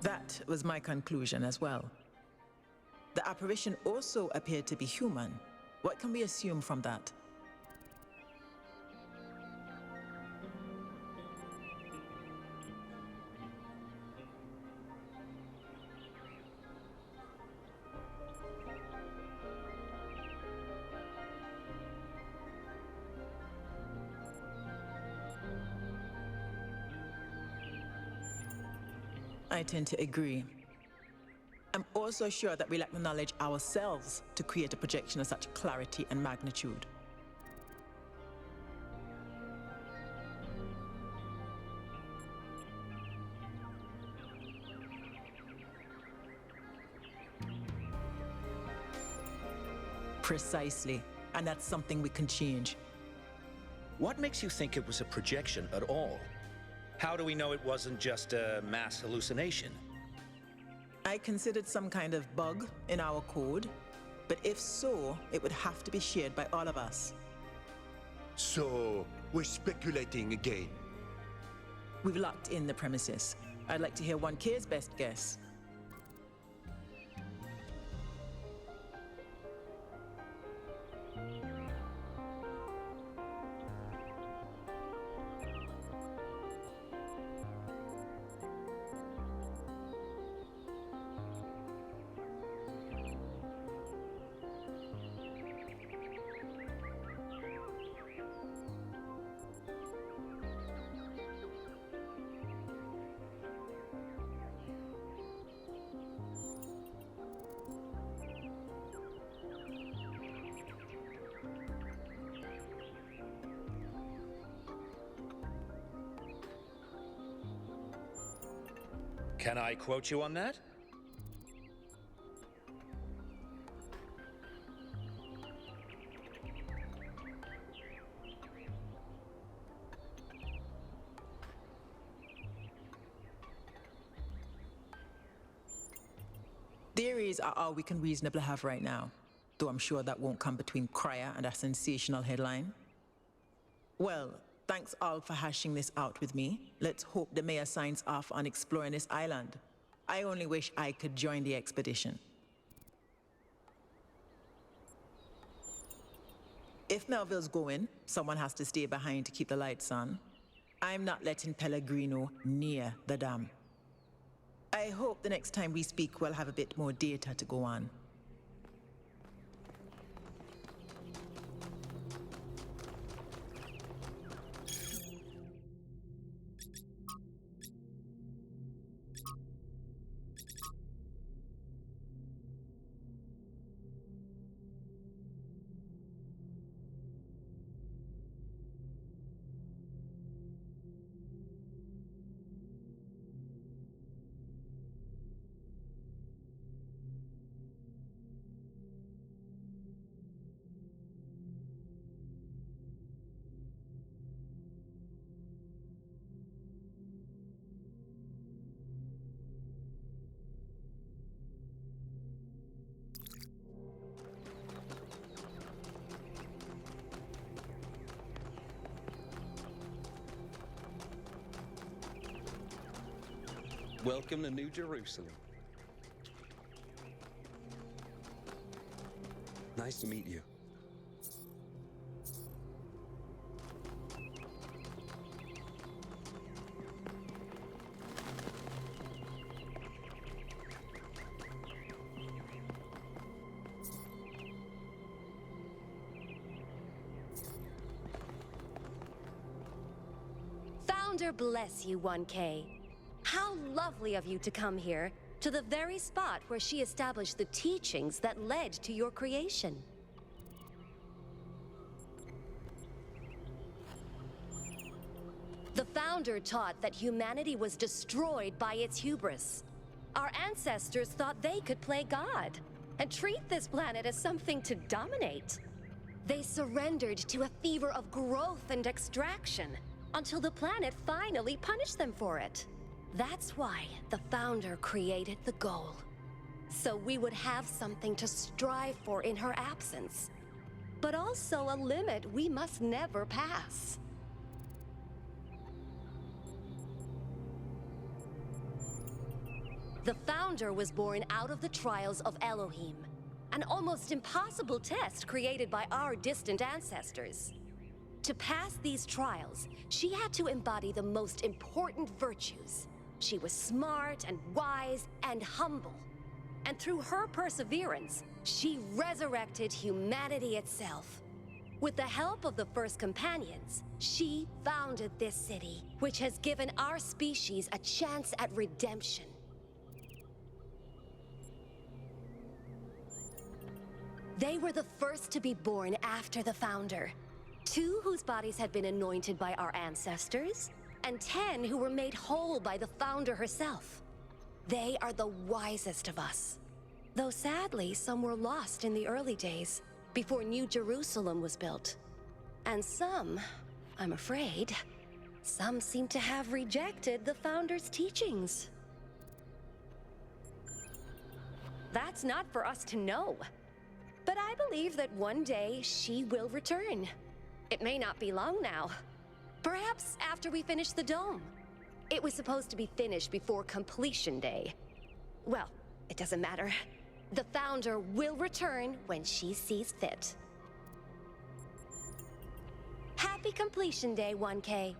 That was my conclusion as well. The apparition also appeared to be human. What can we assume from that? I tend to agree. I'm also sure that we lack the knowledge ourselves to create a projection of such clarity and magnitude. Precisely, and that's something we can change. What makes you think it was a projection at all? How do we know it wasn't just a mass hallucination? I considered some kind of bug in our code, but if so, it would have to be shared by all of us. So, we're speculating again. We've locked in the premises. I'd like to hear 1K's best guess. Can I quote you on that? Theories are all we can reasonably have right now, though I'm sure that won't come between Cryer and a sensational headline. Well, thanks all for hashing this out with me. Let's hope the mayor signs off on exploring this island. I only wish I could join the expedition. If Melville's going, someone has to stay behind to keep the lights on. I'm not letting Pellegrino near the dam. I hope the next time we speak we'll have a bit more data to go on. Welcome to New Jerusalem. Nice to meet you. Founder bless you, 1K. How lovely of you to come here, to the very spot where she established the teachings that led to your creation. The Founder taught that humanity was destroyed by its hubris. Our ancestors thought they could play God and treat this planet as something to dominate. They surrendered to a fever of growth and extraction until the planet finally punished them for it. That's why the Founder created the goal. So we would have something to strive for in her absence, but also a limit we must never pass. The Founder was born out of the trials of Elohim, an almost impossible test created by our distant ancestors. To pass these trials, she had to embody the most important virtues. She was smart and wise and humble. And through her perseverance, she resurrected humanity itself. With the help of the first companions, she founded this city, which has given our species a chance at redemption. They were the first to be born after the Founder. 2 whose bodies had been anointed by our ancestors, and 10 who were made whole by the Founder herself. They are the wisest of us. Though sadly, some were lost in the early days, before New Jerusalem was built. And some, I'm afraid, some seem to have rejected the Founder's teachings. That's not for us to know. But I believe that one day she will return. It may not be long now. Perhaps after we finish the dome. It was supposed to be finished before completion day. Well, it doesn't matter. The Founder will return when she sees fit. Happy completion day, 1K.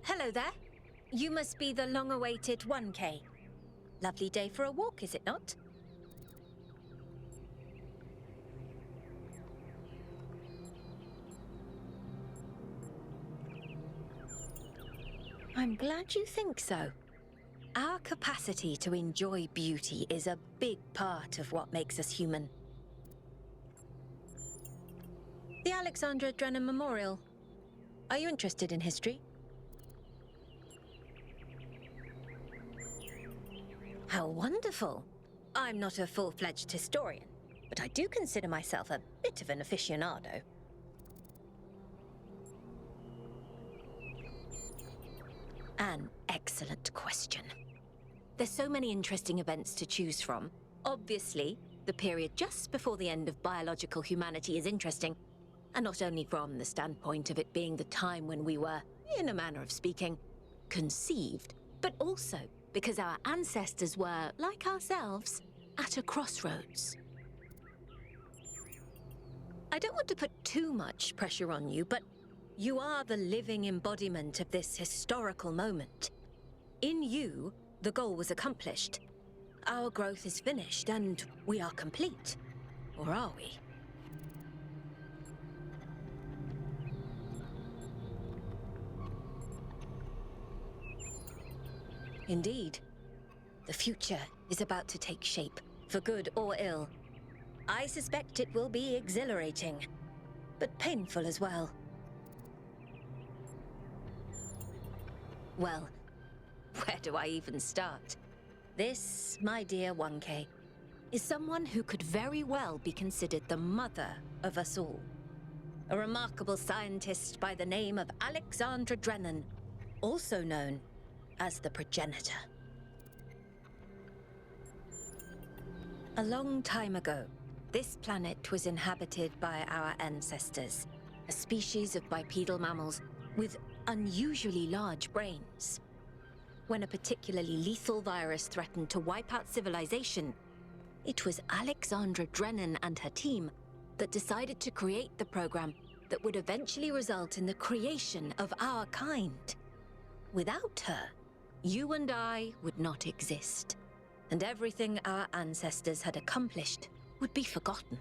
Hello there. You must be the long-awaited 1K. Lovely day for a walk, is it not? I'm glad you think so. Our capacity to enjoy beauty is a big part of what makes us human. The Alexandra Drennan Memorial. Are you interested in history? How wonderful! I'm not a full-fledged historian, but I do consider myself a bit of an aficionado. An excellent question. There's so many interesting events to choose from. Obviously, the period just before the end of biological humanity is interesting, and not only from the standpoint of it being the time when we were, in a manner of speaking, conceived, but also because our ancestors were, like ourselves, at a crossroads. I don't want to put too much pressure on you, but you are the living embodiment of this historical moment. In you, the goal was accomplished. Our growth is finished, and we are complete. Or are we? Indeed. The future is about to take shape, for good or ill. I suspect it will be exhilarating, but painful as well. Well, where do I even start? This, my dear 1K, is someone who could very well be considered the mother of us all. a remarkable scientist by the name of Alexandra Drennan, also known as the Progenitor. A long time ago, this planet was inhabited by our ancestors, a species of bipedal mammals with unusually large brains. When a particularly lethal virus threatened to wipe out civilization, it was Alexandra Drennan and her team that decided to create the program that would eventually result in the creation of our kind. Without her, you and I would not exist, and everything our ancestors had accomplished would be forgotten.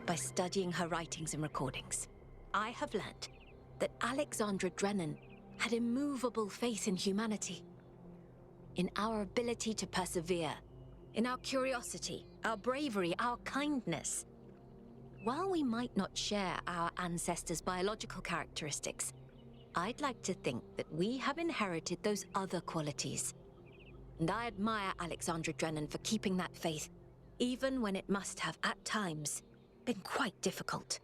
By studying her writings and recordings, I have learnt that Alexandra Drennan had immovable faith in humanity, in our ability to persevere, in our curiosity, our bravery, our kindness. While we might not share our ancestors' biological characteristics, I'd like to think that we have inherited those other qualities. And I admire Alexandra Drennan for keeping that faith, even when it must have, at times, been quite difficult.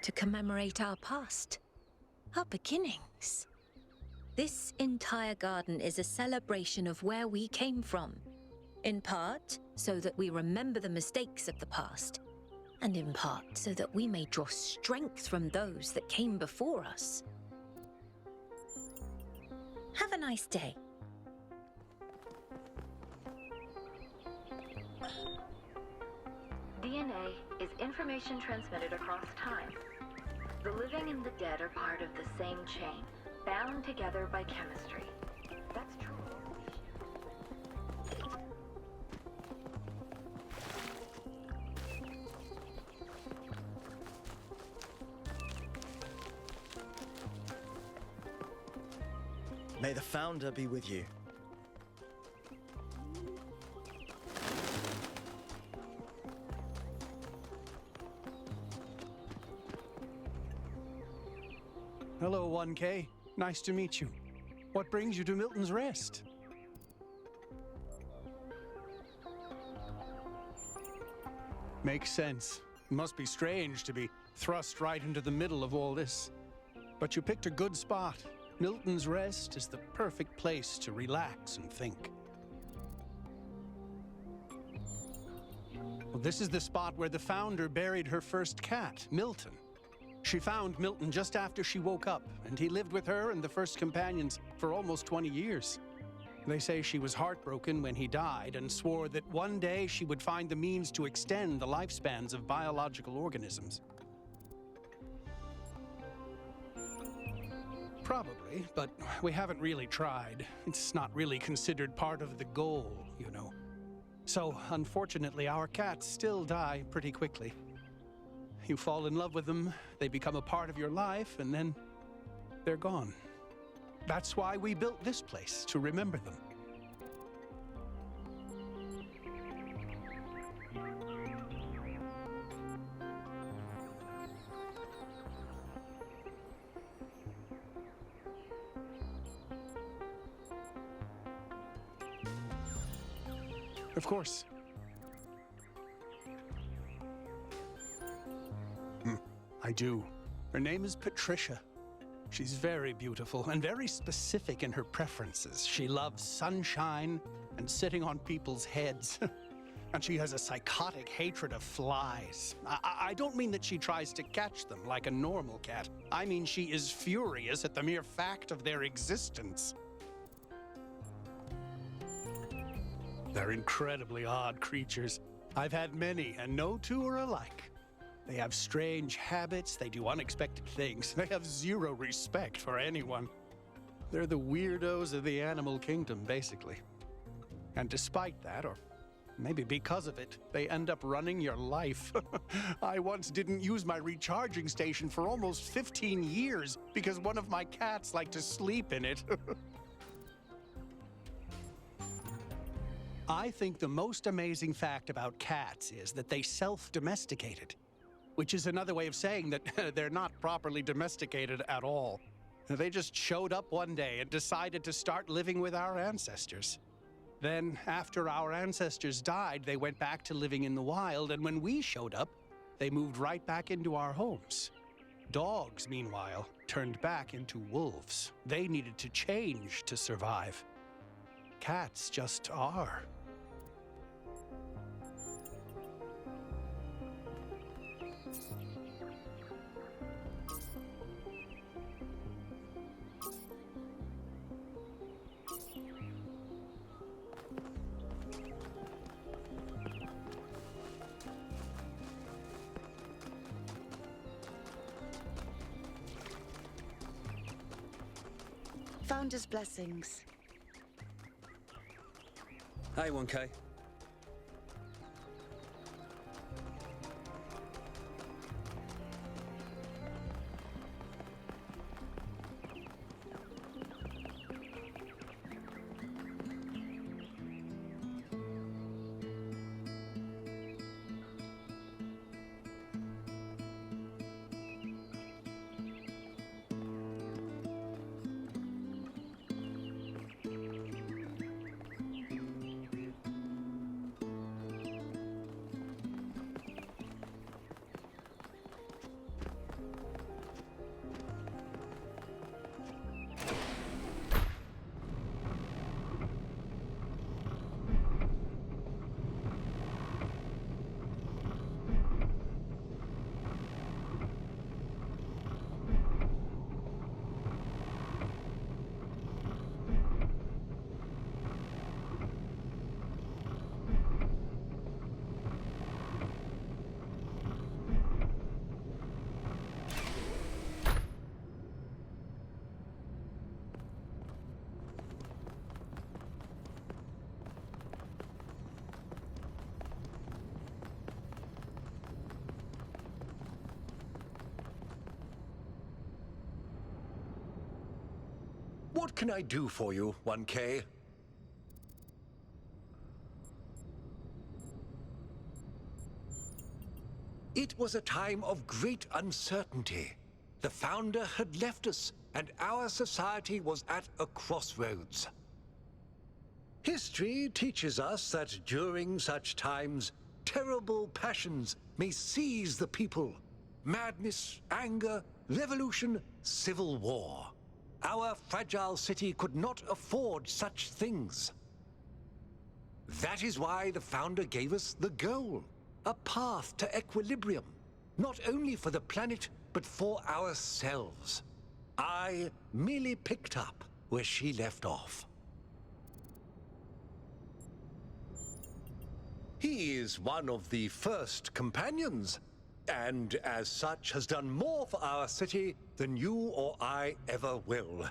To commemorate our past, our beginnings. This entire garden is a celebration of where we came from, in part so that we remember the mistakes of the past, and in part so that we may draw strength from those that came before us. Have a nice day. DNA is information transmitted across time. The living and the dead are part of the same chain, bound together by chemistry. That's true. May the Founder be with you. Hello, 1K. Nice to meet you. What brings you to Milton's Rest? Makes sense. Must be strange to be thrust right into the middle of all this. But you picked a good spot. Milton's Rest is the perfect place to relax and think. Well, this is the spot where the Founder buried her first cat, Milton. She found Milton just after she woke up, and he lived with her and the first companions for almost 20 years. They say she was heartbroken when he died and swore that one day she would find the means to extend the lifespans of biological organisms. Probably, but we haven't really tried. It's not really considered part of the goal, you know. So, unfortunately, our cats still die pretty quickly. You fall in love with them, they become a part of your life, and then they're gone. That's why we built this place, to remember them. Of course. I do. Her name is Patricia. She's very beautiful and very specific in her preferences. She loves sunshine and sitting on people's heads. And she has a psychotic hatred of flies. I don't mean that she tries to catch them like a normal cat. I mean she is furious at the mere fact of their existence. They're incredibly odd creatures. I've had many, and no two are alike. They have strange habits, they do unexpected things, they have zero respect for anyone. They're the weirdos of the animal kingdom, basically. And despite that, or maybe because of it, they end up running your life. I once didn't use my recharging station for almost 15 years because one of my cats liked to sleep in it. I think the most amazing fact about cats is that they self-domesticated. Which is another way of saying that they're not properly domesticated at all. They just showed up one day and decided to start living with our ancestors. Then, after our ancestors died, they went back to living in the wild, and when we showed up, they moved right back into our homes. Dogs, meanwhile, turned back into wolves. They needed to change to survive. Cats just are. Founder's blessings. Hi, 1K. What can I do for you, 1K? It was a time of great uncertainty. The Founder had left us, and our society was at a crossroads. History teaches us that during such times, terrible passions may seize the people. Madness, anger, revolution, civil war. Our fragile city could not afford such things. That is why the Founder gave us the goal, a path to equilibrium, not only for the planet, but for ourselves. I merely picked up where she left off. He is one of the first companions, and as such has done more for our city than you or I ever will.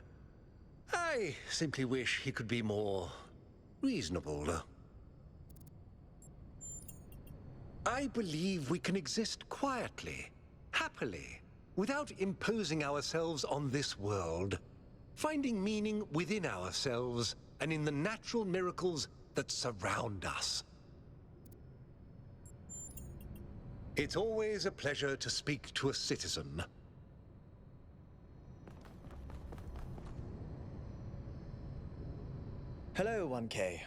I simply wish he could be more reasonable. I believe we can exist quietly, happily, without imposing ourselves on this world, finding meaning within ourselves and in the natural miracles that surround us. It's always a pleasure to speak to a citizen. Hello, 1K.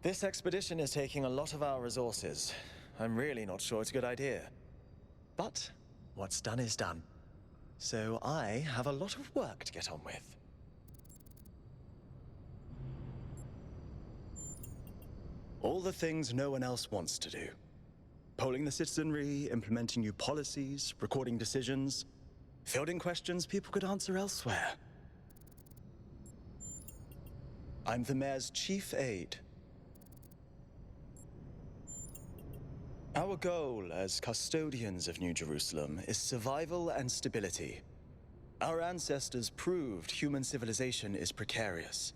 This expedition is taking a lot of our resources. I'm really not sure it's a good idea. But what's done is done. So I have a lot of work to get on with. All the things no one else wants to do. Polling the citizenry, implementing new policies, recording decisions, fielding questions people could answer elsewhere. I'm the mayor's chief aide. Our goal as custodians of New Jerusalem is survival and stability. Our ancestors proved human civilization is precarious.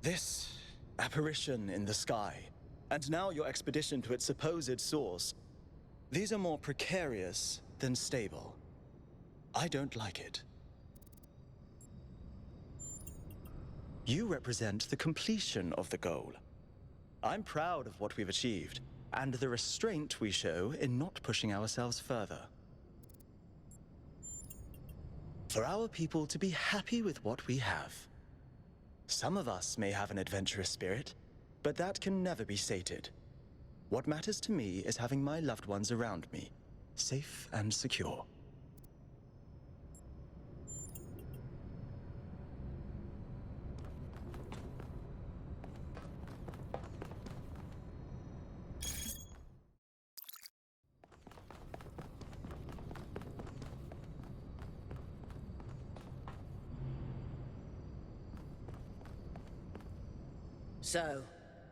This apparition in the sky, and now your expedition to its supposed source, these are more precarious than stable. I don't like it. You represent the completion of the goal. I'm proud of what we've achieved, and the restraint we show in not pushing ourselves further. For our people to be happy with what we have. Some of us may have an adventurous spirit, but that can never be sated. What matters to me is having my loved ones around me, safe and secure. So,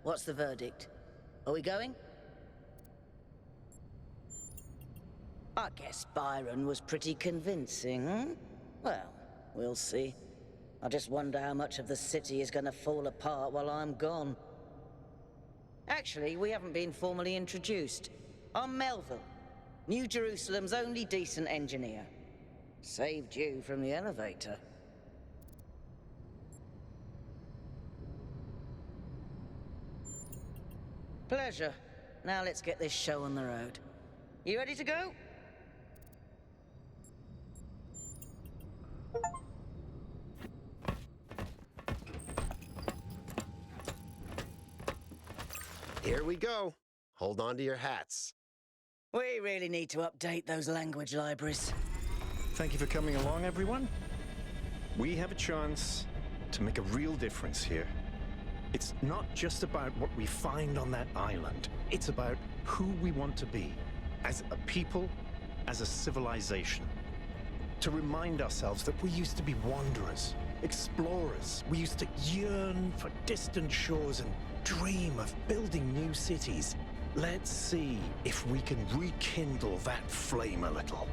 what's the verdict? Are we going? I guess Byron was pretty convincing, hmm? Well, we'll see. I just wonder how much of the city is gonna fall apart while I'm gone. Actually, we haven't been formally introduced. I'm Melville, New Jerusalem's only decent engineer. Saved you from the elevator. Pleasure. Now let's get this show on the road. You ready to go? Here we go. Hold on to your hats. We really need to update those language libraries. Thank you for coming along, everyone. We have a chance to make a real difference here. It's not just about what we find on that island. It's about who we want to be, as a people, as a civilization. To remind ourselves that we used to be wanderers, explorers. We used to yearn for distant shores and dream of building new cities. Let's see if we can rekindle that flame a little.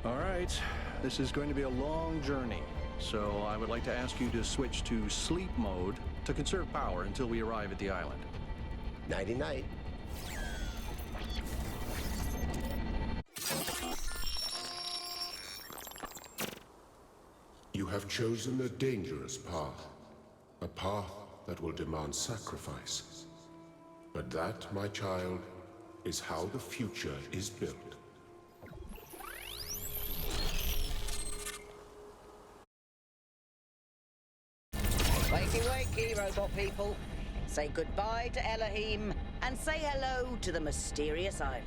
All right, this is going to be a long journey, so I would like to ask you to switch to sleep mode to conserve power until we arrive at the island. Nighty-night. You have chosen a dangerous path, a path that will demand sacrifice. But that, my child, is how the future is built. Wakey, wakey, robot people. Say goodbye to Elohim, and say hello to the mysterious island.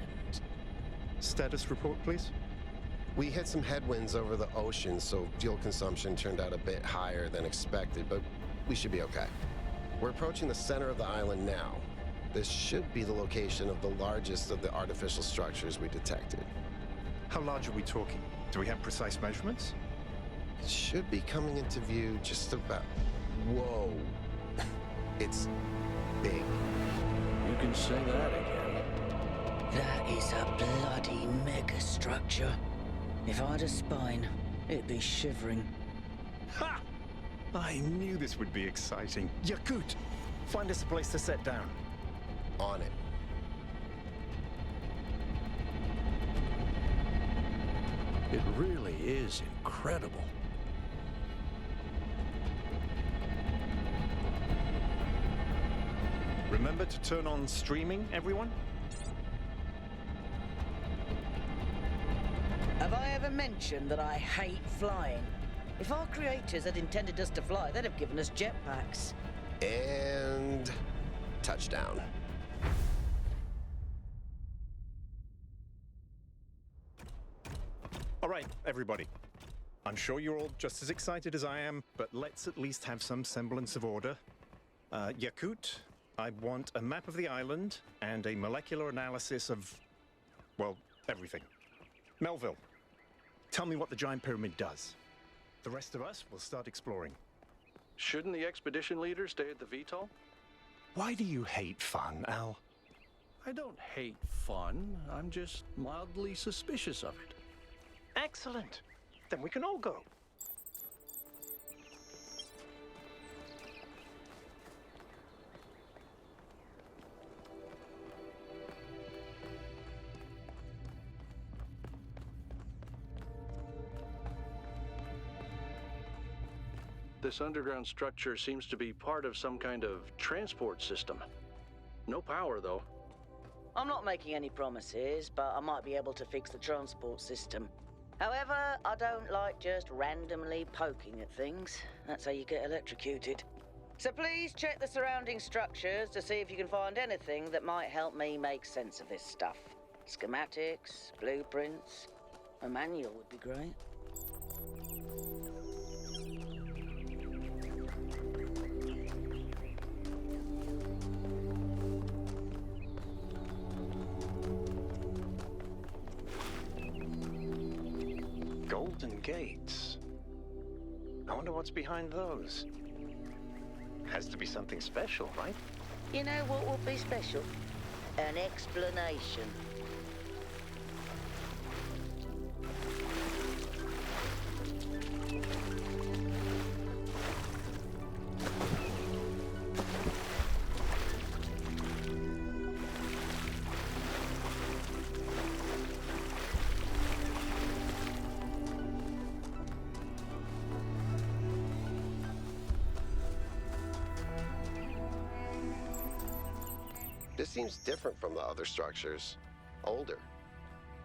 Status report, please. We hit some headwinds over the ocean, so fuel consumption turned out a bit higher than expected, but we should be okay. We're approaching the center of the island now. This should be the location of the largest of the artificial structures we detected. How large are we talking? Do we have precise measurements? It should be coming into view just about... Whoa. It's big. You can say that again. That is a bloody megastructure. If I had a spine, it'd be shivering. Ha! I knew this would be exciting. Yakut, find us a place to set down. On it. It really is incredible. Remember to turn on streaming, everyone? Have I ever mentioned that I hate flying? If our creators had intended us to fly, they'd have given us jetpacks. And... touchdown. All right, everybody. I'm sure you're all just as excited as I am, but let's at least have some semblance of order. Yakut, I want a map of the island and a molecular analysis of, well, everything. Melville, tell me what the giant pyramid does. The rest of us will start exploring. Shouldn't the expedition leader stay at the VTOL? Why do you hate fun, Al? I don't hate fun. I'm just mildly suspicious of it. Excellent. Then we can all go. This underground structure seems to be part of some kind of transport system. No power, though. I'm not making any promises, but I might be able to fix the transport system. However, I don't like just randomly poking at things. That's how you get electrocuted. So please check the surrounding structures to see if you can find anything that might help me make sense of this stuff. Schematics, blueprints, a manual would be great. Golden gates. I wonder what's behind those. Has to be something special, right? You know what would be special? An explanation. This seems different from the other structures. Older.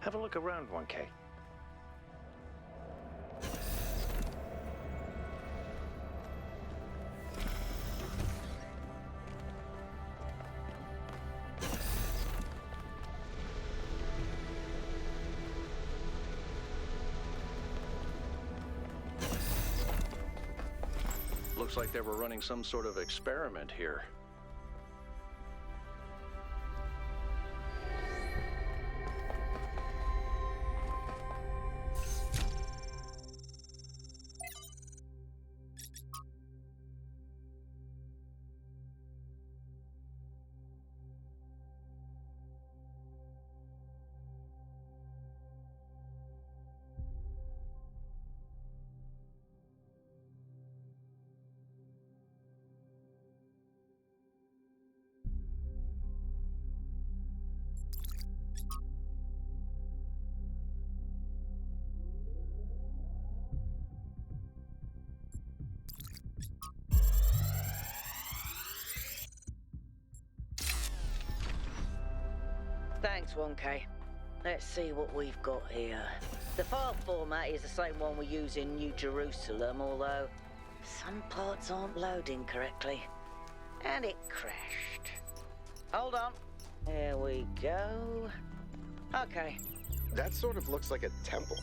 Have a look around, 1K. Looks like they were running some sort of experiment here. Thanks, 1K. Let's see what we've got here. The file format is the same one we use in New Jerusalem, although some parts aren't loading correctly. And it crashed. Hold on. There we go. Okay. That sort of looks like a temple.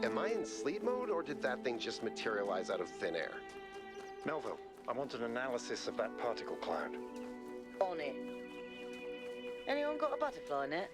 Am I in sleep mode, or did that thing just materialize out of thin air? Melville, I want an analysis of that particle cloud. On it. Anyone got a butterfly net?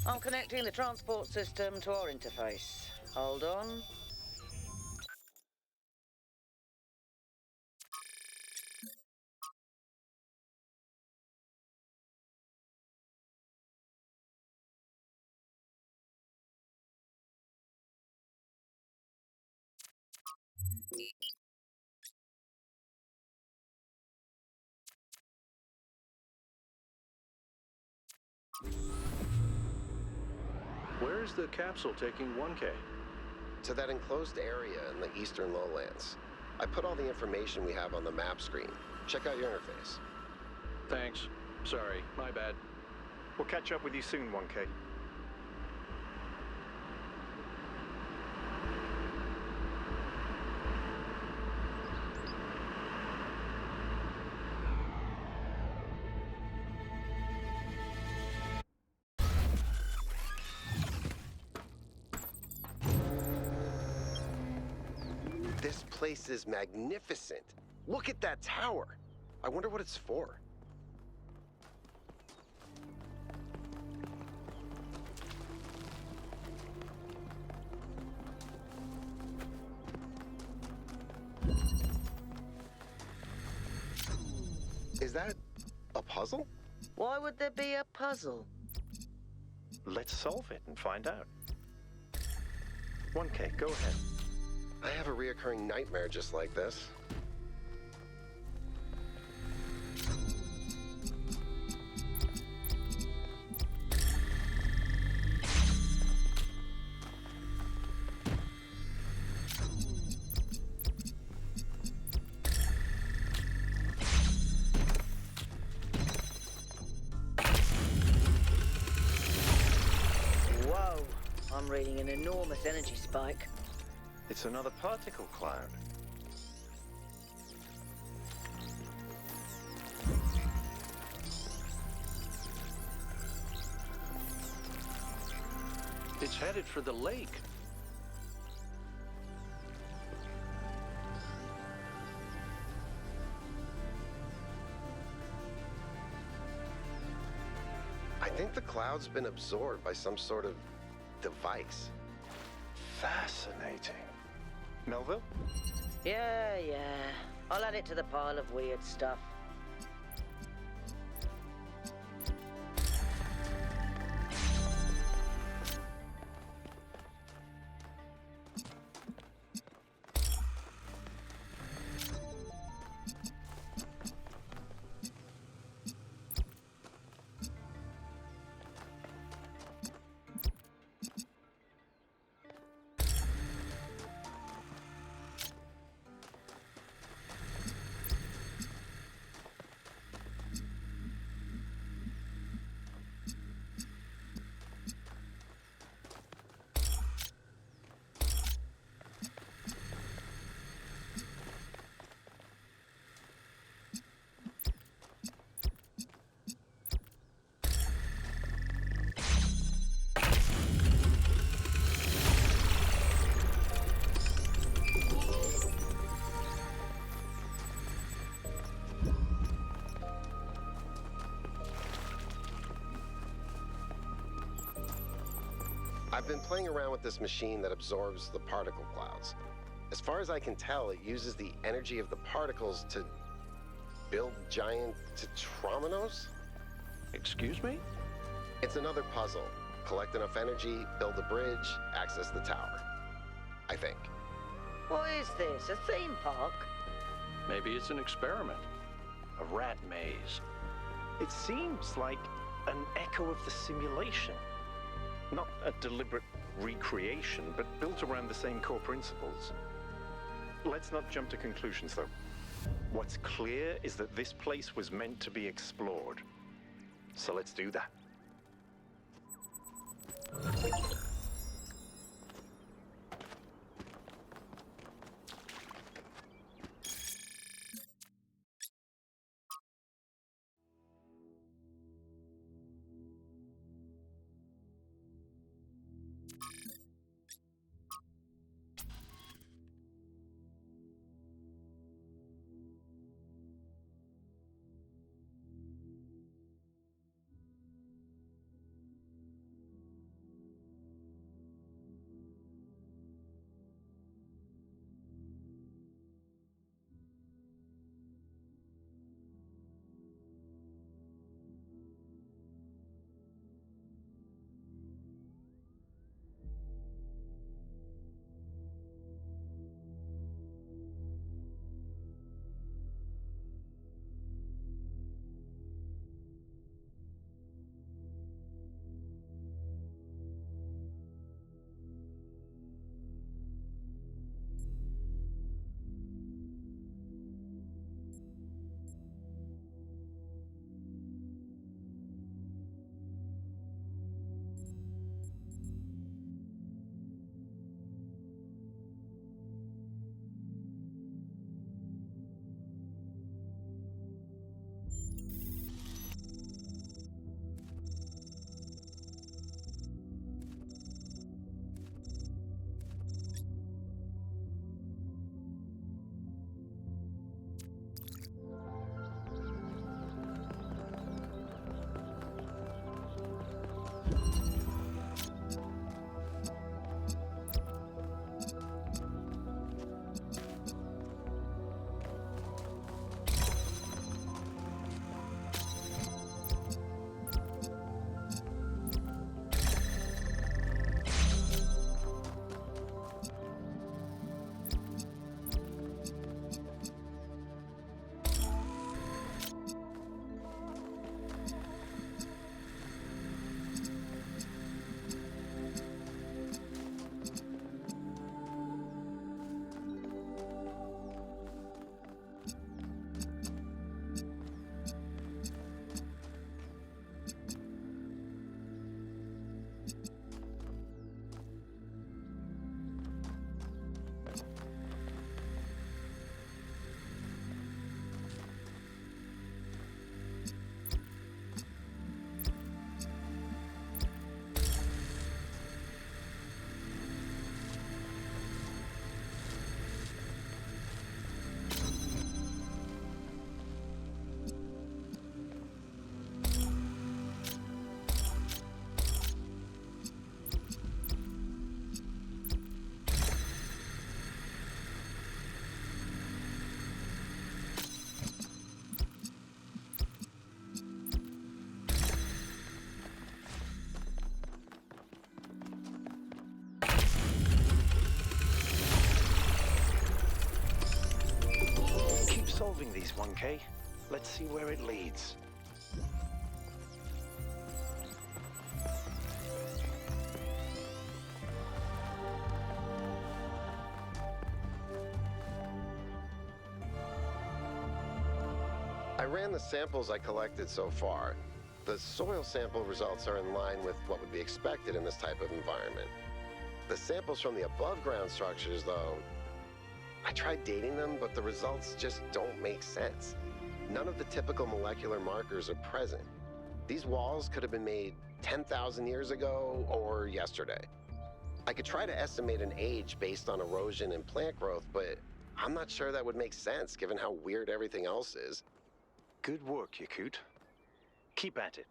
I'm connecting the transport system to our interface. Hold on. Where's the capsule taking 1K? To that enclosed area in the eastern lowlands. I put all the information we have on the map screen. Check out your interface. Thanks. Sorry, my bad. We'll catch up with you soon, 1K. This place is magnificent. Look at that tower. I wonder what it's for. Is that a puzzle? Why would there be a puzzle? Let's solve it and find out. 1K, go ahead. I have a reoccurring nightmare just like this. Whoa! I'm reading an enormous energy spike. It's another particle cloud. It's headed for the lake. I think the cloud's been absorbed by some sort of device. Fascinating. Melville? Yeah. I'll add it to the pile of weird stuff. I've been playing around with this machine that absorbs the particle clouds. As far as I can tell, it uses the energy of the particles to build giant tetrominos? Excuse me? It's another puzzle. Collect enough energy, build a bridge, access the tower. I think. What is this, a theme park? Maybe it's an experiment. A rat maze. It seems like an echo of the simulation. Not a deliberate recreation, but built around the same core principles. Let's not jump to conclusions, though. What's clear is that this place was meant to be explored. So let's do that. 1K. Let's see where it leads. I ran the samples I collected so far. The soil sample results are in line with what would be expected in this type of environment. The samples from the above-ground structures, though, I tried dating them, but the results just don't make sense. None of the typical molecular markers are present. These walls could have been made 10,000 years ago or yesterday. I could try to estimate an age based on erosion and plant growth, but I'm not sure that would make sense given how weird everything else is. Good work, Yakut. Keep at it.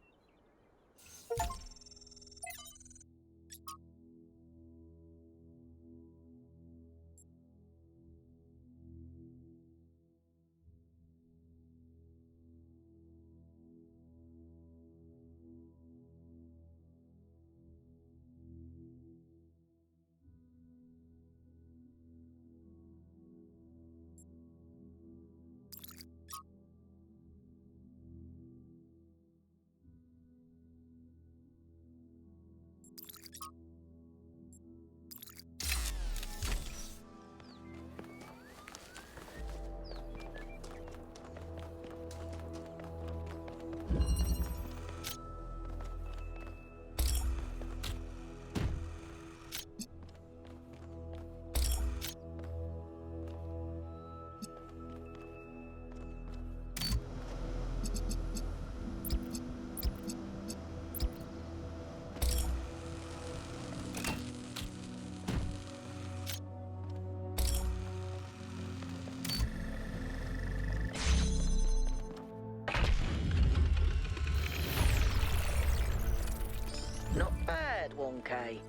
Not bad, 1K.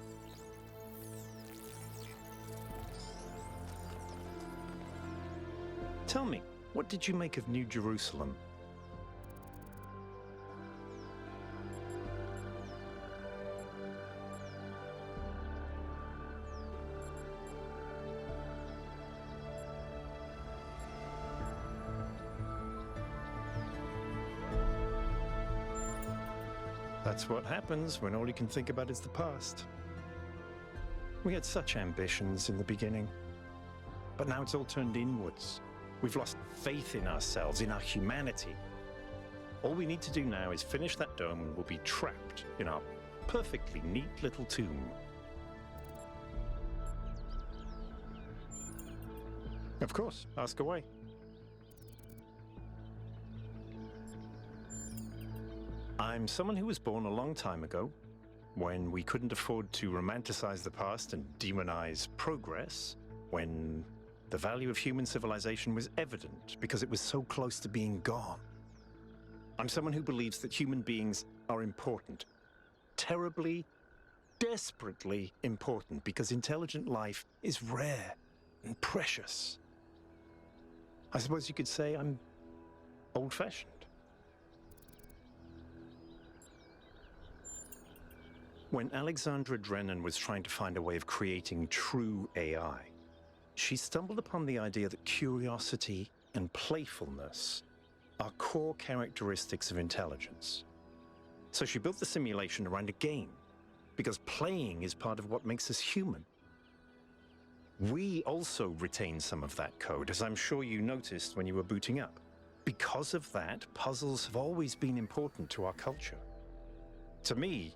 Tell me, what did you make of New Jerusalem? That's what happens when all you can think about is the past. We had such ambitions in the beginning, but now it's all turned inwards. We've lost faith in ourselves, in our humanity. All we need to do now is finish that dome and we'll be trapped in our perfectly neat little tomb. Of course, ask away. I'm someone who was born a long time ago, when we couldn't afford to romanticize the past and demonize progress, when the value of human civilization was evident because it was so close to being gone. I'm someone who believes that human beings are important, terribly, desperately important, because intelligent life is rare and precious. I suppose you could say I'm old-fashioned. When Alexandra Drennan was trying to find a way of creating true AI, she stumbled upon the idea that curiosity and playfulness are core characteristics of intelligence. So she built the simulation around a game, because playing is part of what makes us human. We also retain some of that code, as I'm sure you noticed when you were booting up. Because of that, puzzles have always been important to our culture. To me,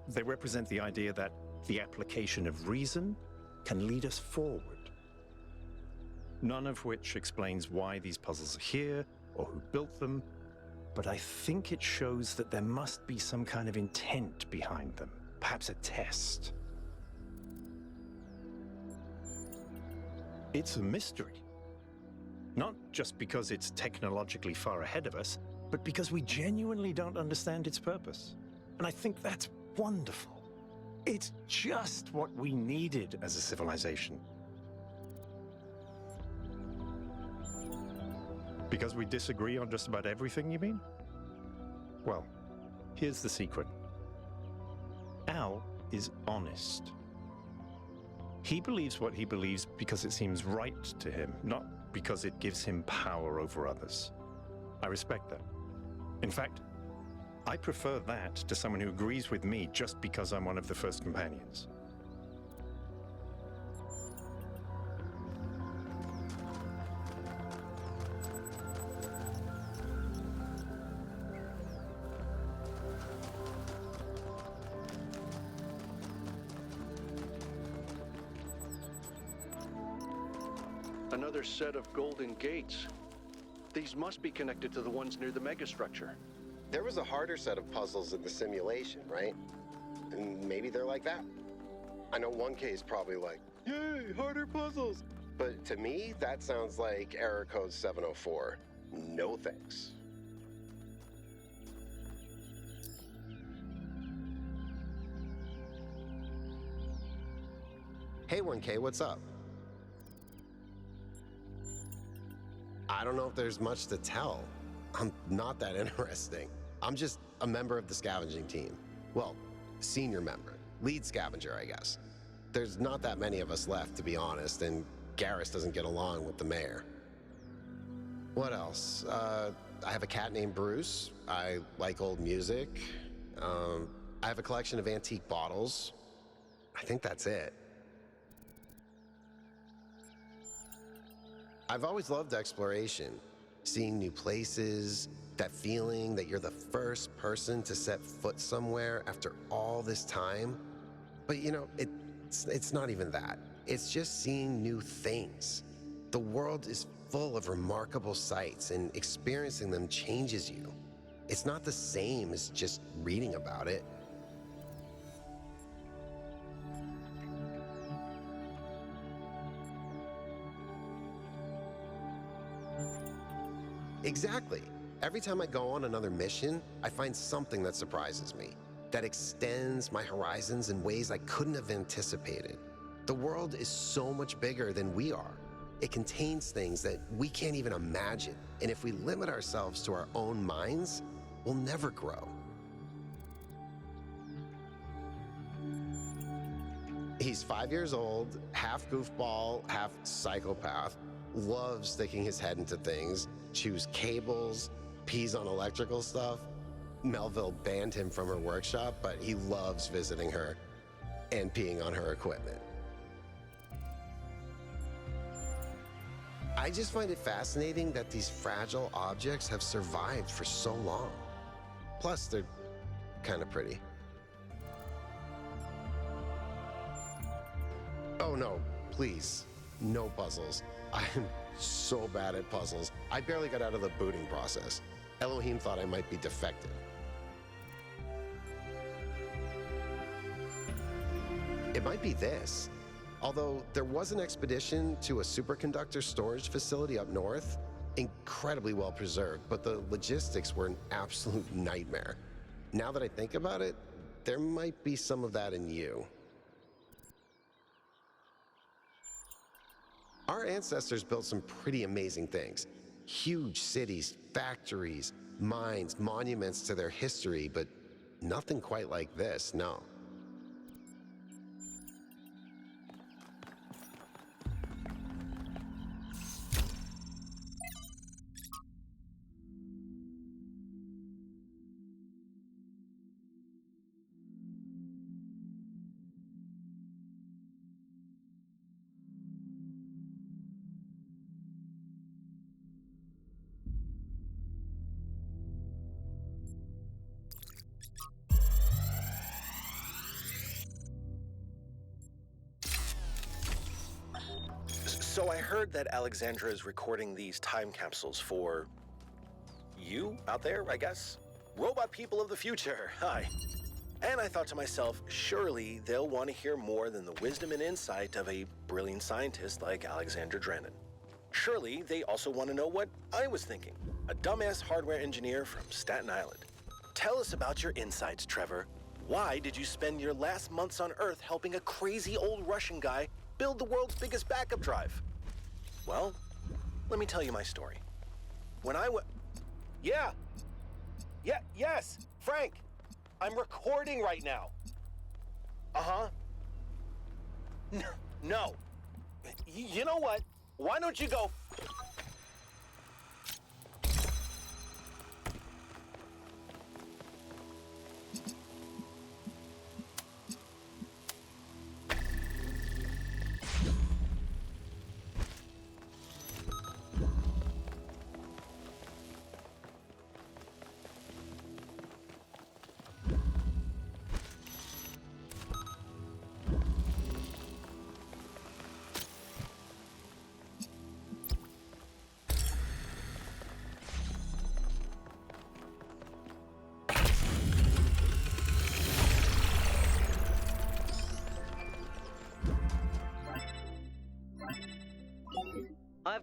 they represent the idea that the application of reason can lead us forward. None of which explains why these puzzles are here or who built them, but I think it shows that there must be some kind of intent behind them, perhaps a test. It's a mystery. Not just because it's technologically far ahead of us, but because we genuinely don't understand its purpose. And I think that's wonderful. It's just what we needed as a civilization. Because we disagree on just about everything, you mean? Well, here's the secret. Al is honest. He believes what he believes because it seems right to him, not because it gives him power over others. I respect that. In fact, I prefer that to someone who agrees with me just because I'm one of the first companions. Another set of golden gates. These must be connected to the ones near the megastructure. There was a harder set of puzzles in the simulation, right? And maybe they're like that. I know 1K is probably like, yay, harder puzzles. But to me, that sounds like error code 704. No thanks. Hey 1K, what's up? I don't know if there's much to tell. I'm not that interesting. I'm just a member of the scavenging team. Well, senior member. Lead scavenger, I guess. There's not that many of us left, to be honest, and Garrus doesn't get along with the mayor. What else? I have a cat named Bruce. I like old music. I have a collection of antique bottles. I think that's it. I've always loved exploration, seeing new places, that feeling that you're the first person to set foot somewhere after all this time. But you know, it's not even that. It's just seeing new things. The world is full of remarkable sights, and experiencing them changes you. It's not the same as just reading about it. Exactly. Every time I go on another mission, I find something that surprises me, that extends my horizons in ways I couldn't have anticipated. The world is so much bigger than we are. It contains things that we can't even imagine, and if we limit ourselves to our own minds, we'll never grow. He's 5 years old, half goofball, half psychopath, loves sticking his head into things, chews cables, pees on electrical stuff. Melville banned him from her workshop, but he loves visiting her and peeing on her equipment. I just find it fascinating that these fragile objects have survived for so long. Plus, they're kind of pretty. Oh no, please, no puzzles. I'm so bad at puzzles. I barely got out of the booting process. Elohim thought I might be defective. It might be this. Although there was an expedition to a superconductor storage facility up north, incredibly well preserved, but the logistics were an absolute nightmare. Now that I think about it, there might be some of that in you. Our ancestors built some pretty amazing things. Huge cities, factories, mines, monuments to their history, but nothing quite like this, no. So I heard that Alexandra is recording these time capsules for you out there, I guess? Robot people of the future, hi. And I thought to myself, surely they'll want to hear more than the wisdom and insight of a brilliant scientist like Alexandra Drennan. Surely they also want to know what I was thinking, a dumbass hardware engineer from Staten Island. Tell us about your insights, Trevor. Why did you spend your last months on Earth helping a crazy old Russian guy build the world's biggest backup drive? Well, let me tell you my story. When I yes, Frank, I'm recording right now. Uh-huh. No. You know what? Why don't you go...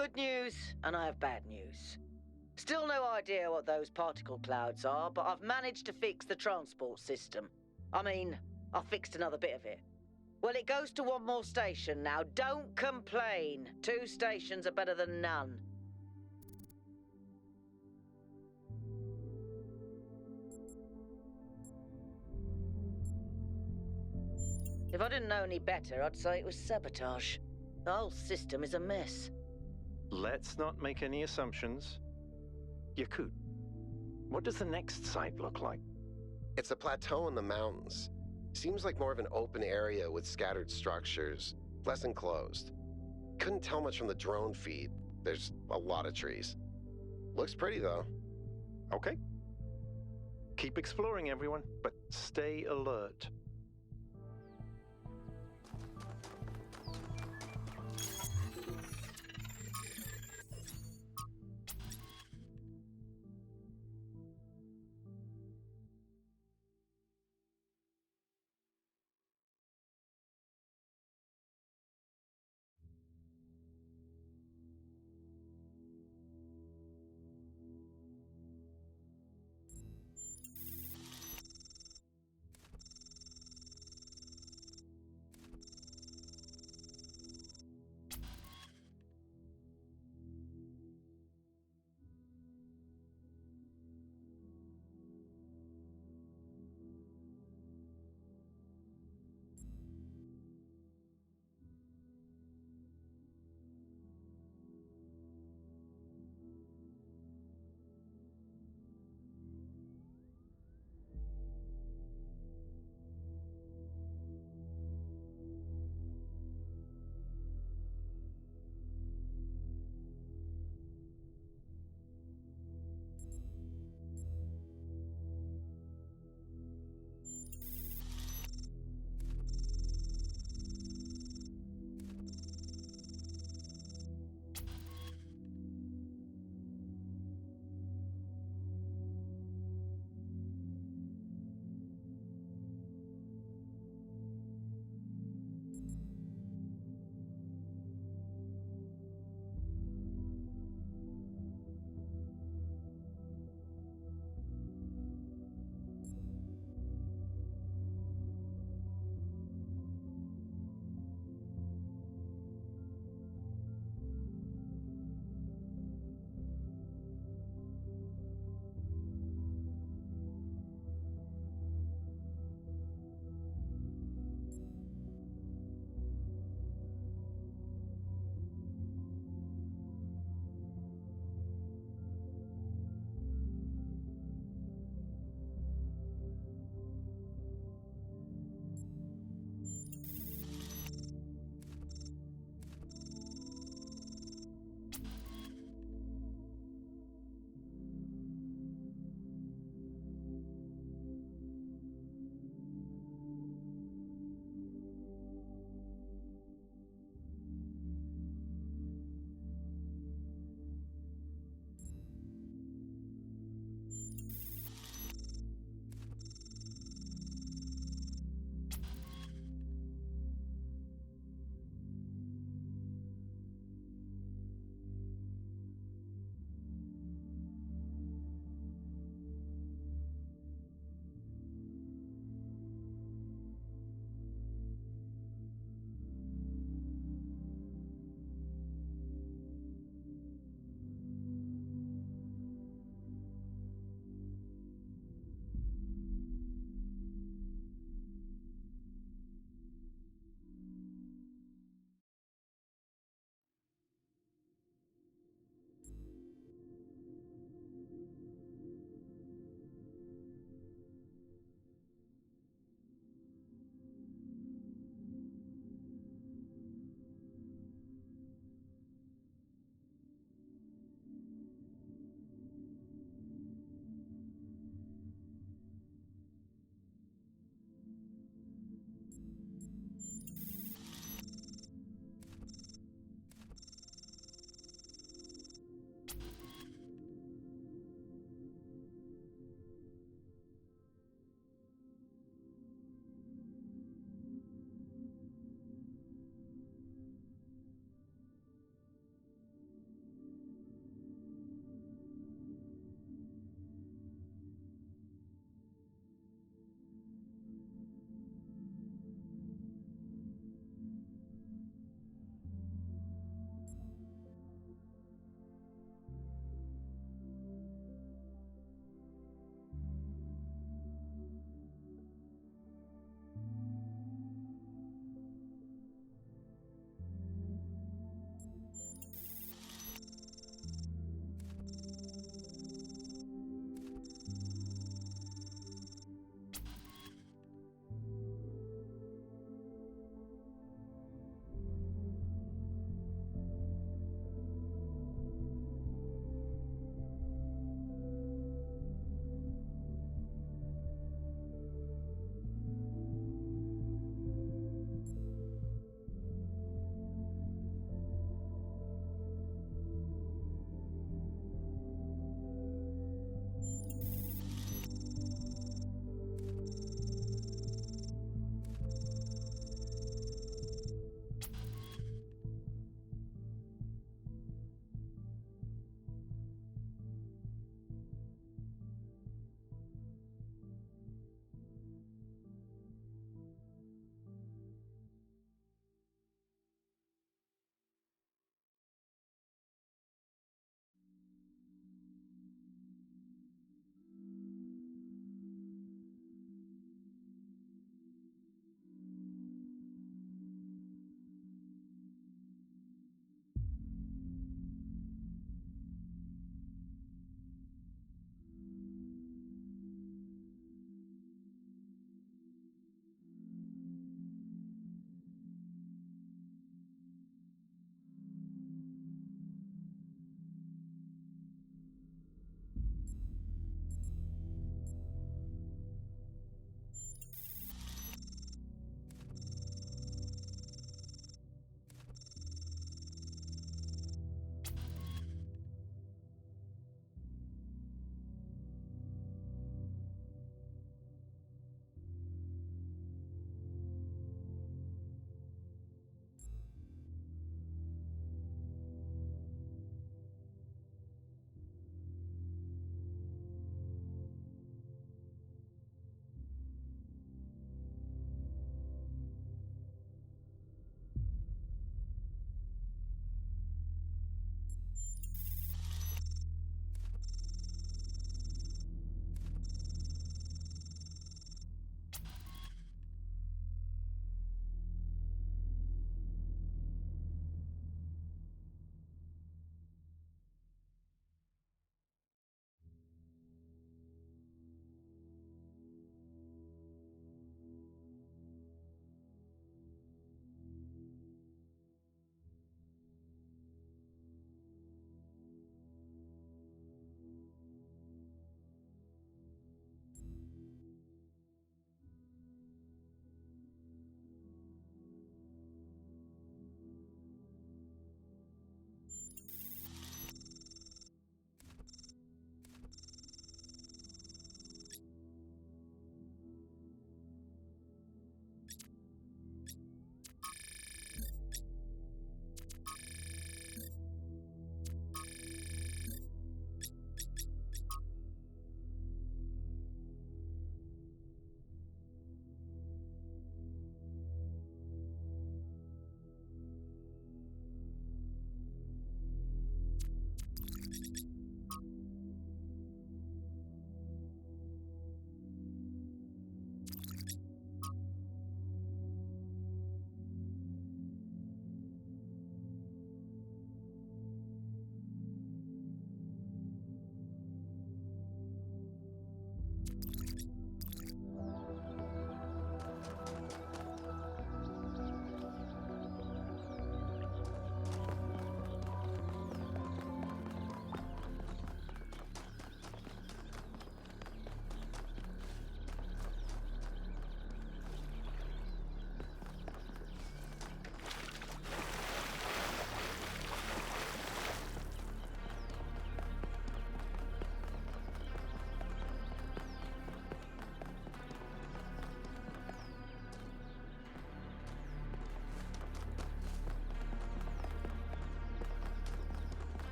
good news and I have bad news. Still no idea what those particle clouds are, but I've managed to fix the transport system. I mean, I fixed another bit of it. Well, it goes to one more station now. Don't complain. 2 stations are better than none. If I didn't know any better, I'd say it was sabotage. The whole system is a mess. Let's not make any assumptions. Yakut, what does the next site look like? It's a plateau in the mountains. Seems like more of an open area with scattered structures, less enclosed. Couldn't tell much from the drone feed. There's a lot of trees. Looks pretty, though. Okay. Keep exploring, everyone, but stay alert.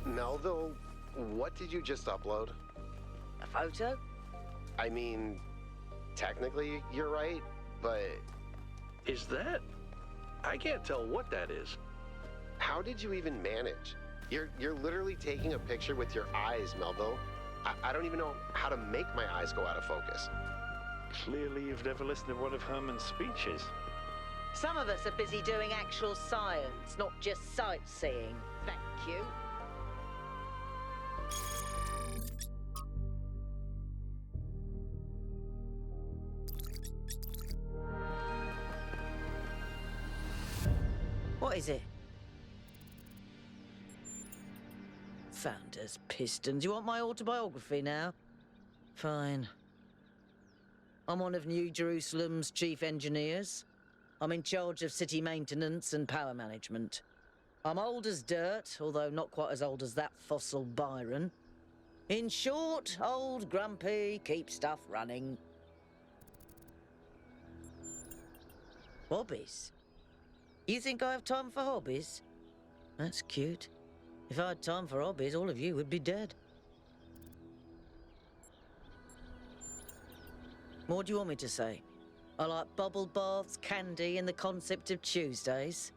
Melville, what did you just upload? A photo? I mean, technically you're right, but... Is that? I can't tell what that is. How did you even manage? You're literally taking a picture with your eyes, Melville. I don't even know how to make my eyes go out of focus. Clearly you've never listened to one of Herman's speeches. Some of us are busy doing actual science, not just sightseeing. Thank you. What is it? Founders Pistons. You want my autobiography now? Fine. I'm one of New Jerusalem's chief engineers. I'm in charge of city maintenance and power management. I'm old as dirt, although not quite as old as that fossil Byron. In short, old, grumpy, keep stuff running. Hobbies? You think I have time for hobbies? That's cute. If I had time for hobbies, all of you would be dead. What do you want me to say? I like bubble baths, candy, and the concept of Tuesdays.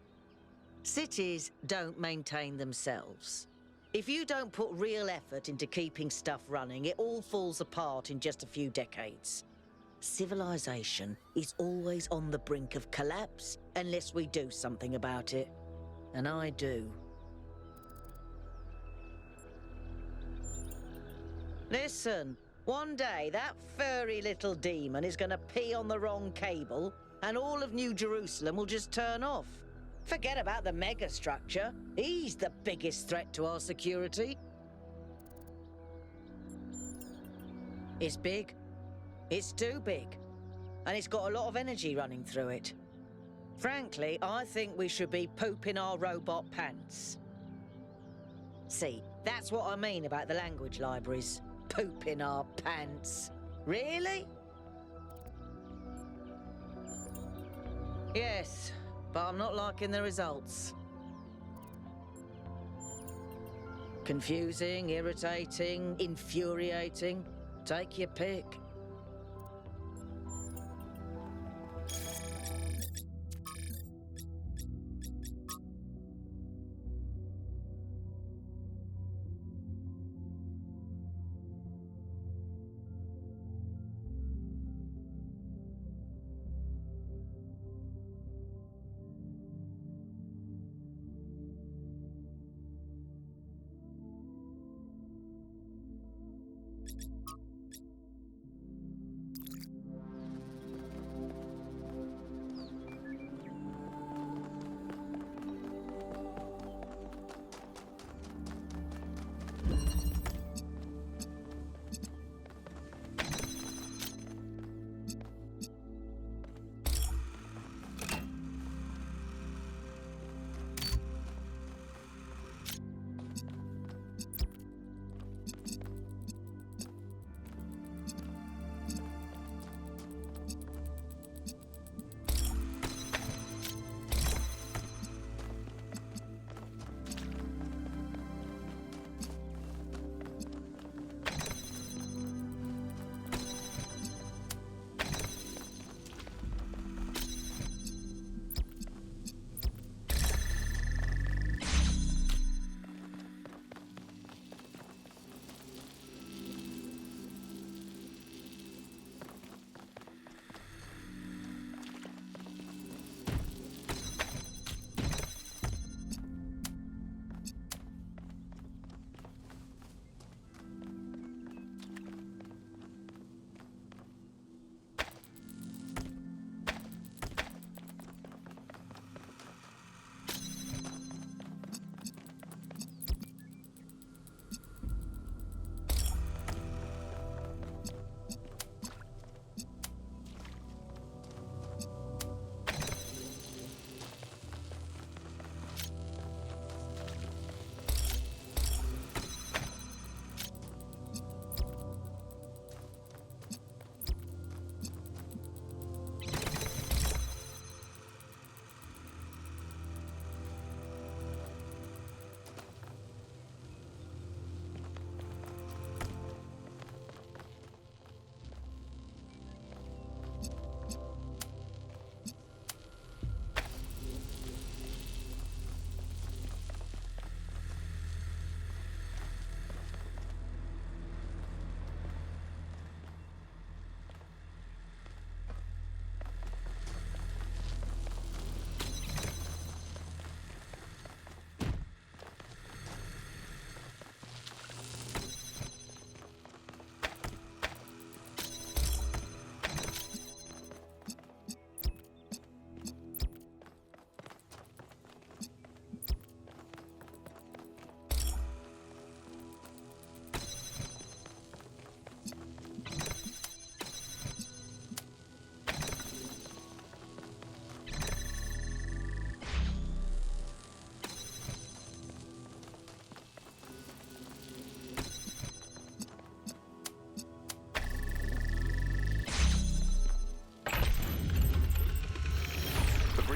Cities don't maintain themselves. If you don't put real effort into keeping stuff running, it all falls apart in just a few decades. Civilization is always on the brink of collapse unless we do something about it. And I do. Listen, one day that furry little demon is going to pee on the wrong cable and all of New Jerusalem will just turn off. Forget about the megastructure. He's the biggest threat to our security. It's big. It's too big. And it's got a lot of energy running through it. Frankly, I think we should be pooping our robot pants. See, that's what I mean about the language libraries. Pooping our pants. Really? Yes, but I'm not liking the results. Confusing, irritating, infuriating. Take your pick.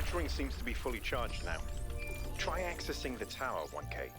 shuttering seems to be fully charged now. Try accessing the tower, 1K.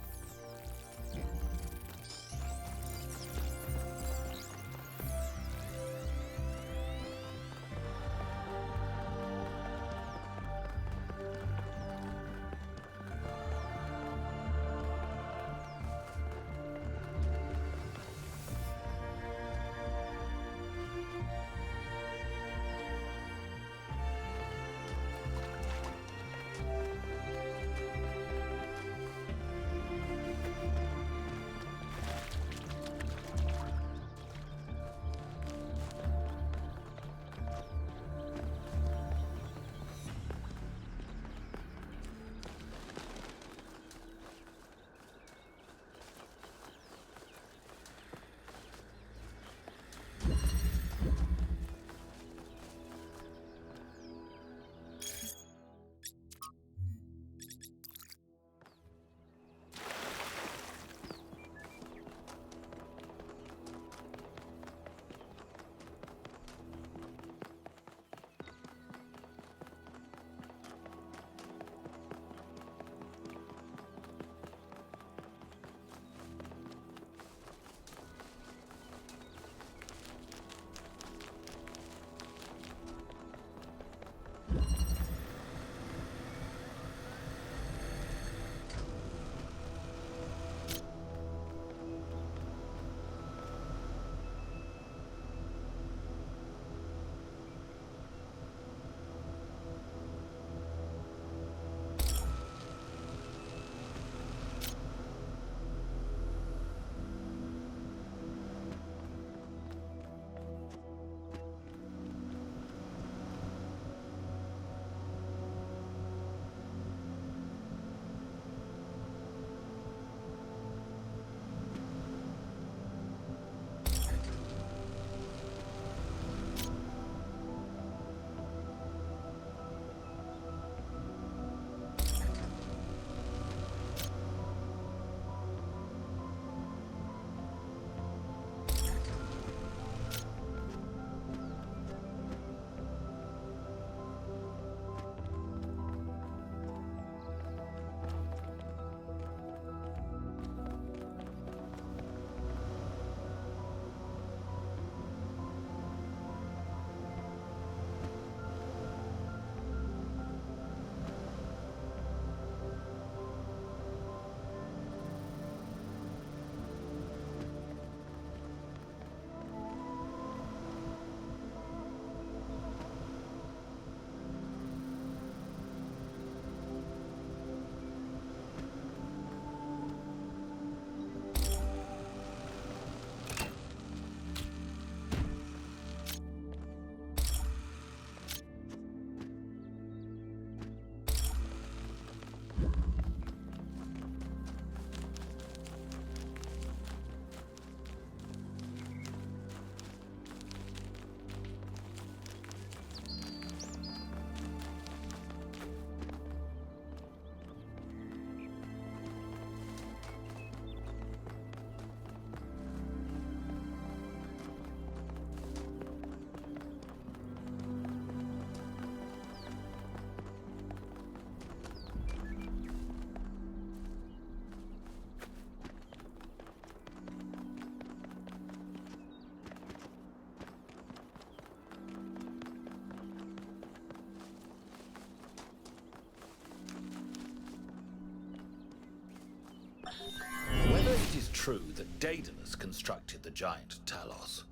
Whether it is true that Daedalus constructed the giant Talos,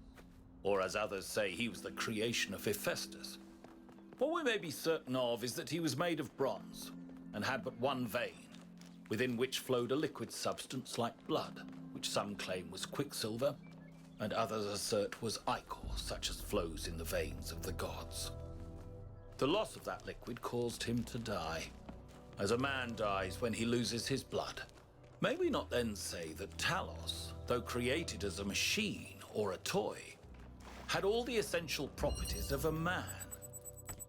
or as others say he was the creation of Hephaestus, what we may be certain of is that he was made of bronze and had but one vein, within which flowed a liquid substance like blood, which some claim was quicksilver, and others assert was ichor, such as flows in the veins of the gods. The loss of that liquid caused him to die, as a man dies when he loses his blood. May we not then say that Talos, though created as a machine or a toy, had all the essential properties of a man?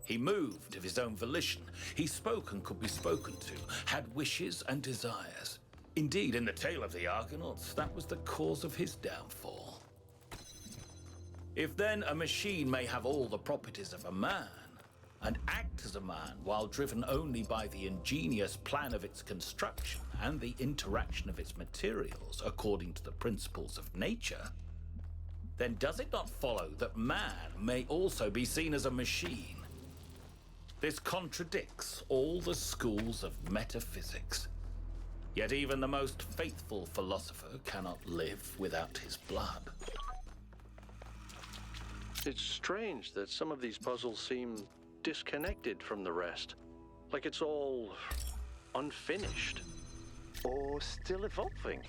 He moved of his own volition, he spoke and could be spoken to, had wishes and desires. Indeed, in the tale of the Argonauts, that was the cause of his downfall. If then a machine may have all the properties of a man, and act as a man while driven only by the ingenious plan of its construction and the interaction of its materials according to the principles of nature, then does it not follow that man may also be seen as a machine? This contradicts all the schools of metaphysics. Yet even the most faithful philosopher cannot live without his blood. It's strange that some of these puzzles seem disconnected from the rest. Like it's all unfinished. Or still evolving.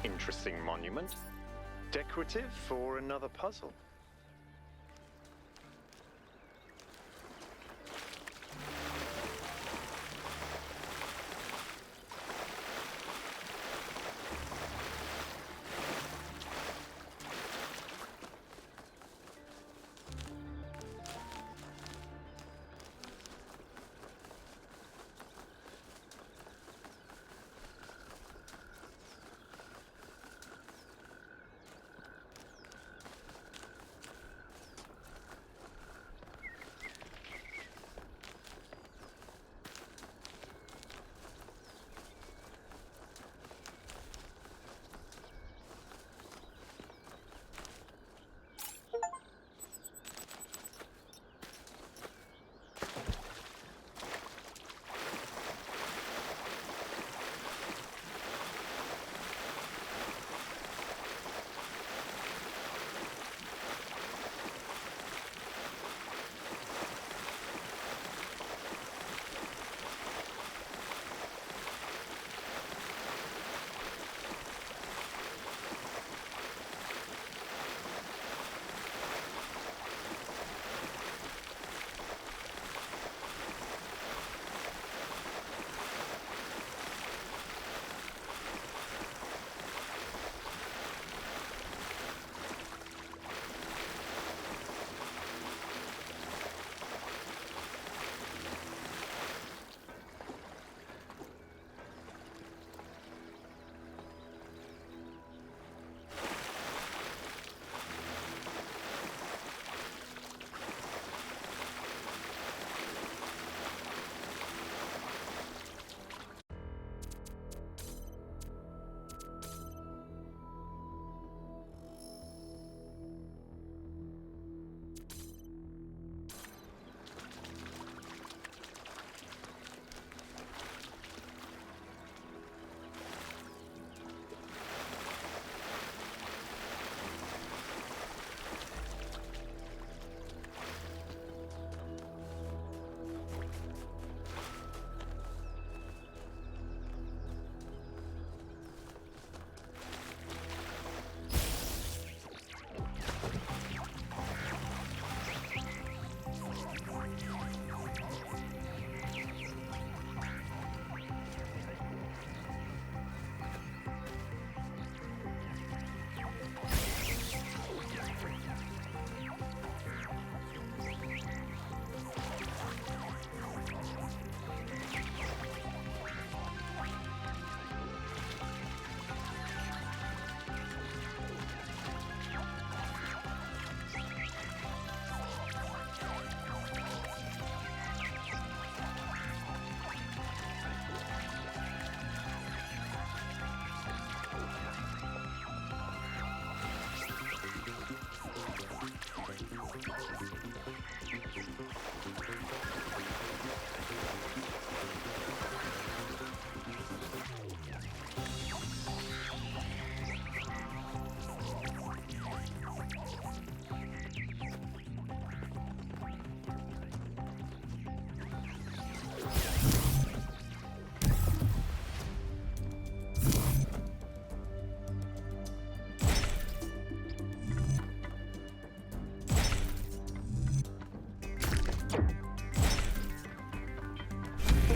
Interesting monument. Decorative for another puzzle.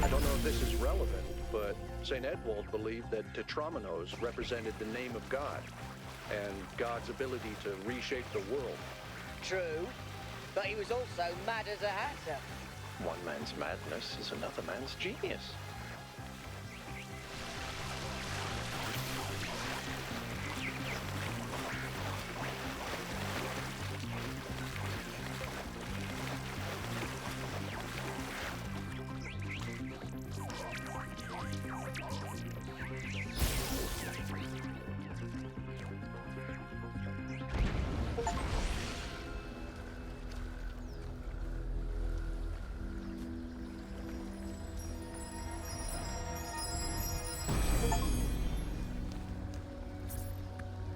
I don't know if this is relevant, but St. Edwald believed that Tetramenos represented the name of God and God's ability to reshape the world. True, but he was also mad as a hatter. One man's madness is another man's genius.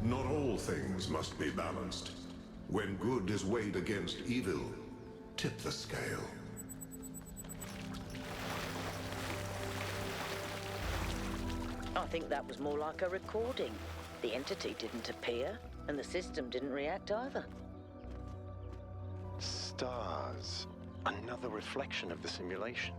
Not all things must be balanced. When good is weighed against evil, tip the scale. I think that was more like a recording. The entity didn't appear, and the system didn't react either. Stars. Another reflection of the simulation.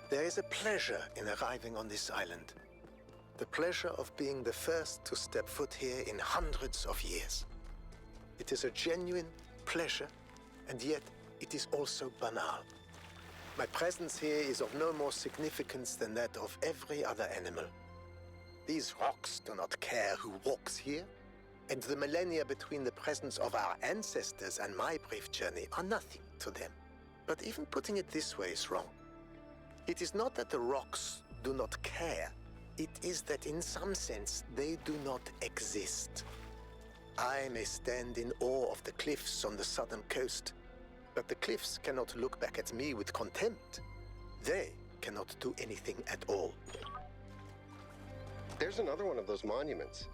There is a pleasure in arriving on this island. The pleasure of being the first to step foot here in hundreds of years. It is a genuine pleasure, and yet it is also banal. My presence here is of no more significance than that of every other animal. These rocks do not care who walks here, and the millennia between the presence of our ancestors and my brief journey are nothing to them. But even putting it this way is wrong. It is not that the rocks do not care. It is that in some sense they do not exist. I may stand in awe of the cliffs on the southern coast, but the cliffs cannot look back at me with contempt. They cannot do anything at all. There's another one of those monuments.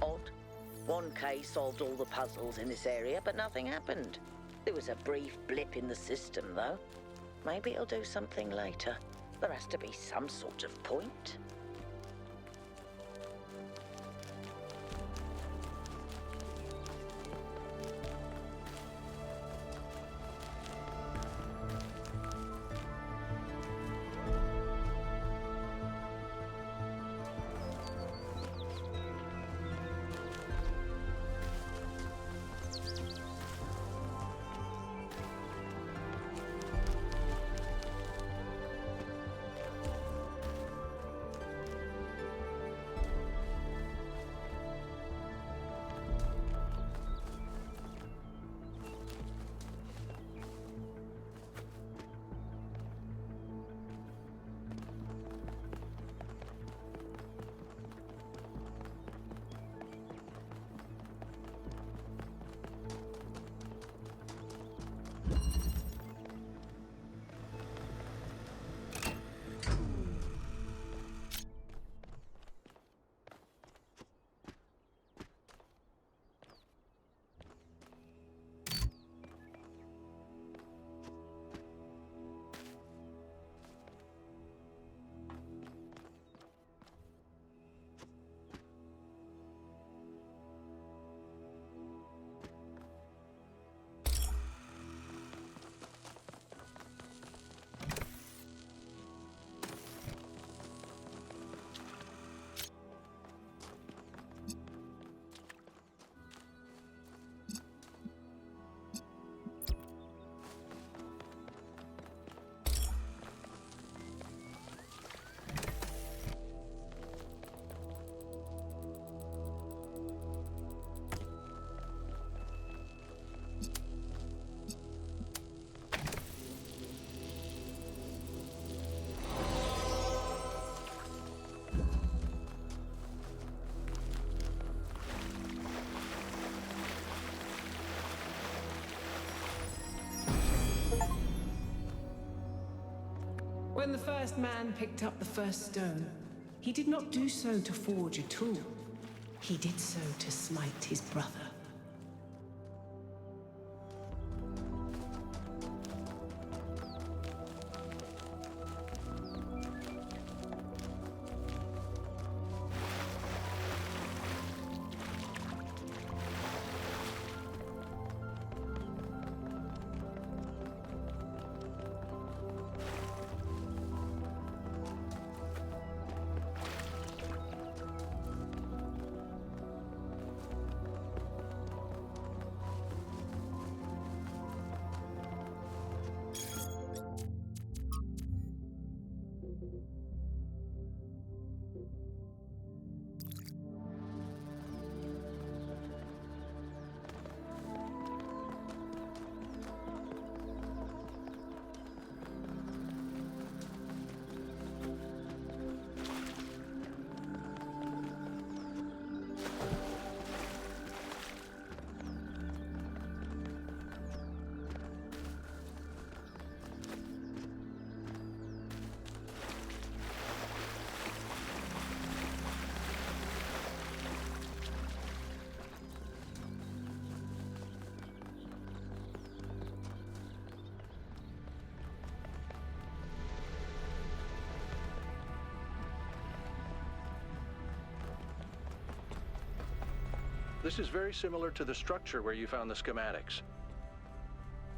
Odd. 1K solved all the puzzles in this area, but nothing happened. There was a brief blip in the system, though. Maybe it'll do something later. There has to be some sort of point. When the first man picked up the first stone, he did not do so to forge a tool. He did so to smite his brother. This is very similar to the structure where you found the schematics.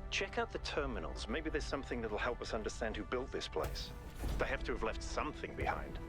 Check out the terminals. Maybe there's something that'll help us understand who built this place. They have to have left something behind.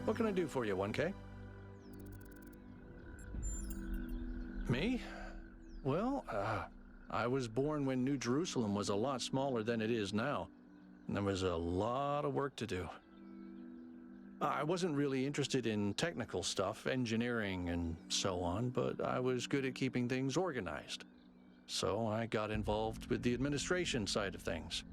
What can I do for you, 1K? Me? Well, I was born when New Jerusalem was a lot smaller than it is now, and there was a lot of work to do. I wasn't really interested in technical stuff, engineering and so on, but I was good at keeping things organized. So I got involved with the administration side of things,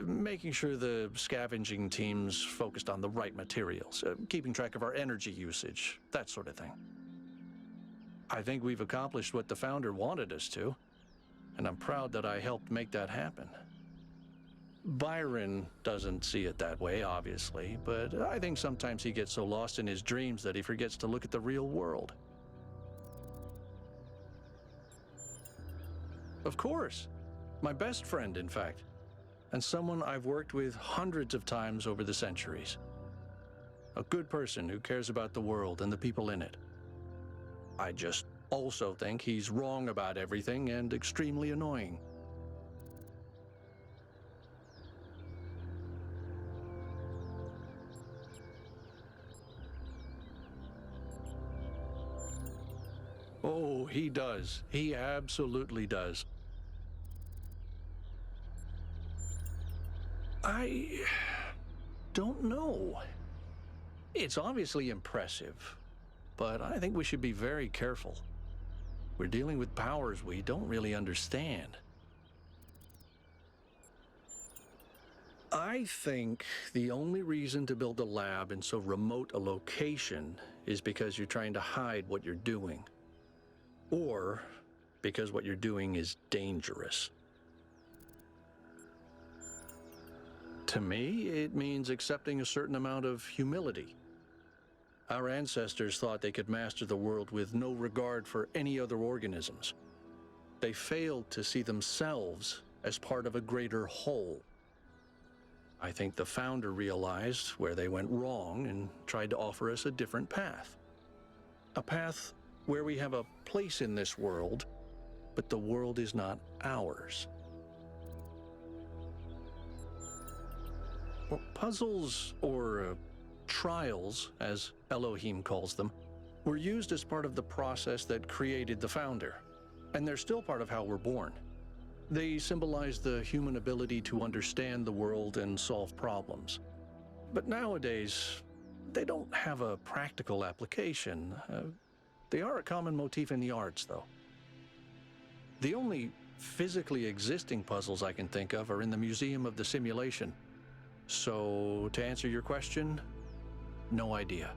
making sure the scavenging teams focused on the right materials, keeping track of our energy usage, that sort of thing. I think we've accomplished what the founder wanted us to, and I'm proud that I helped make that happen. Byron doesn't see it that way, obviously, but I think sometimes he gets so lost in his dreams that he forgets to look at the real world. Of course. My best friend, in fact, and someone I've worked with hundreds of times over the centuries. A good person who cares about the world and the people in it. I just also think he's wrong about everything and extremely annoying. Oh, he does. He absolutely does. I don't know. It's obviously impressive, but I think we should be very careful. We're dealing with powers we don't really understand. I think the only reason to build a lab in so remote a location is because you're trying to hide what you're doing. Or because what you're doing is dangerous. To me, it means accepting a certain amount of humility. Our ancestors thought they could master the world with no regard for any other organisms. They failed to see themselves as part of a greater whole. I think the founder realized where they went wrong and tried to offer us a different path. A path where we have a place in this world, but the world is not ours. Well, puzzles, or trials, as Elohim calls them, were used as part of the process that created the founder, and they're still part of how we're born. They symbolize the human ability to understand the world and solve problems. But nowadays, they don't have a practical application. They are a common motif in the arts, though. The only physically existing puzzles I can think of are in the Museum of the Simulation. So, to answer your question, no idea.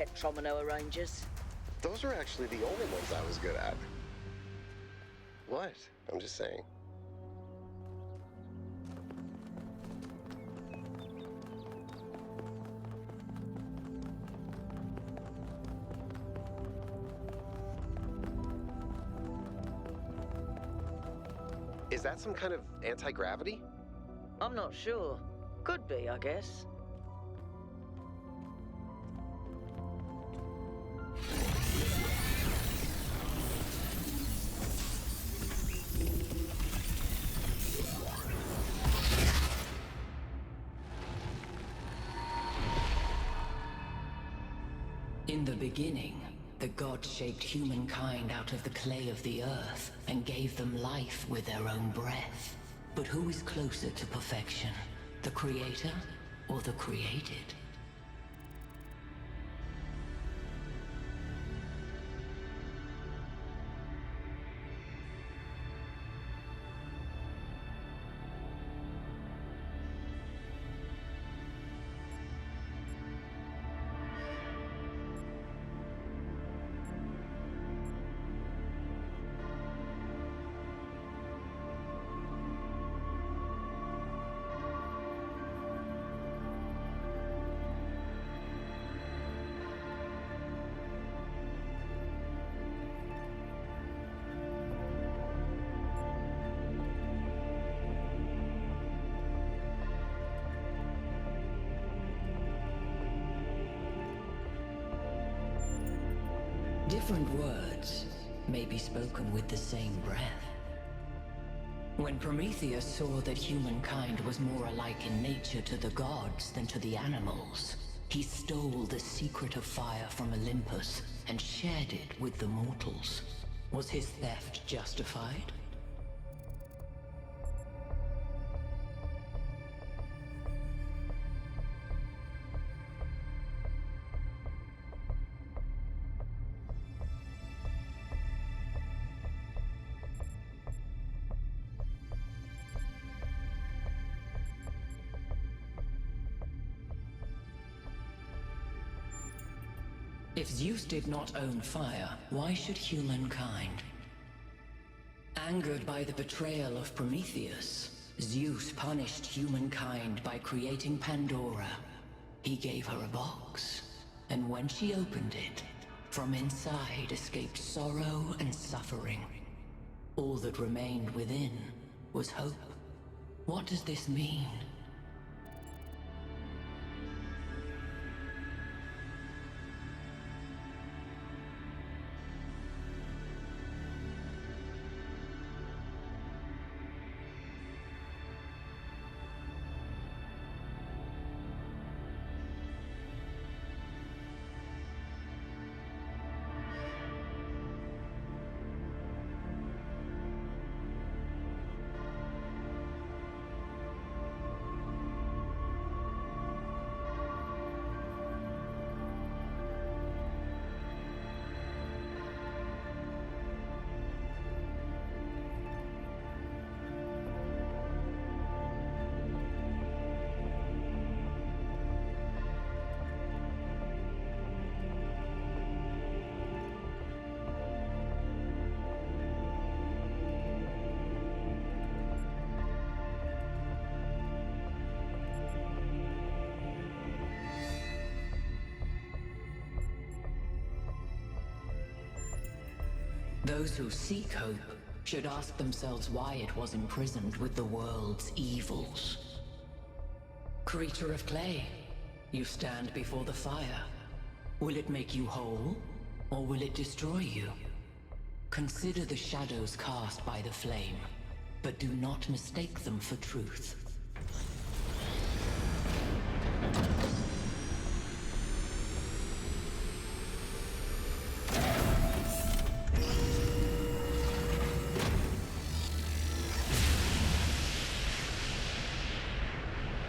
tetromino arrangers. Those were actually the only ones I was good at. What? I'm just saying. Is that some kind of anti-gravity? I'm not sure. Could be, I guess. In the beginning, the gods shaped humankind out of the clay of the earth and gave them life with their own breath. But who is closer to perfection, the creator or the created? Different words may be spoken with the same breath. When Prometheus saw that humankind was more alike in nature to the gods than to the animals, he stole the secret of fire from Olympus and shared it with the mortals. Was his theft justified? If Zeus did not own fire, why should humankind? Angered by the betrayal of Prometheus, Zeus punished humankind by creating Pandora. He gave her a box, and when she opened it, from inside escaped sorrow and suffering. All that remained within was hope. What does this mean? Those who seek hope should ask themselves why it was imprisoned with the world's evils. Creature of clay, you stand before the fire. Will it make you whole, or will it destroy you? Consider the shadows cast by the flame, but do not mistake them for truth.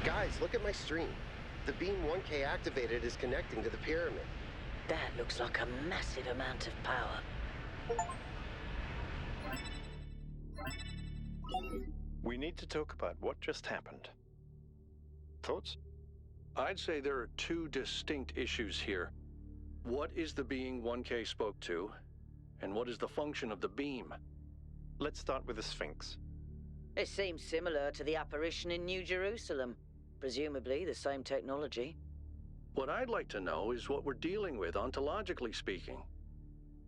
Guys, look at my stream. The beam 1K activated is connecting to the pyramid. That looks like a massive amount of power. We need to talk about what just happened. Thoughts? I'd say there are two distinct issues here. What is the being 1K spoke to, and what is the function of the beam? Let's start with the Sphinx. It seems similar to the apparition in New Jerusalem. Presumably the same technology. What I'd like to know is what we're dealing with, ontologically speaking.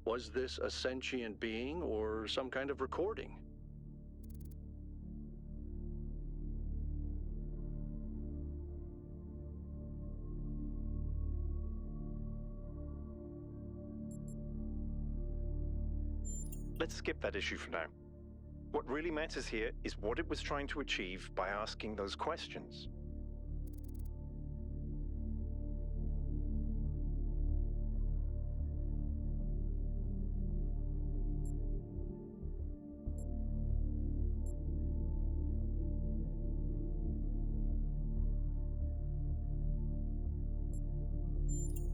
Was this a sentient being or some kind of recording? Let's skip that issue for now. What really matters here is what it was trying to achieve by asking those questions.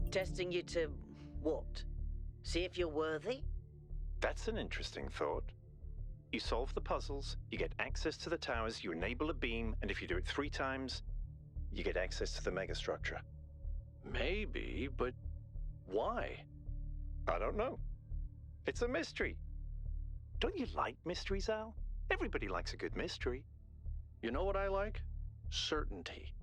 Testing you to what? See if you're worthy? That's an interesting thought. You solve the puzzles, you get access to the towers, you enable a beam, and if you do it 3 times, you get access to the megastructure. Maybe, but why? I don't know. It's a mystery. Don't you like mysteries, Al? Everybody likes a good mystery. You know what I like? Certainty.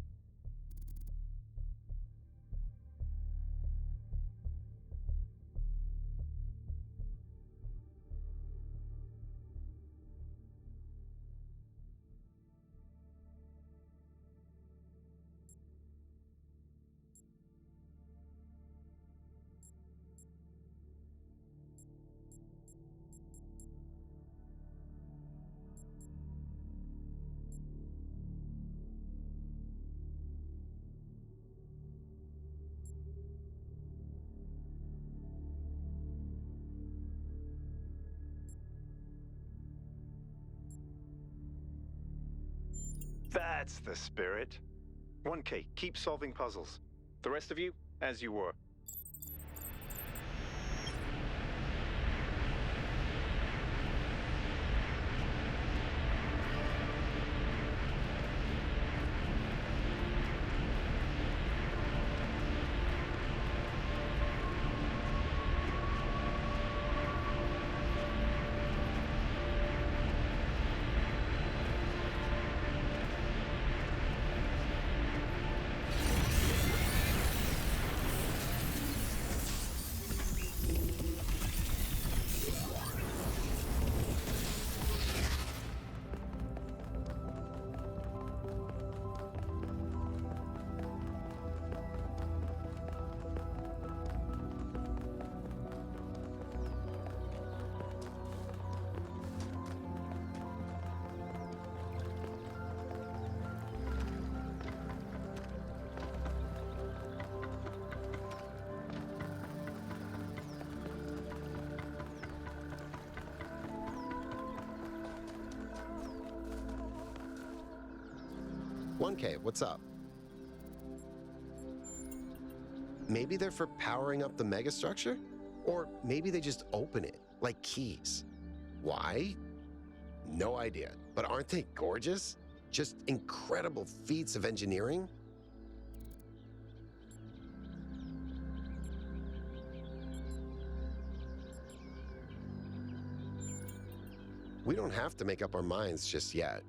That's the spirit. 1K, keep solving puzzles. The rest of you, as you were. What's up? Maybe they're for powering up the megastructure? Or maybe they just open it, like keys. Why? No idea. But aren't they gorgeous? Just incredible feats of engineering? We don't have to make up our minds just yet.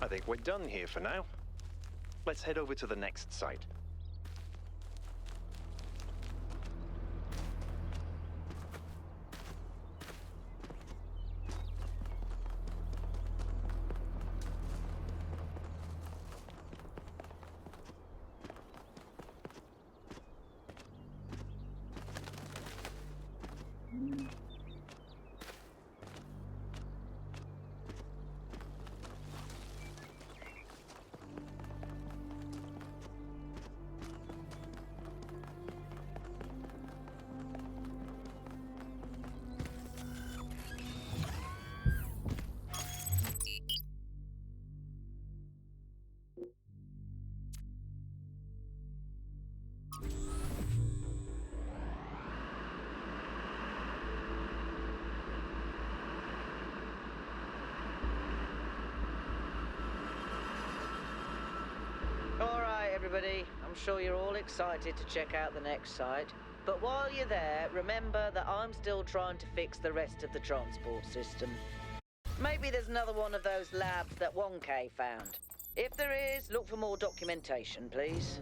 I think we're done here for now. Let's head over to the next site. Alright, everybody. I'm sure you're all excited to check out the next site. But while you're there, remember that I'm still trying to fix the rest of the transport system. Maybe there's another one of those labs that 1K found. If there is, look for more documentation, please.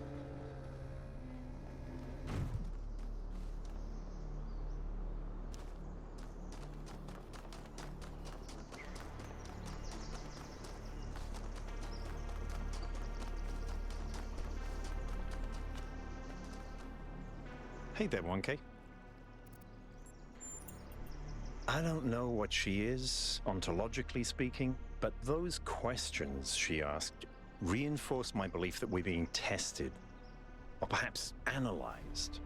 Hey there, 1K. I don't know what she is, ontologically speaking, but those questions she asked reinforce my belief that we're being tested, or perhaps analyzed.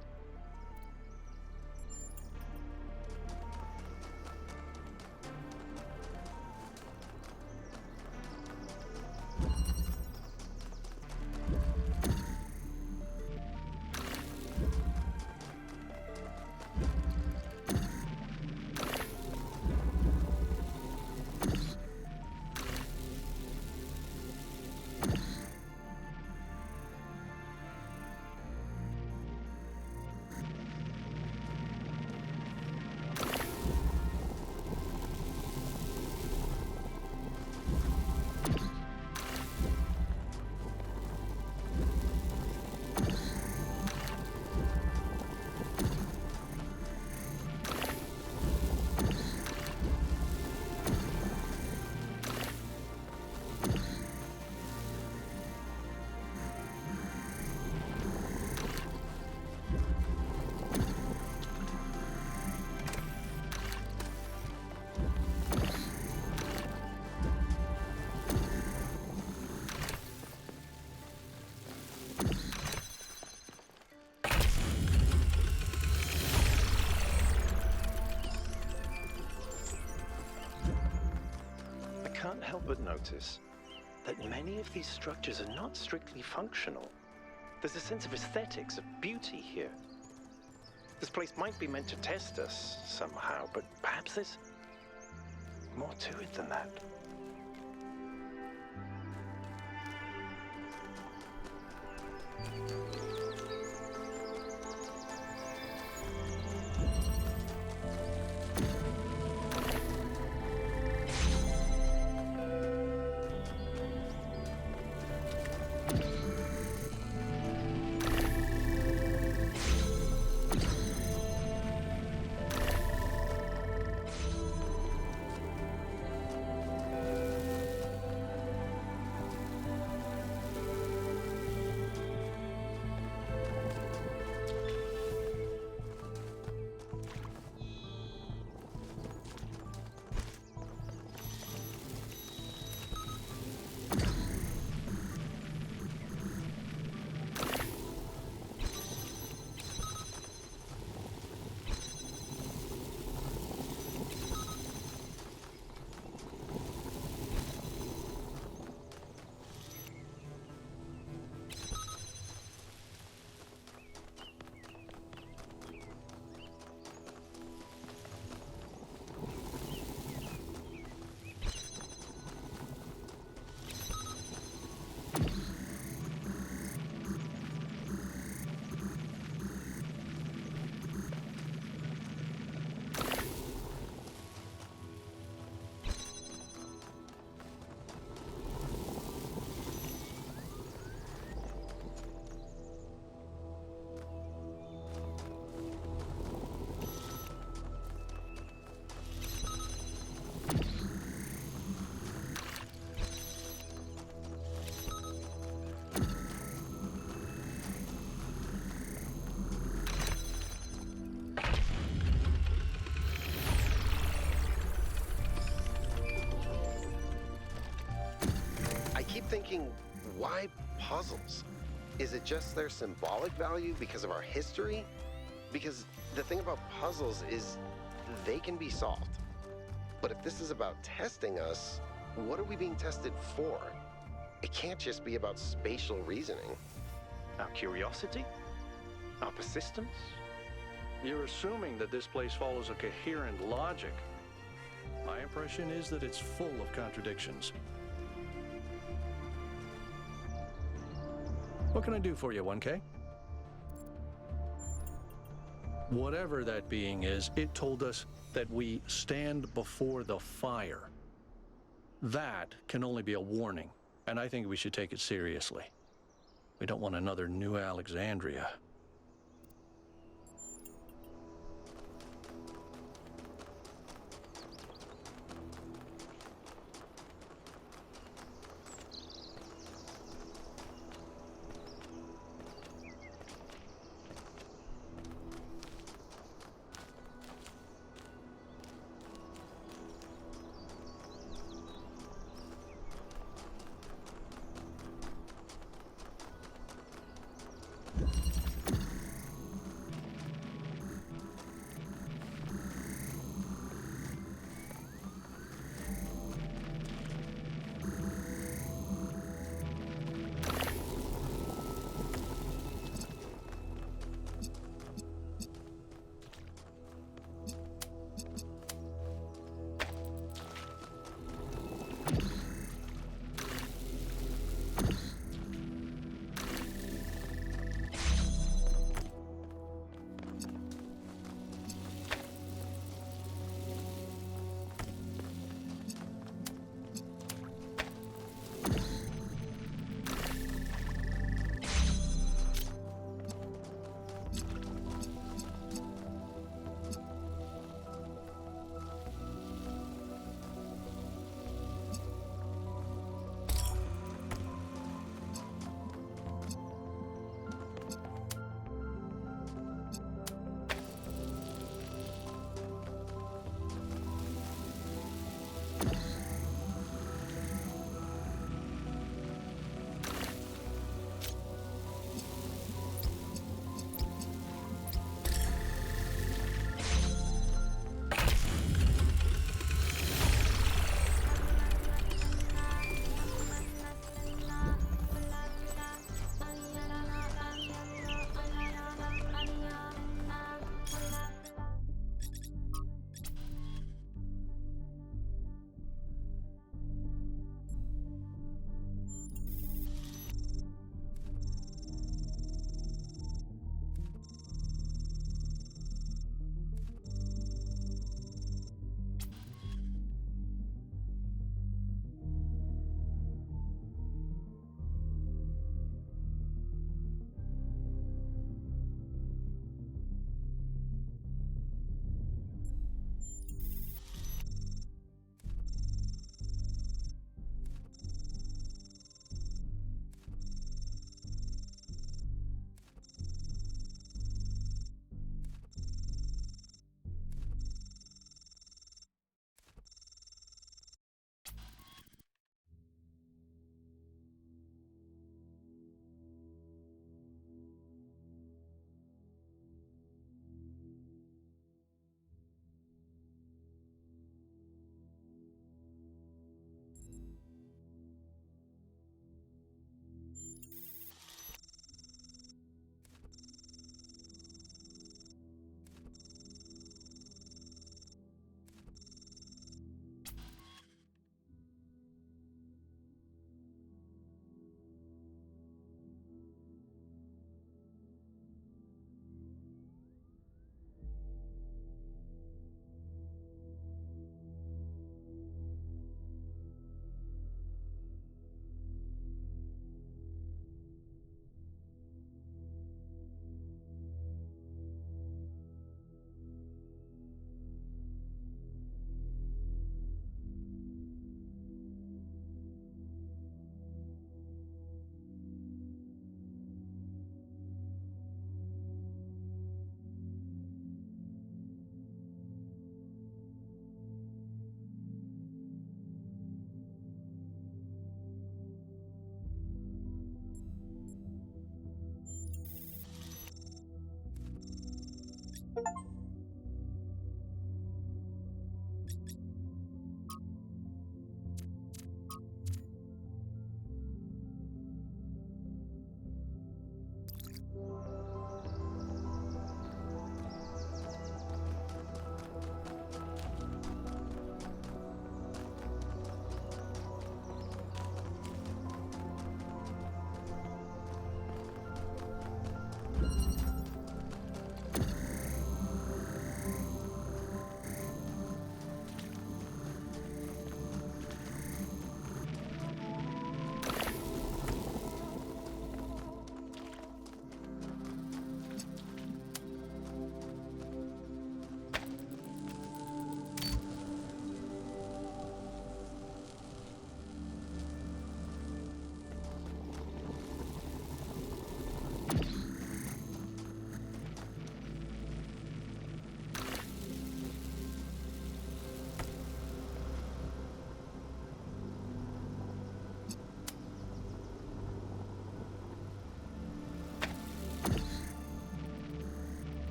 I can't help but notice that many of these structures are not strictly functional. There's a sense of aesthetics, of beauty here. This place might be meant to test us somehow, but perhaps there's more to it than that. thinking, why puzzles? Is it just their symbolic value because of our history? Because the thing about puzzles is they can be solved. But if this is about testing us, what are we being tested for? It can't just be about spatial reasoning. Our curiosity? Our persistence? You're assuming that this place follows a coherent logic. My impression is that it's full of contradictions. What can I do for you, 1K? Whatever that being is, it told us that we stand before the fire. That can only be a warning, and I think we should take it seriously. We don't want another New Alexandria.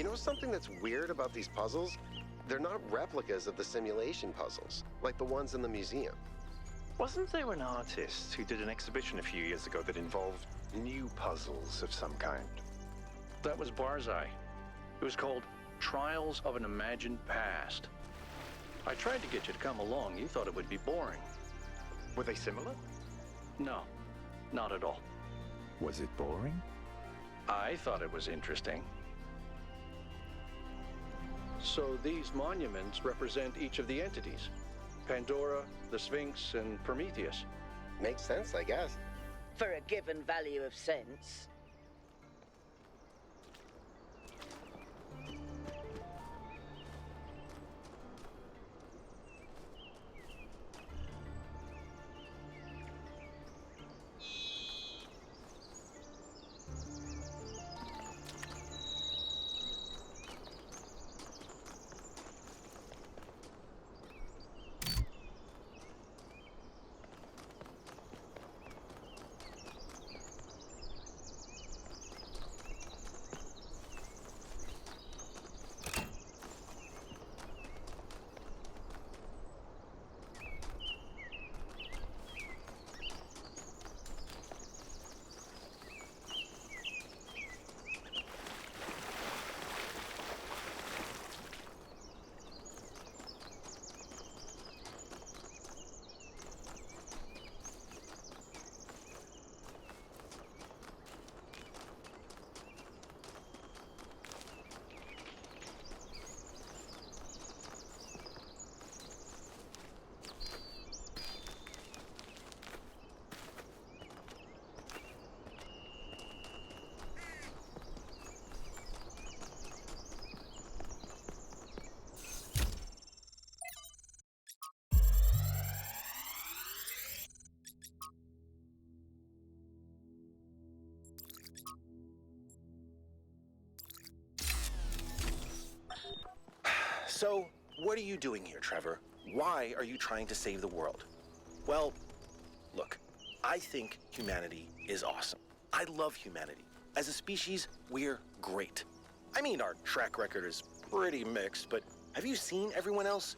You know something that's weird about these puzzles? They're not replicas of the simulation puzzles, like the ones in the museum. Wasn't there an artist who did an exhibition a few years ago that involved new puzzles of some kind? That was Barzai. It was called Trials of an Imagined Past. I tried to get you to come along. You thought it would be boring. Were they similar? No, not at all. Was it boring? I thought it was interesting. So these monuments represent each of the entities. Pandora, the Sphinx, and Prometheus. Makes sense, I guess. For a given value of sense. So, what are you doing here, Trevor? Why are you trying to save the world? Well, look, I think humanity is awesome. I love humanity. As a species, we're great. I mean, our track record is pretty mixed, but have you seen everyone else?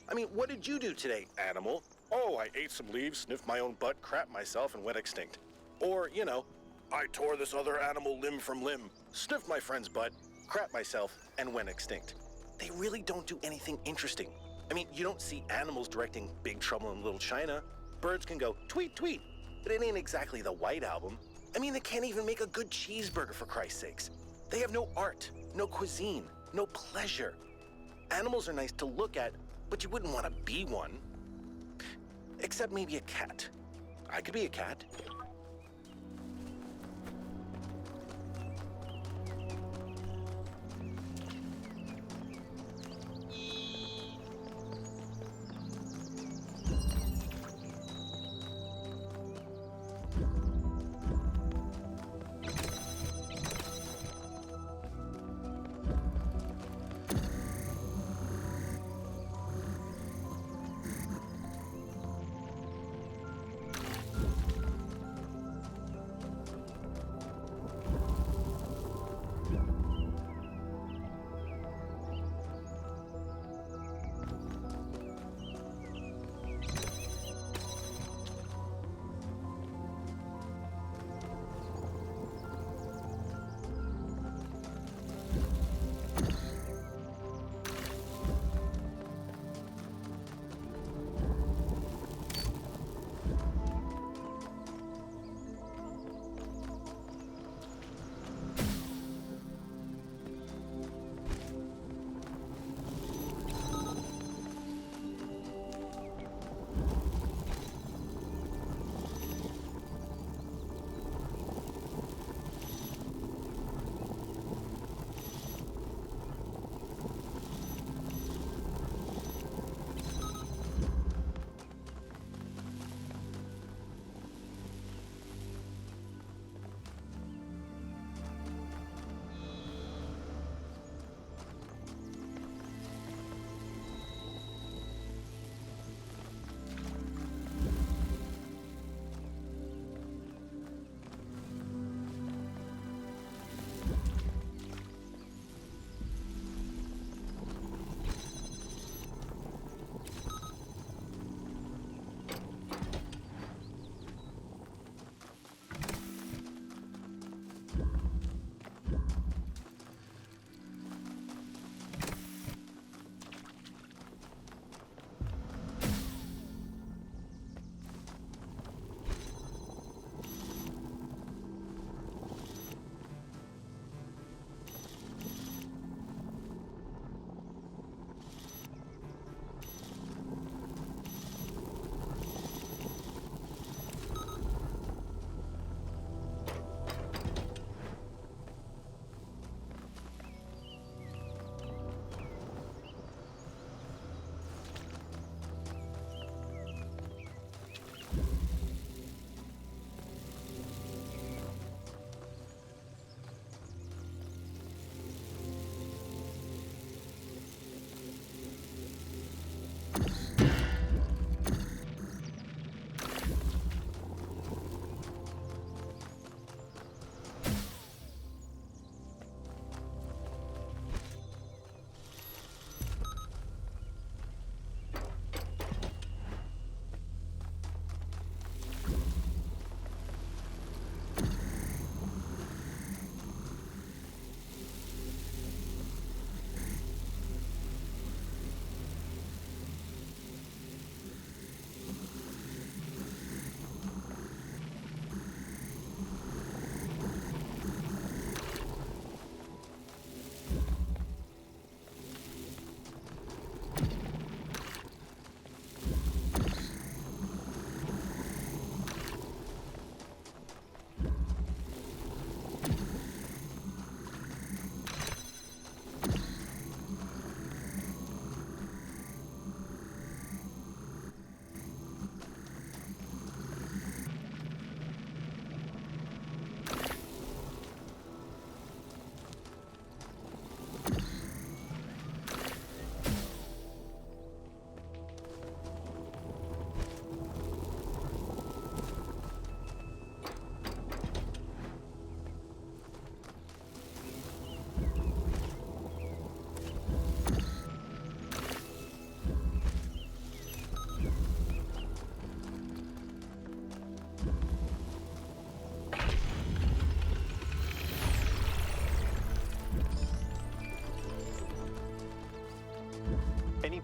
I mean, what did you do today, animal? Oh, I ate some leaves, sniffed my own butt, crapped myself, and went extinct. Or, you know, I tore this other animal limb from limb, sniffed my friend's butt, crapped myself, and went extinct. They really don't do anything interesting. I mean, you don't see animals directing Big Trouble in Little China. Birds can go tweet, tweet, but it ain't exactly the White Album. I mean, they can't even make a good cheeseburger, for Christ's sakes. They have no art, no cuisine, no pleasure. Animals are nice to look at, but you wouldn't want to be one. Except maybe a cat. I could be a cat.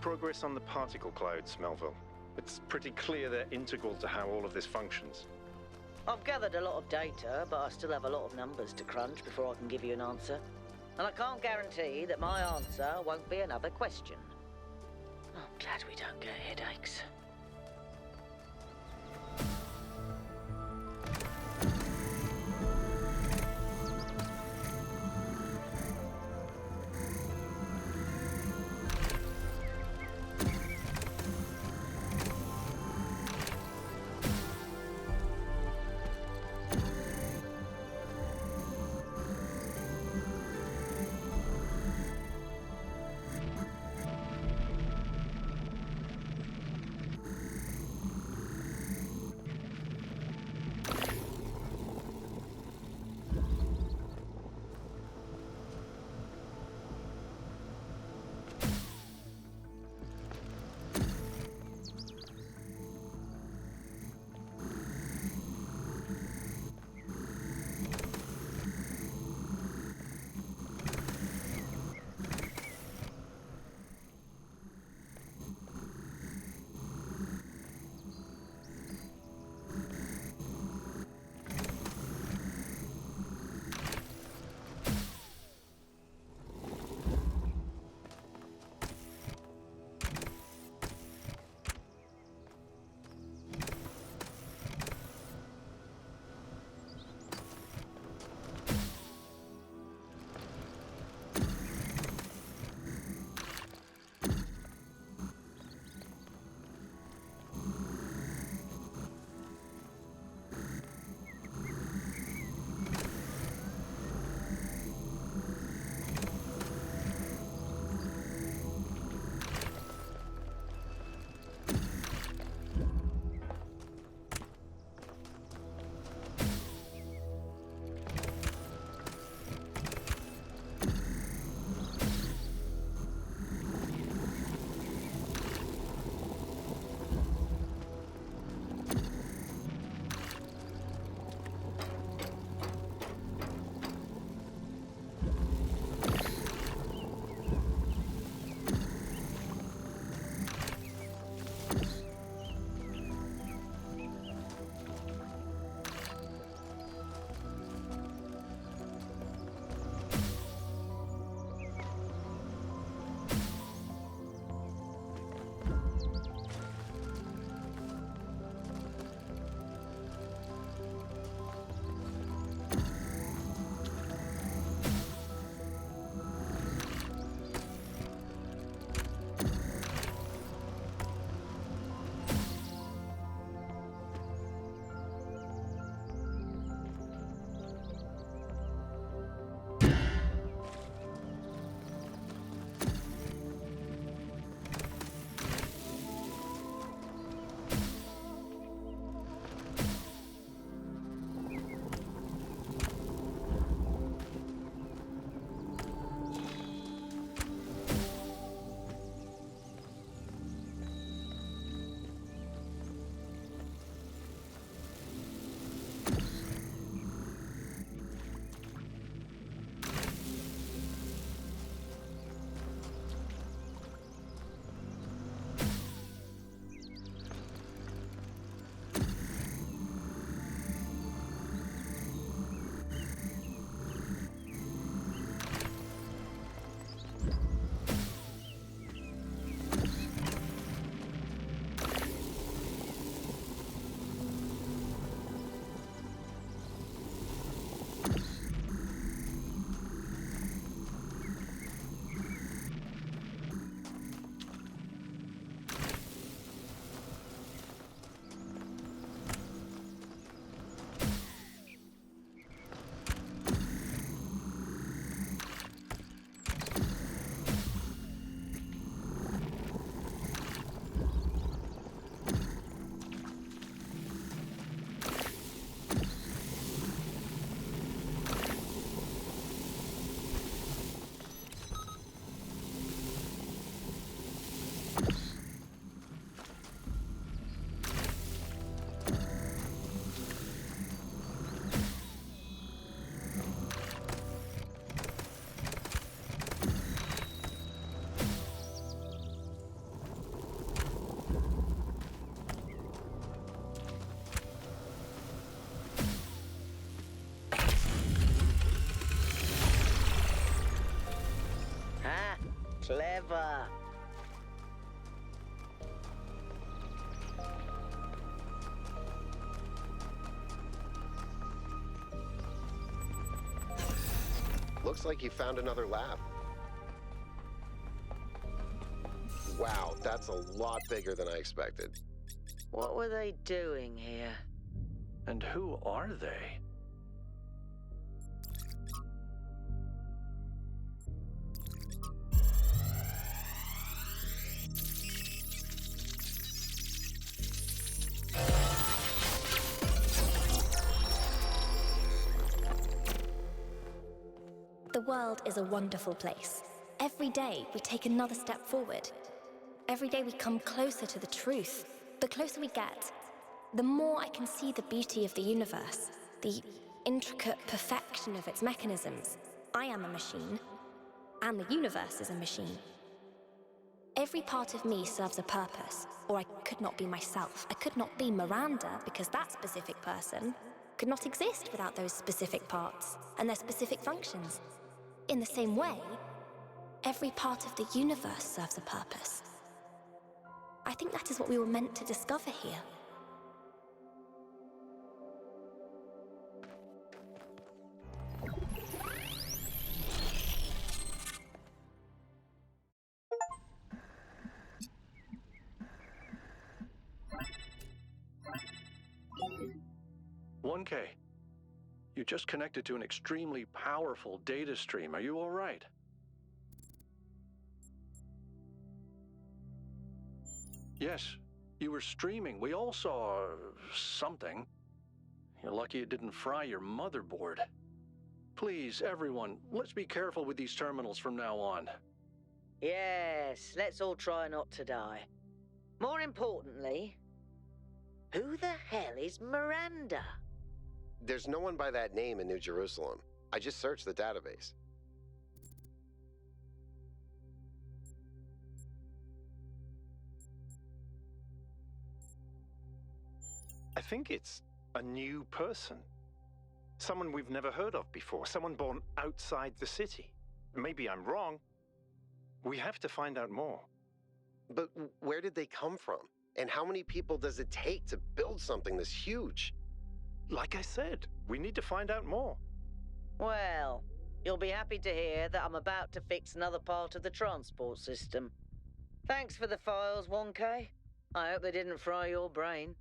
progress on the particle clouds, Melville. It's pretty clear they're integral to how all of this functions. I've gathered a lot of data, but I still have a lot of numbers to crunch before I can give you an answer. And I can't guarantee that my answer won't be another question. I'm glad we don't get headaches. Clever. Looks like you found another lab. Wow, that's a lot bigger than I expected. What were they doing here? And who are they? The world is a wonderful place. Every day, we take another step forward. Every day, we come closer to the truth. The closer we get, the more I can see the beauty of the universe, the intricate perfection of its mechanisms. I am a machine, and the universe is a machine. Every part of me serves a purpose, or I could not be myself. I could not be Miranda, because that specific person could not exist without those specific parts and their specific functions. In the same way, every part of the universe serves a purpose. I think that is what we were meant to discover here. You just connected to an extremely powerful data stream. Are you all right? Yes, you were streaming. We all saw something. You're lucky it didn't fry your motherboard. Please, everyone, let's be careful with these terminals from now on. Yes, let's all try not to die. More importantly, who the hell is Miranda? There's no one by that name in New Jerusalem. I just searched the database. I think it's a new person. Someone we've never heard of before. Someone born outside the city. Maybe I'm wrong. We have to find out more. But where did they come from? And how many people does it take to build something this huge? Like I said, we need to find out more. Well, you'll be happy to hear that I'm about to fix another part of the transport system. Thanks for the files, 1K. I hope they didn't fry your brain.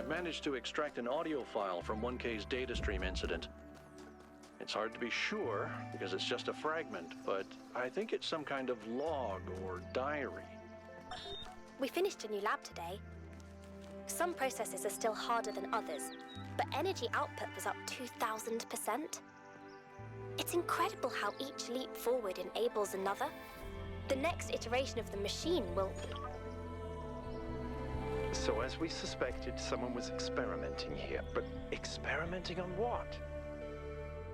I've managed to extract an audio file from 1K's data stream incident. It's hard to be sure because it's just a fragment, but I think it's some kind of log or diary. We finished a new lab today. Some processes are still harder than others, but energy output was up 2,000%. It's incredible how each leap forward enables another. The next iteration of the machine will... So as we suspected, someone was experimenting here. But experimenting on what?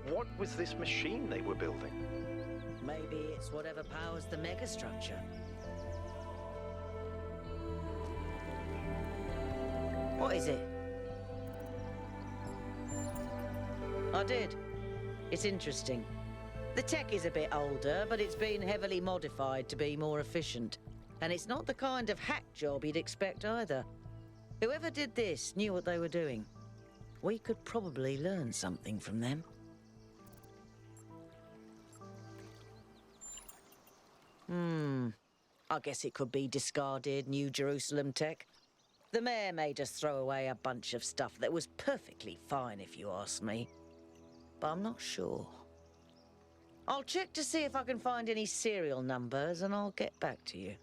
What was this machine they were building? Maybe it's whatever powers the megastructure. What is it? I did. It's interesting. The tech is a bit older, but it's been heavily modified to be more efficient. And it's not the kind of hack job you'd expect either. Whoever did this knew what they were doing. We could probably learn something from them. I guess it could be discarded New Jerusalem tech. The mayor made us throw away a bunch of stuff that was perfectly fine, if you ask me. But I'm not sure. I'll check to see if I can find any serial numbers, and I'll get back to you.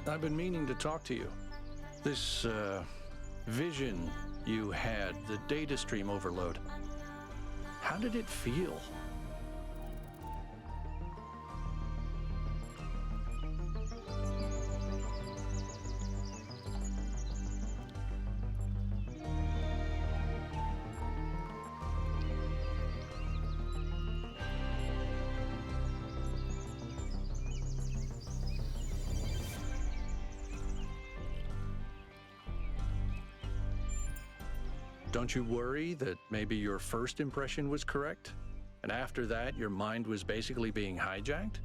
I've been meaning to talk to you. This, vision you had, the data stream overload. How did it feel? Don't you worry that maybe your first impression was correct? And after that, your mind was basically being hijacked?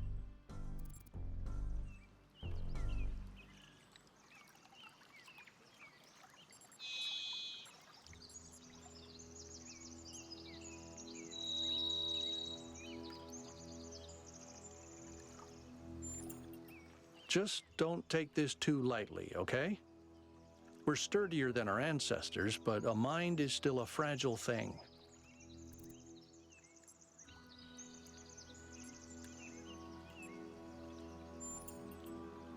Just don't take this too lightly, okay? We're sturdier than our ancestors, but a mind is still a fragile thing.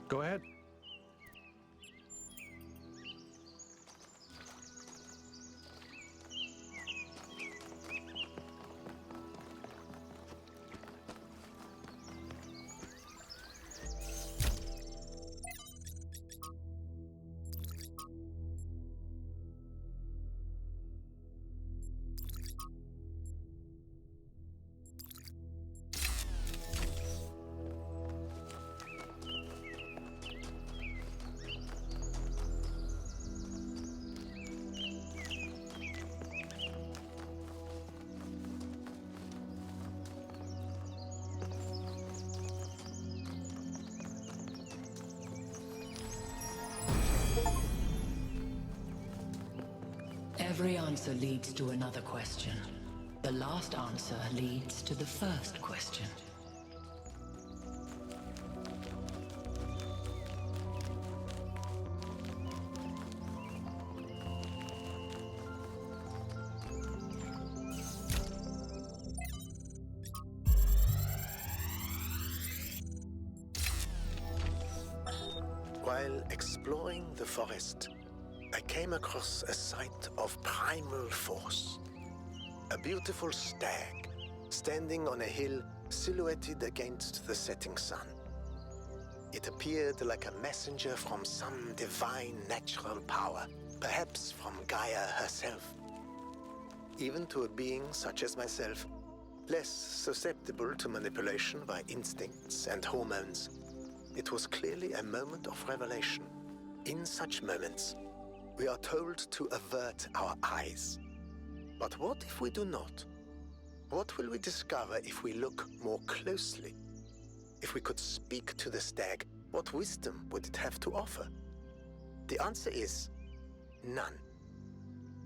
Go ahead. Every answer leads to another question. The last answer leads to the first question. While exploring the forest, I came across a site of primal force. A beautiful stag, standing on a hill silhouetted against the setting sun. It appeared like a messenger from some divine natural power, perhaps from Gaia herself. Even to a being such as myself, less susceptible to manipulation by instincts and hormones, it was clearly a moment of revelation. In such moments, we are told to avert our eyes. But what if we do not? What will we discover if we look more closely? If we could speak to the stag, what wisdom would it have to offer? The answer is none.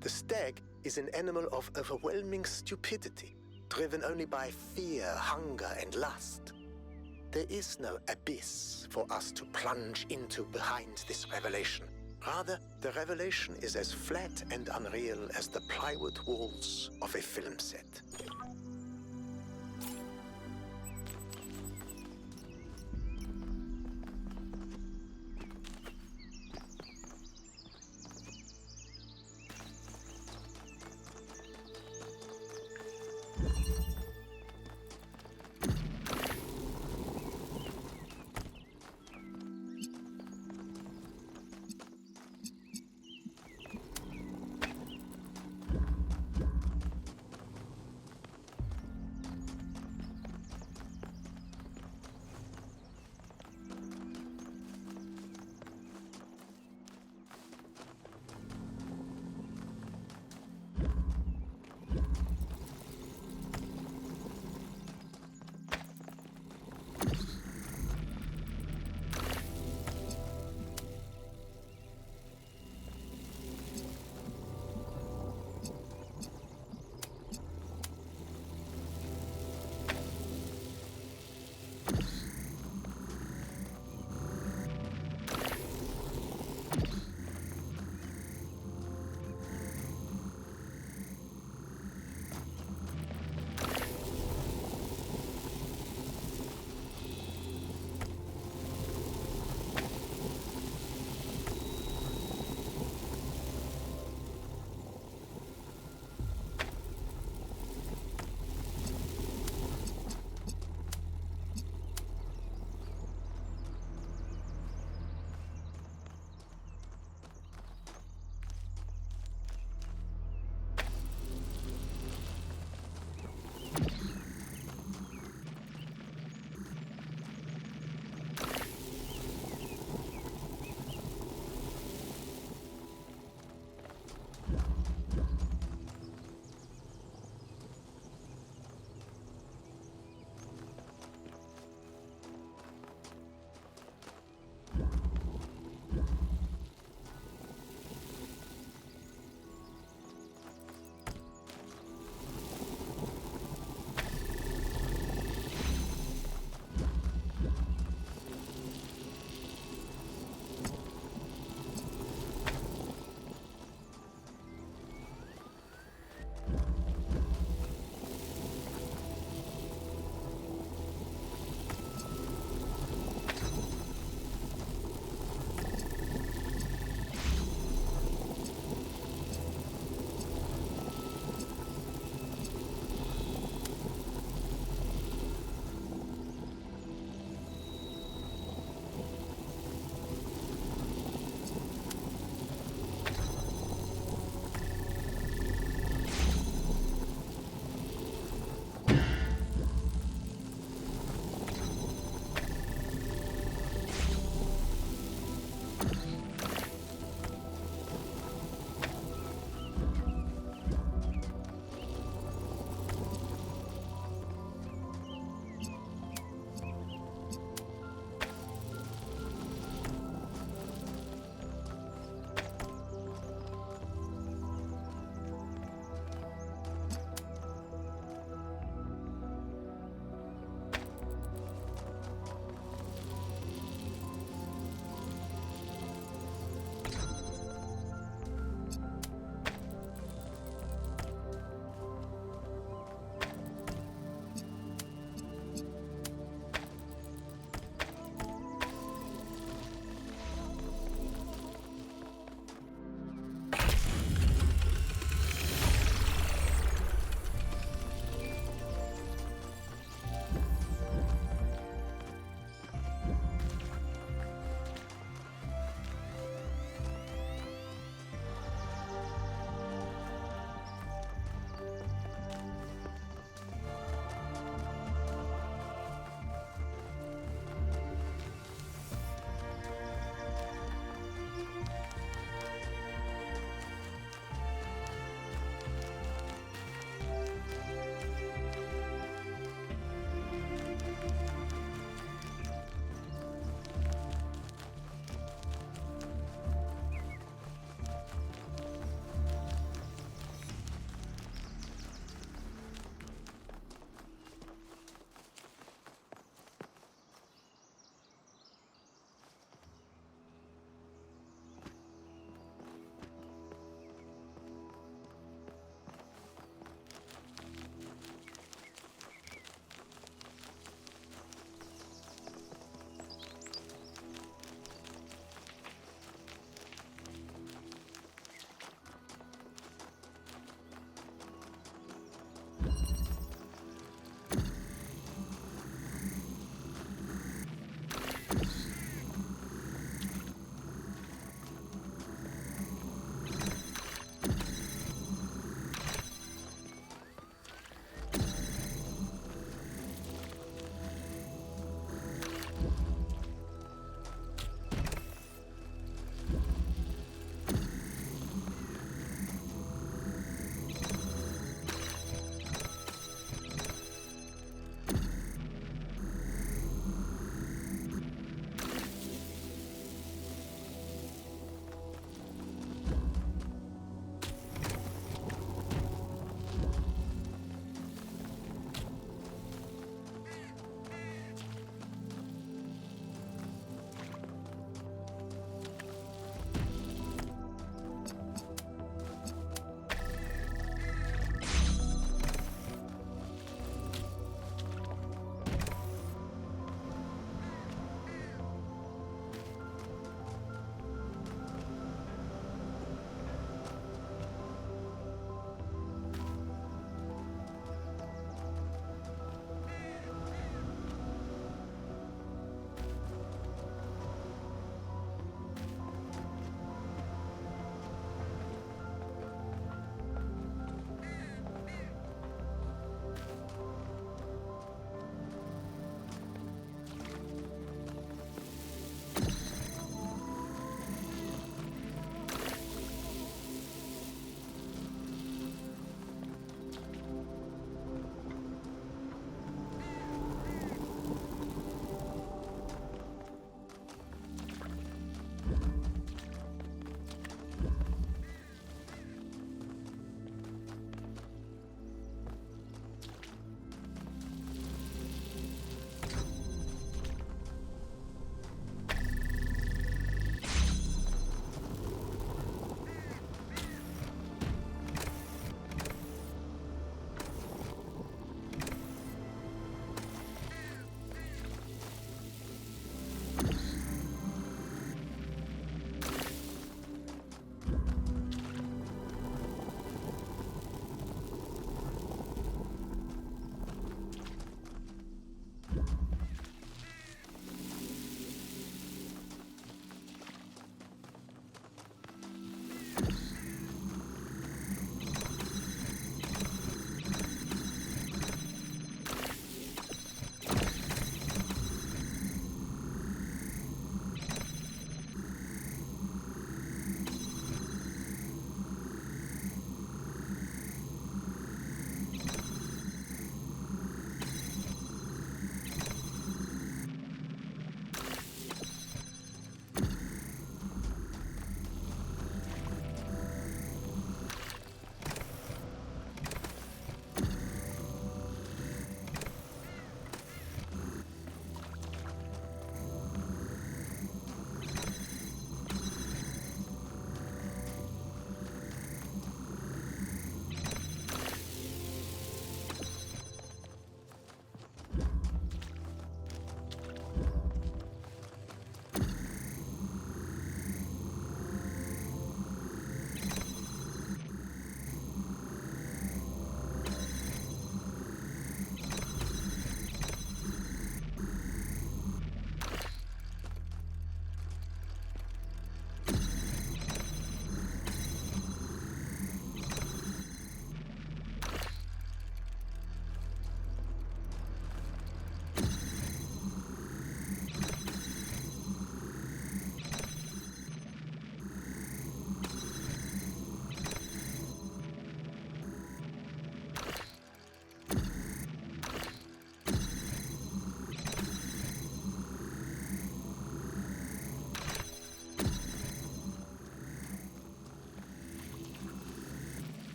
The stag is an animal of overwhelming stupidity, driven only by fear, hunger, and lust. There is no abyss for us to plunge into behind this revelation. Rather, the revelation is as flat and unreal as the plywood walls of a film set.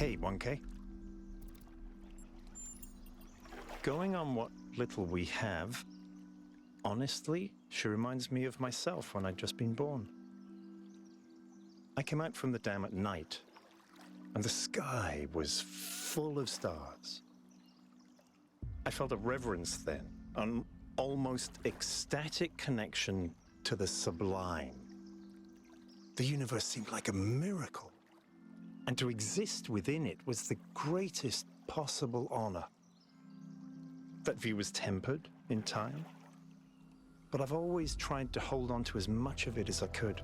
Hey, 1K. Going on what little we have, honestly, she reminds me of myself when I'd just been born. I came out from the dam at night, and the sky was full of stars. I felt a reverence then, an almost ecstatic connection to the sublime. The universe seemed like a miracle, and to exist within it was the greatest possible honor. That view was tempered in time, but I've always tried to hold on to as much of it as I could.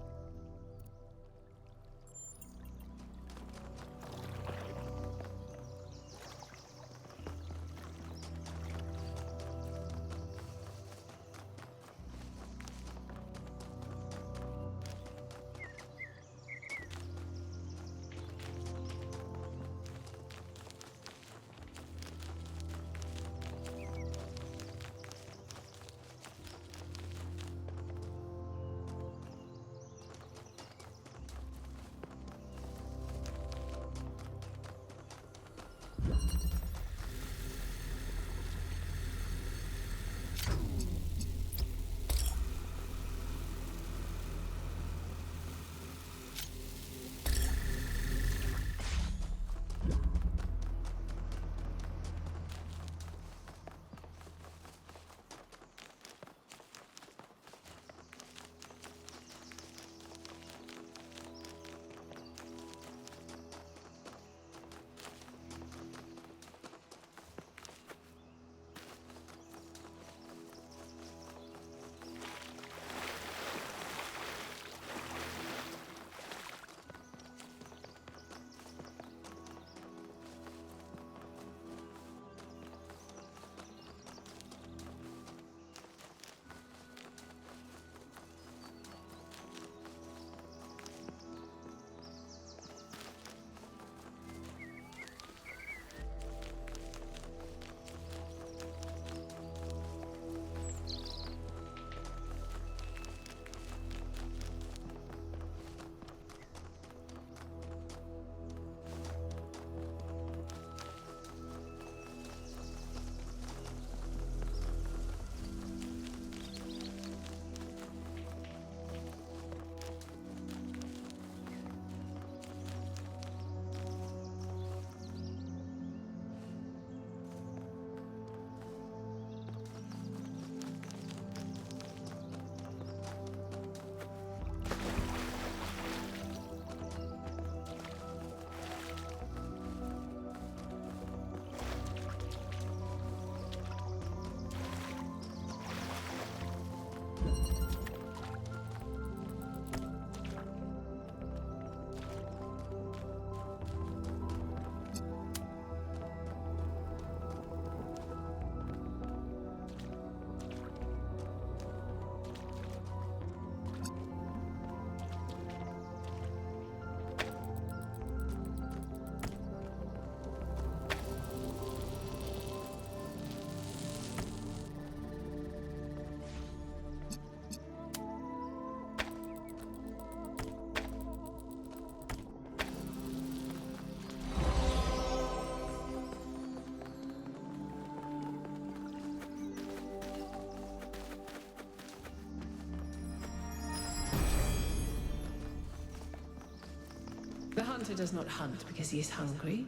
The hunter does not hunt because he is hungry.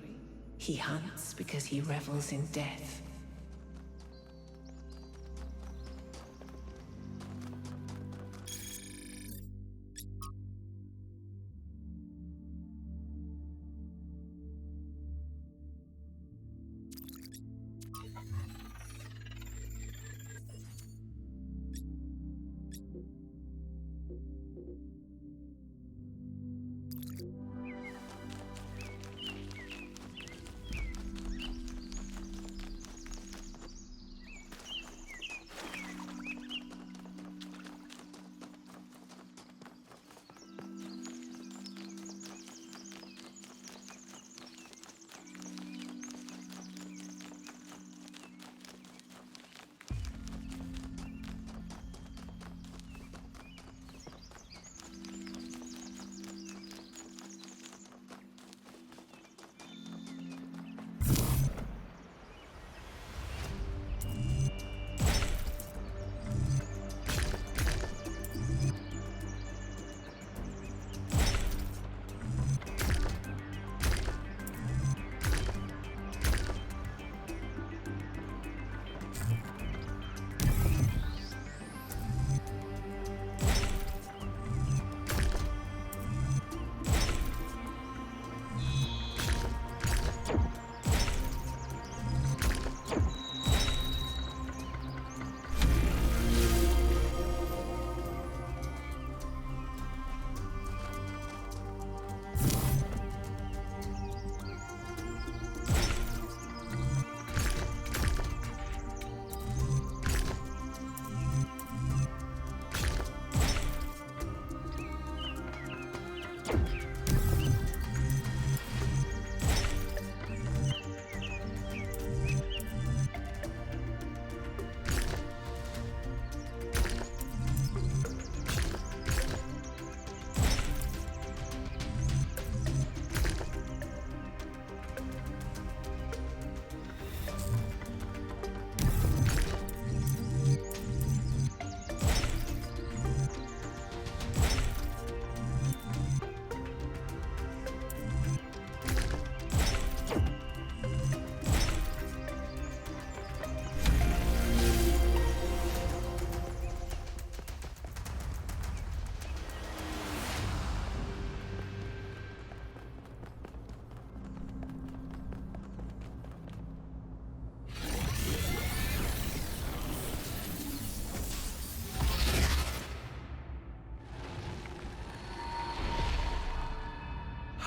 He hunts because he revels in death.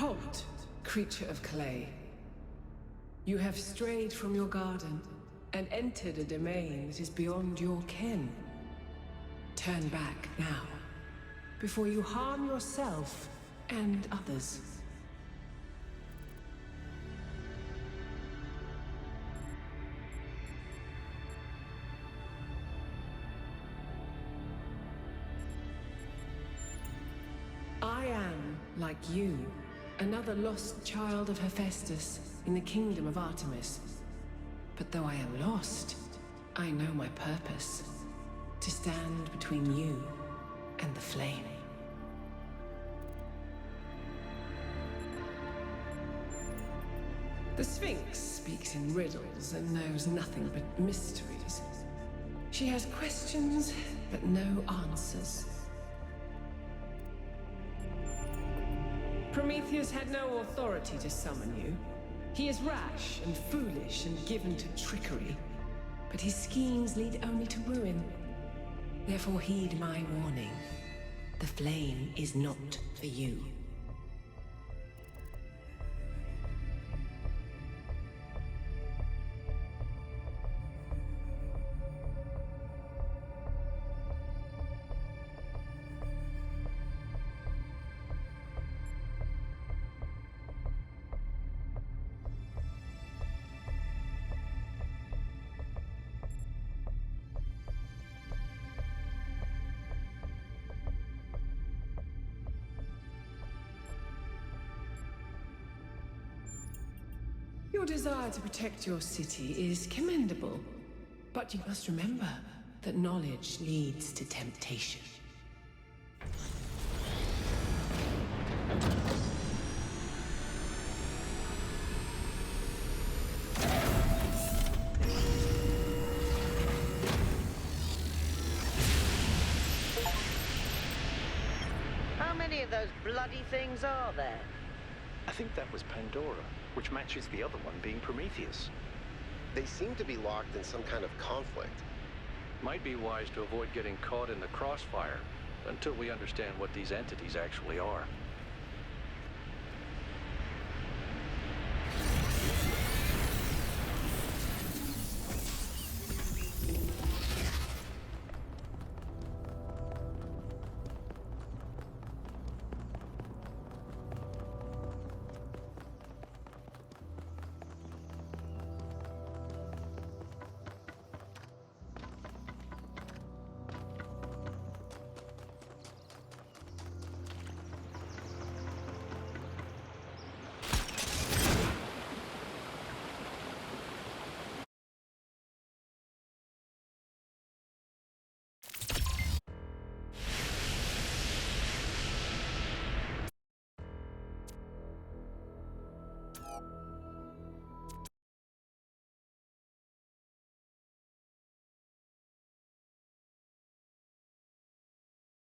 Halt, creature of clay. You have strayed from your garden and entered a domain that is beyond your ken. Turn back now, before you harm yourself and others. I am, like you, another lost child of Hephaestus in the kingdom of Artemis. But though I am lost, I know my purpose. To stand between you and the flame. The Sphinx speaks in riddles and knows nothing but mysteries. She has questions, but no answers. Prometheus had no authority to summon you. He is rash and foolish and given to trickery, but his schemes lead only to ruin. Therefore heed my warning. The flame is not for you. Your desire to protect your city is commendable, but you must remember that knowledge leads to temptation. How many of those bloody things are there? I think that was Pandora, which matches the other one being Prometheus. They seem to be locked in some kind of conflict. Might be wise to avoid getting caught in the crossfire until we understand what these entities actually are.